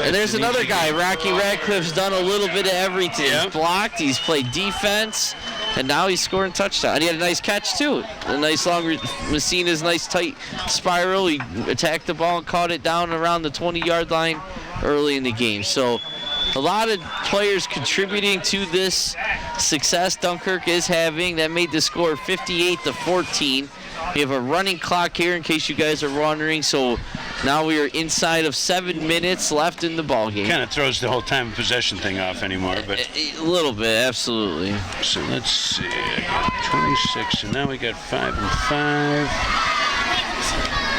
And there's another guy. Rocky Radcliffe's done a little bit of everything. Yep. He's blocked, he's played defense, and now he's scoring touchdown. And he had a nice catch, too. A nice long, Messina's nice tight spiral. He attacked the ball and caught it down around the 20-yard line early in the game. So a lot of players contributing to this success Dunkirk is having. That made the score 58-14. We have a running clock here in case you guys are wondering. So now we are inside of 7 minutes left in the ball game. Kind of throws the whole time of possession thing off anymore, but a little bit, absolutely. So let's see. 26, and now we got 5 and 5.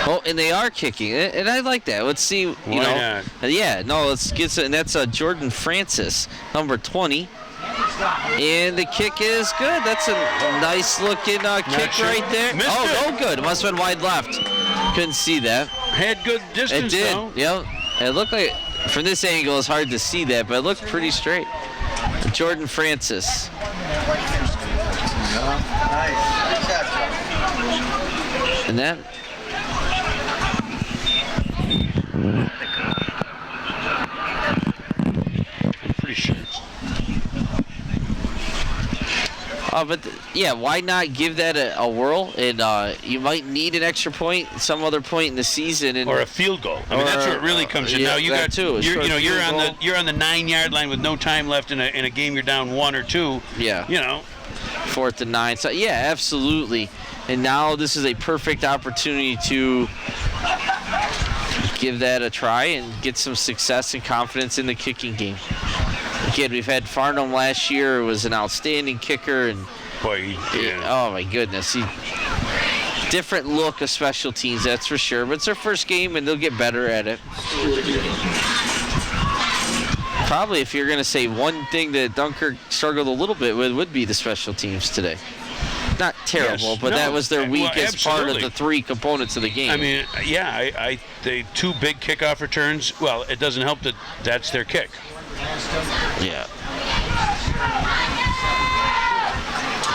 Oh, and they are kicking it, and I like that. Let's see, Why not? Yeah, no, let's get and that's Jordan Francis, number 20. And the kick is good. That's a nice looking kick right there. No good. It must have been wide left. Couldn't see that. Had good distance, It did, though. yep. It looked like, from this angle, it's hard to see that, but it looked pretty straight. Jordan Francis. And that... I'm pretty sure. But yeah, why not give that a whirl? And you might need an extra point, some other point in the season, or a field goal. I mean, that's what really comes in. Yeah, now you got too. You're on the 9-yard line with no time left in a game. You're down 1 or 2. Yeah. 4th and 9. So yeah, absolutely. And now this is a perfect opportunity to give that a try and get some success and confidence in the kicking game. Again, we've had Farnham last year, who was an outstanding kicker, and oh my goodness, different look of special teams, that's for sure. But it's their first game, and they'll get better at it. Probably, if you're going to say one thing that Dunkirk struggled a little bit with, would be the special teams today. Not terrible, Yes, but no, that was their weakest part of absolutely. the three components of the game. I mean, yeah, the two big kickoff returns. Well, it doesn't help that that's their kick. Yeah.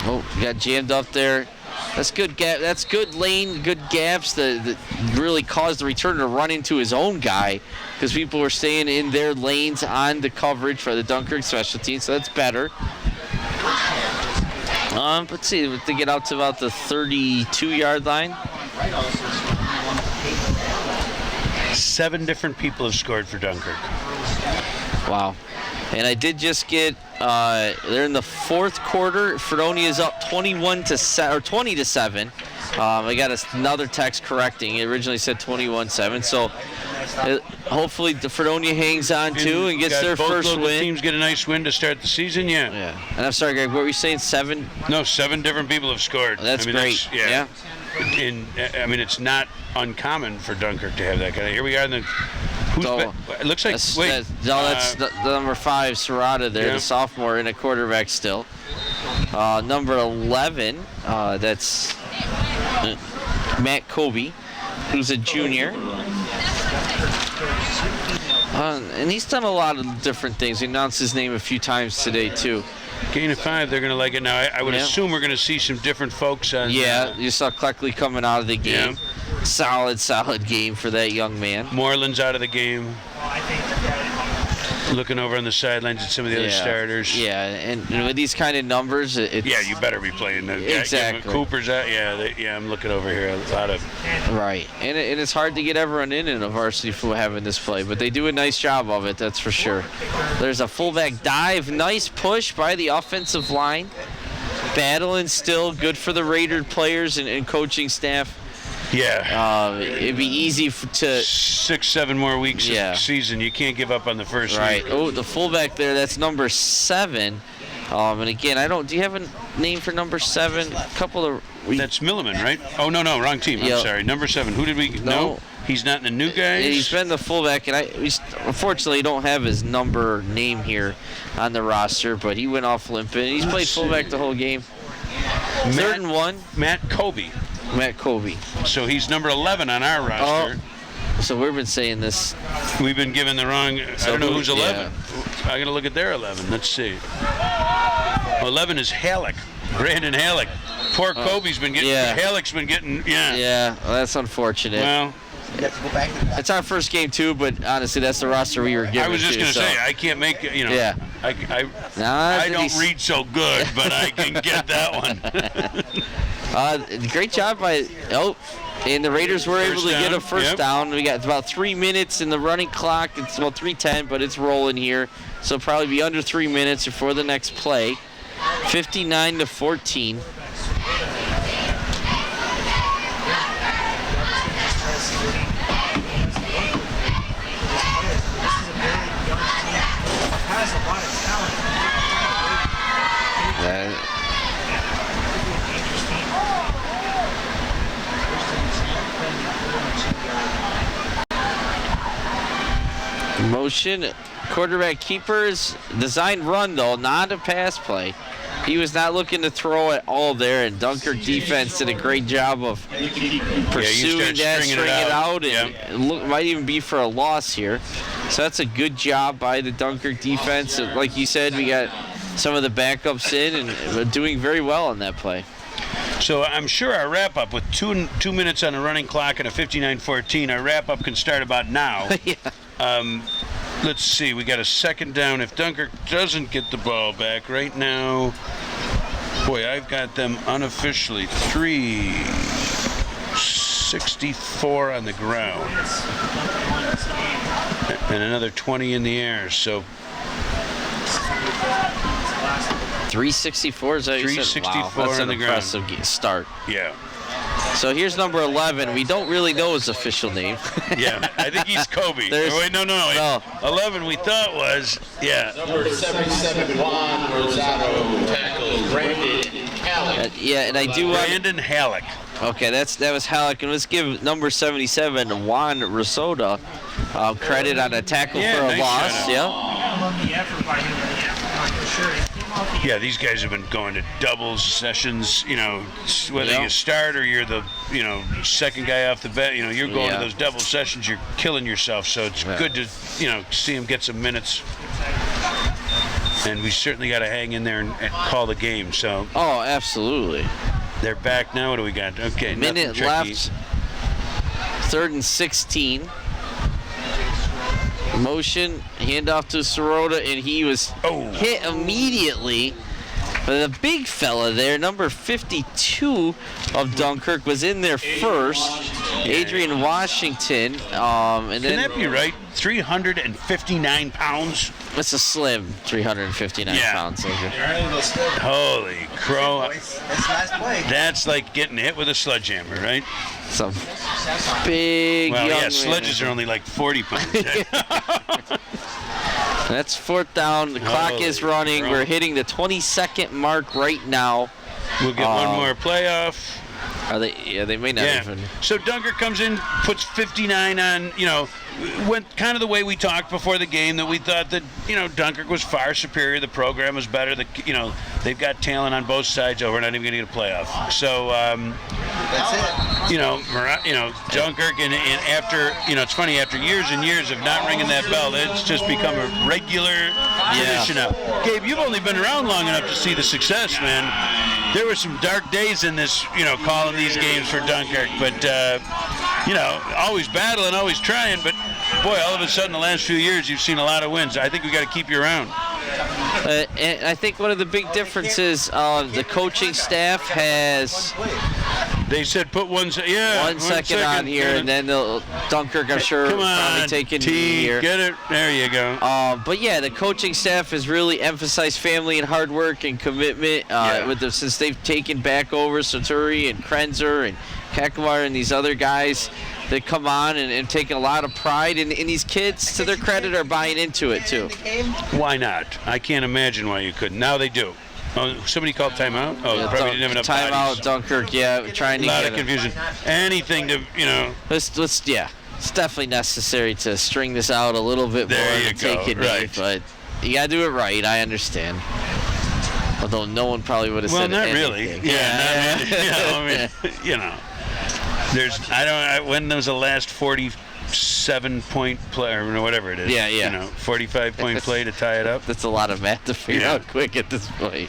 Oh, got jammed up there. That's good gap. That's good lane, good gaps that really caused the returner to run into his own guy because people were staying in their lanes on the coverage for the Dunkirk special team, so that's better. Let's see, they get out to about the 32-yard line. 7 different people have scored for Dunkirk. Wow. And I did just get, they're in the fourth quarter. Fredonia is up 20-7. I got another text correcting. It originally said 21-7. So hopefully the Fredonia hangs on too and gets their first both win. Teams get a nice win to start the season, yeah. Yeah. And I'm sorry, Greg, what were you saying? 7? No, 7 different people have scored. That's great. Yeah. It's not uncommon for Dunkirk to have that kind of. Here we are in the. It looks like. That's the number 5, Serrata there, the sophomore, and a quarterback still. Number 11, that's Matt Kobe, who's a junior. And he's done a lot of different things. He announced his name a few times today, too. Gain of 5, they're going to like it now. I would assume we're going to see some different folks on. Yeah, you saw Cleckley coming out of the game. Yeah. Solid game for that young man. Moreland's out of the game. Looking over on the sidelines at some of the other starters. Yeah, and with these kind of numbers, it's... Yeah, you better be playing. Exactly. Cooper's out. I'm looking over here. A lot of... Right, and it's hard to get everyone in a varsity for having this play, but they do a nice job of it, that's for sure. There's a fullback dive. Nice push by the offensive line. Battling still. Good for the Raider players and coaching staff. Yeah. It'd be easy to 6-7 more weeks of season. You can't give up on the first right. week. Oh, the fullback there, that's number 7. And again, do you have a name for number 7? A couple of That's Milliman, right? Oh no, wrong team. I'm sorry. Number 7. Who did we know? He's not in the new guys. He's been the fullback, and we unfortunately don't have his number name here on the roster, but he went off limping. He's played fullback the whole game. 3rd and 1. Matt Kobe. So he's number 11 on our roster. So we've been saying this. We've been given the wrong. I don't know who's 11. I got to look at their 11. Let's see. 11 is Halleck. Brandon Halleck. Poor Kobe's been getting. Halleck's been getting. Yeah, well, that's unfortunate. Well, it's our first game too, but honestly, that's the roster we were given. I was just going to say, I can't make. Yeah. I don't read so good, but I can get that one. Great job by. And the Raiders were able to get a first down. We got about 3 minutes in the running clock. It's about 3:10, but it's rolling here. So probably be under 3 minutes before the next play. 59-14. Motion, quarterback keepers, designed run though, not a pass play. He was not looking to throw at all there, and Dunkirk defense did a great job of pursuing that, stringing it out, and might even be for a loss here. So that's a good job by the Dunkirk defense. Like you said, we got some of the backups in and doing very well on that play. So I'm sure our wrap-up with 2 minutes on the running clock and a 59-14, our wrap-up can start about now. Let's see, we got a 2nd down. If Dunkirk doesn't get the ball back right now, boy, I've got them unofficially 364 on the ground and another 20 in the air. So 364 is that you said? Wow, that's an impressive start. Yeah. So here's number 11. We don't really know his official name. Yeah, I think he's Kobe. Wait, no. 11 we thought was, Number 77, Juan Rosado, tackles Brandon Halleck. And I do Brandon Halleck. Okay, that was Halleck, and let's give number 77, Juan Rosado, credit on a tackle for a loss. love the effort by him, for sure. He came off the Yeah, these guys have been going to doubles sessions, whether you start or you're the, second guy off the bench, you're going to those double sessions, you're killing yourself. So it's good to, see him get some minutes. And we certainly got to hang in there and call the game. So. Oh, absolutely. They're back now. What do we got? Okay, minute left. 3rd and 16. Motion, handoff to Sirota, and he was hit immediately. But the big fella there, number 52 of Dunkirk, was in there first. Adrian Washington. And Can that be right? 359 pounds? That's a slim 359 pounds. Holy crow. That's a nice play. That's like getting hit with a sledgehammer, right? Some big young sledges are only like 40 pounds. That's 4th down. The clock is running. We're hitting the 22nd mark right now. We'll get one more playoff. Are they? Yeah, they may not even. So Dunkirk comes in, puts 59 on, went kind of the way we talked before the game, that we thought that, Dunkirk was far superior. The program was better. They've got talent on both sides. We're not even going to get a playoff. So, That's it. Dunkirk, and after, it's funny, after years and years of not ringing that bell, it's just become a regular tradition now. Gabe, you've only been around long enough to see the success, man. There were some dark days in this, calling these games for Dunkirk, but, always battling, always trying, but boy, all of a sudden the last few years you've seen a lot of wins. I think we got to keep you around. And I think one of the big differences, the coaching staff has. They said put one second on here, and then Dunkirk, I'm sure, Come on, probably taking T, here. Get it. There you go. But yeah, the coaching staff has really emphasized family and hard work and commitment since they've taken back over Saturi and Krenzer and Kakawar and these other guys that come on and take a lot of pride. And these kids, to their credit, are buying into it too. Why not? I can't imagine why you couldn't. Now they do. Oh, somebody called timeout? Oh, they probably didn't have enough timeout, bodies. Dunkirk, trying to get a lot get of confusion. Anything to, Let's it's definitely necessary to string this out a little bit more and take it right. But you gotta do it right. I understand. Although no one probably would have said anything. Really. Yeah. There's when there was the last 47-point play or whatever it is. 45-point play to tie it up. That's a lot of math to figure out quick at this point.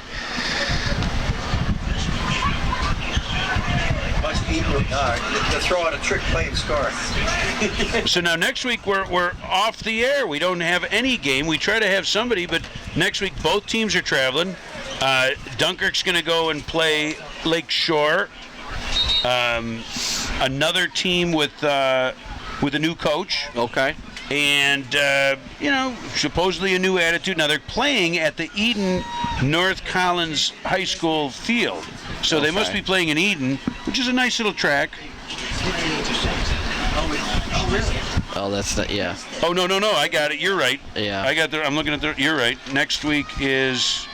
To throw out a trick play and score. So now next week we're off the air. We don't have any game. We try to have somebody, but next week both teams are traveling. Dunkirk's going to go and play Lake Shore. Another team with a new coach. Okay. And, supposedly a new attitude. Now, they're playing at the Eden North Collins High School field. So they must be playing in Eden, which is a nice little track. Oh, that's not, Oh, no, I got it. You're right. Yeah. I'm looking at you're right. Next week is,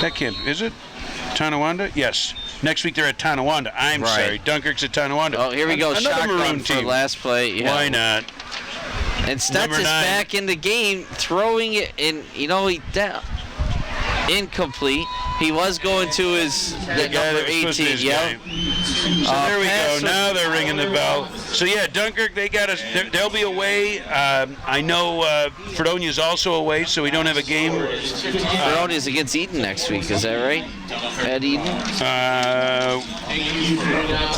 is it? Tonawanda? Yes. Next week they're at Tonawanda. I'm sorry. Dunkirk's at Tonawanda. Oh, here we go. Another Shotgun maroon for team. last play. Yeah. Why not? And Stutz is back in the game, throwing it in, incomplete. He was going to his number 18. So there we go. Now they're ringing the bell. So Dunkirk, they got us. They'll be away. I know Fredonia's also away, so we don't have a game. Fredonia's against Eden next week. Is that right? At Eden?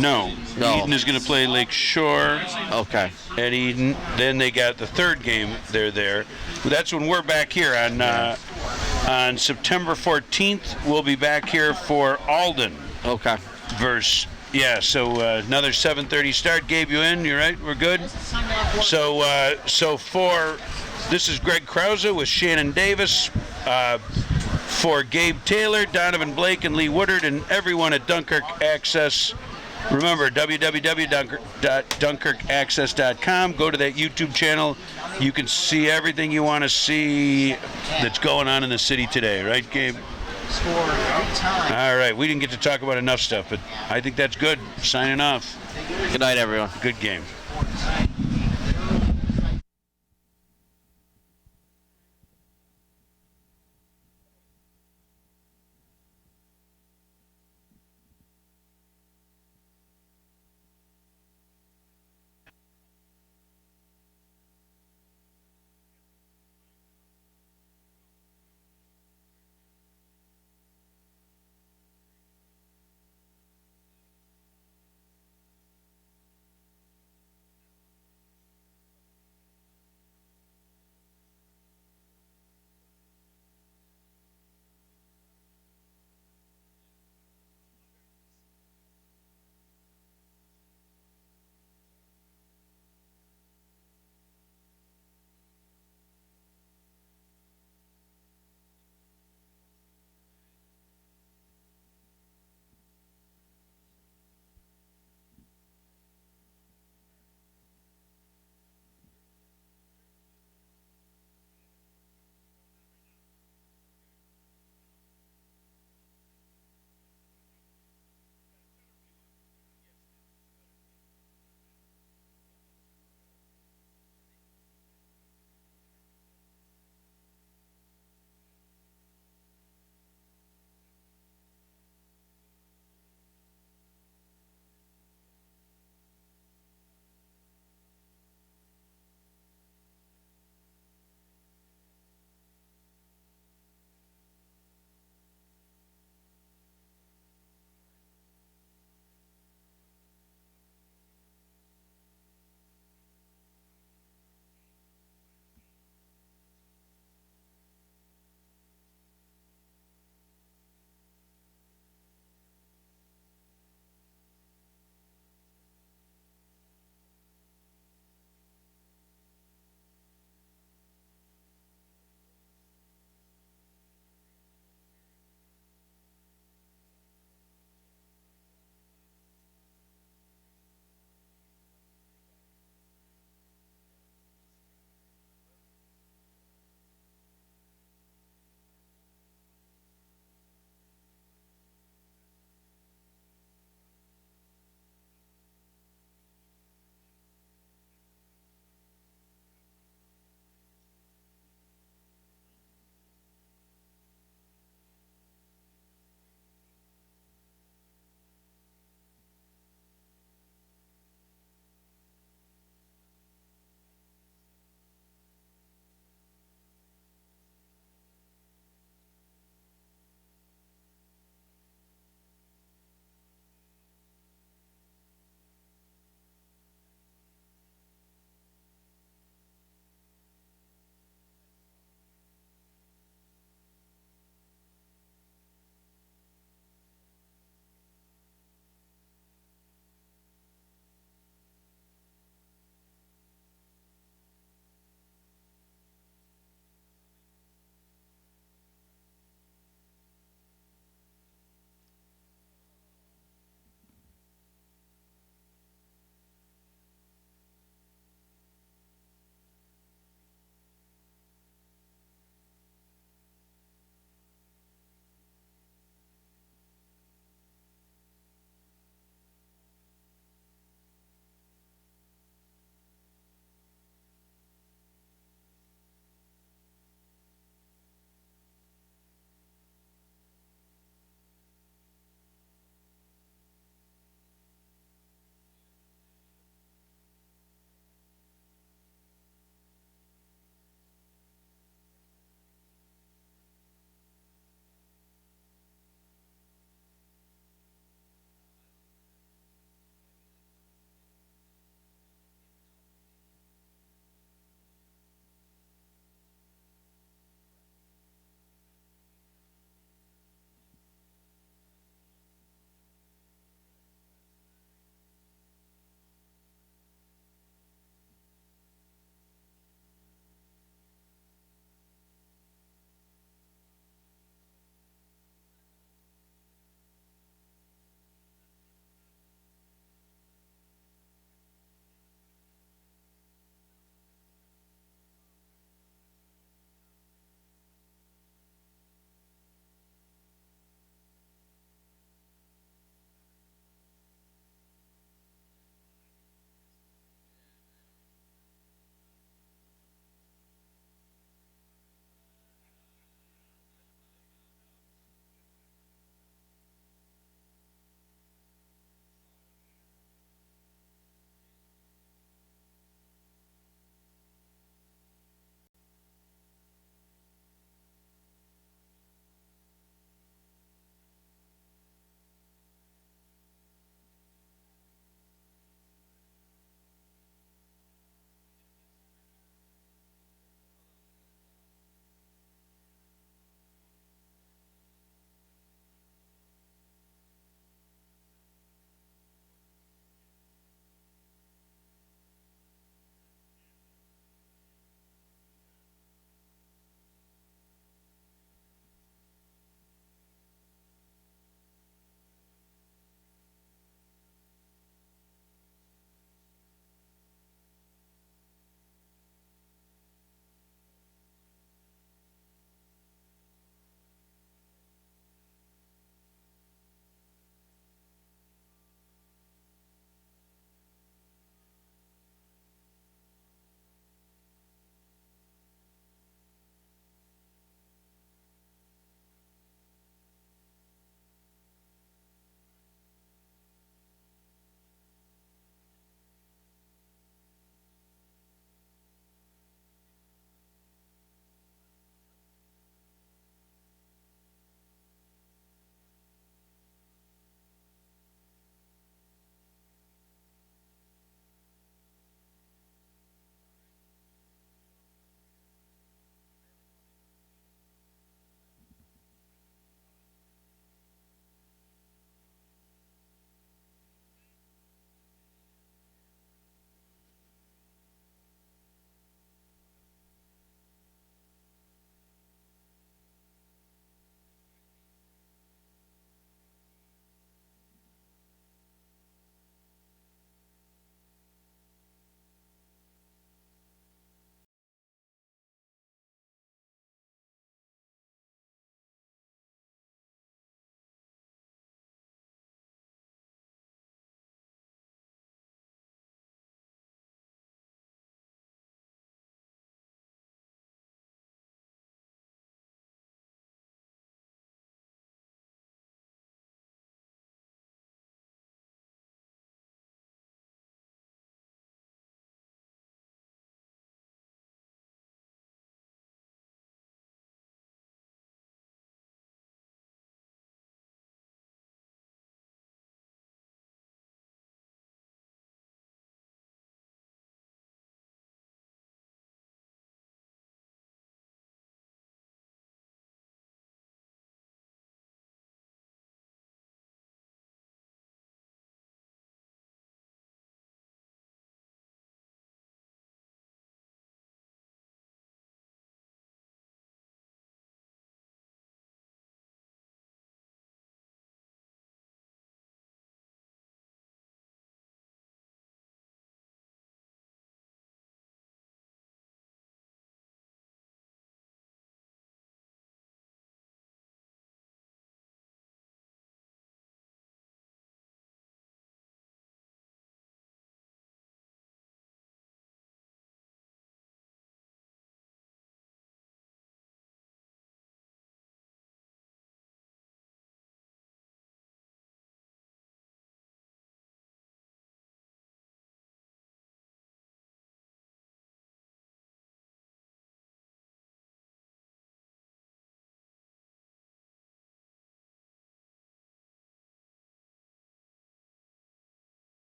No. Eden is going to play Lake Shore. Okay. At Eden. Then they got the third game. They're there. That's when we're back here on September 14th. We'll be back here for Alden. Okay. So another 7:30 start. Gabe, you in? You right? We're good? So this is Greg Krause with Shannon Davis. For Gabe Taylor, Donovan Blake, and Lee Woodard, and everyone at Dunkirk Access. Remember, www.dunkerkaccess.com. Go to that YouTube channel. You can see everything you want to see that's going on in the city today. Right, Gabe? All right. We didn't get to talk about enough stuff, but I think that's good. Signing off. Good night, everyone. Good game.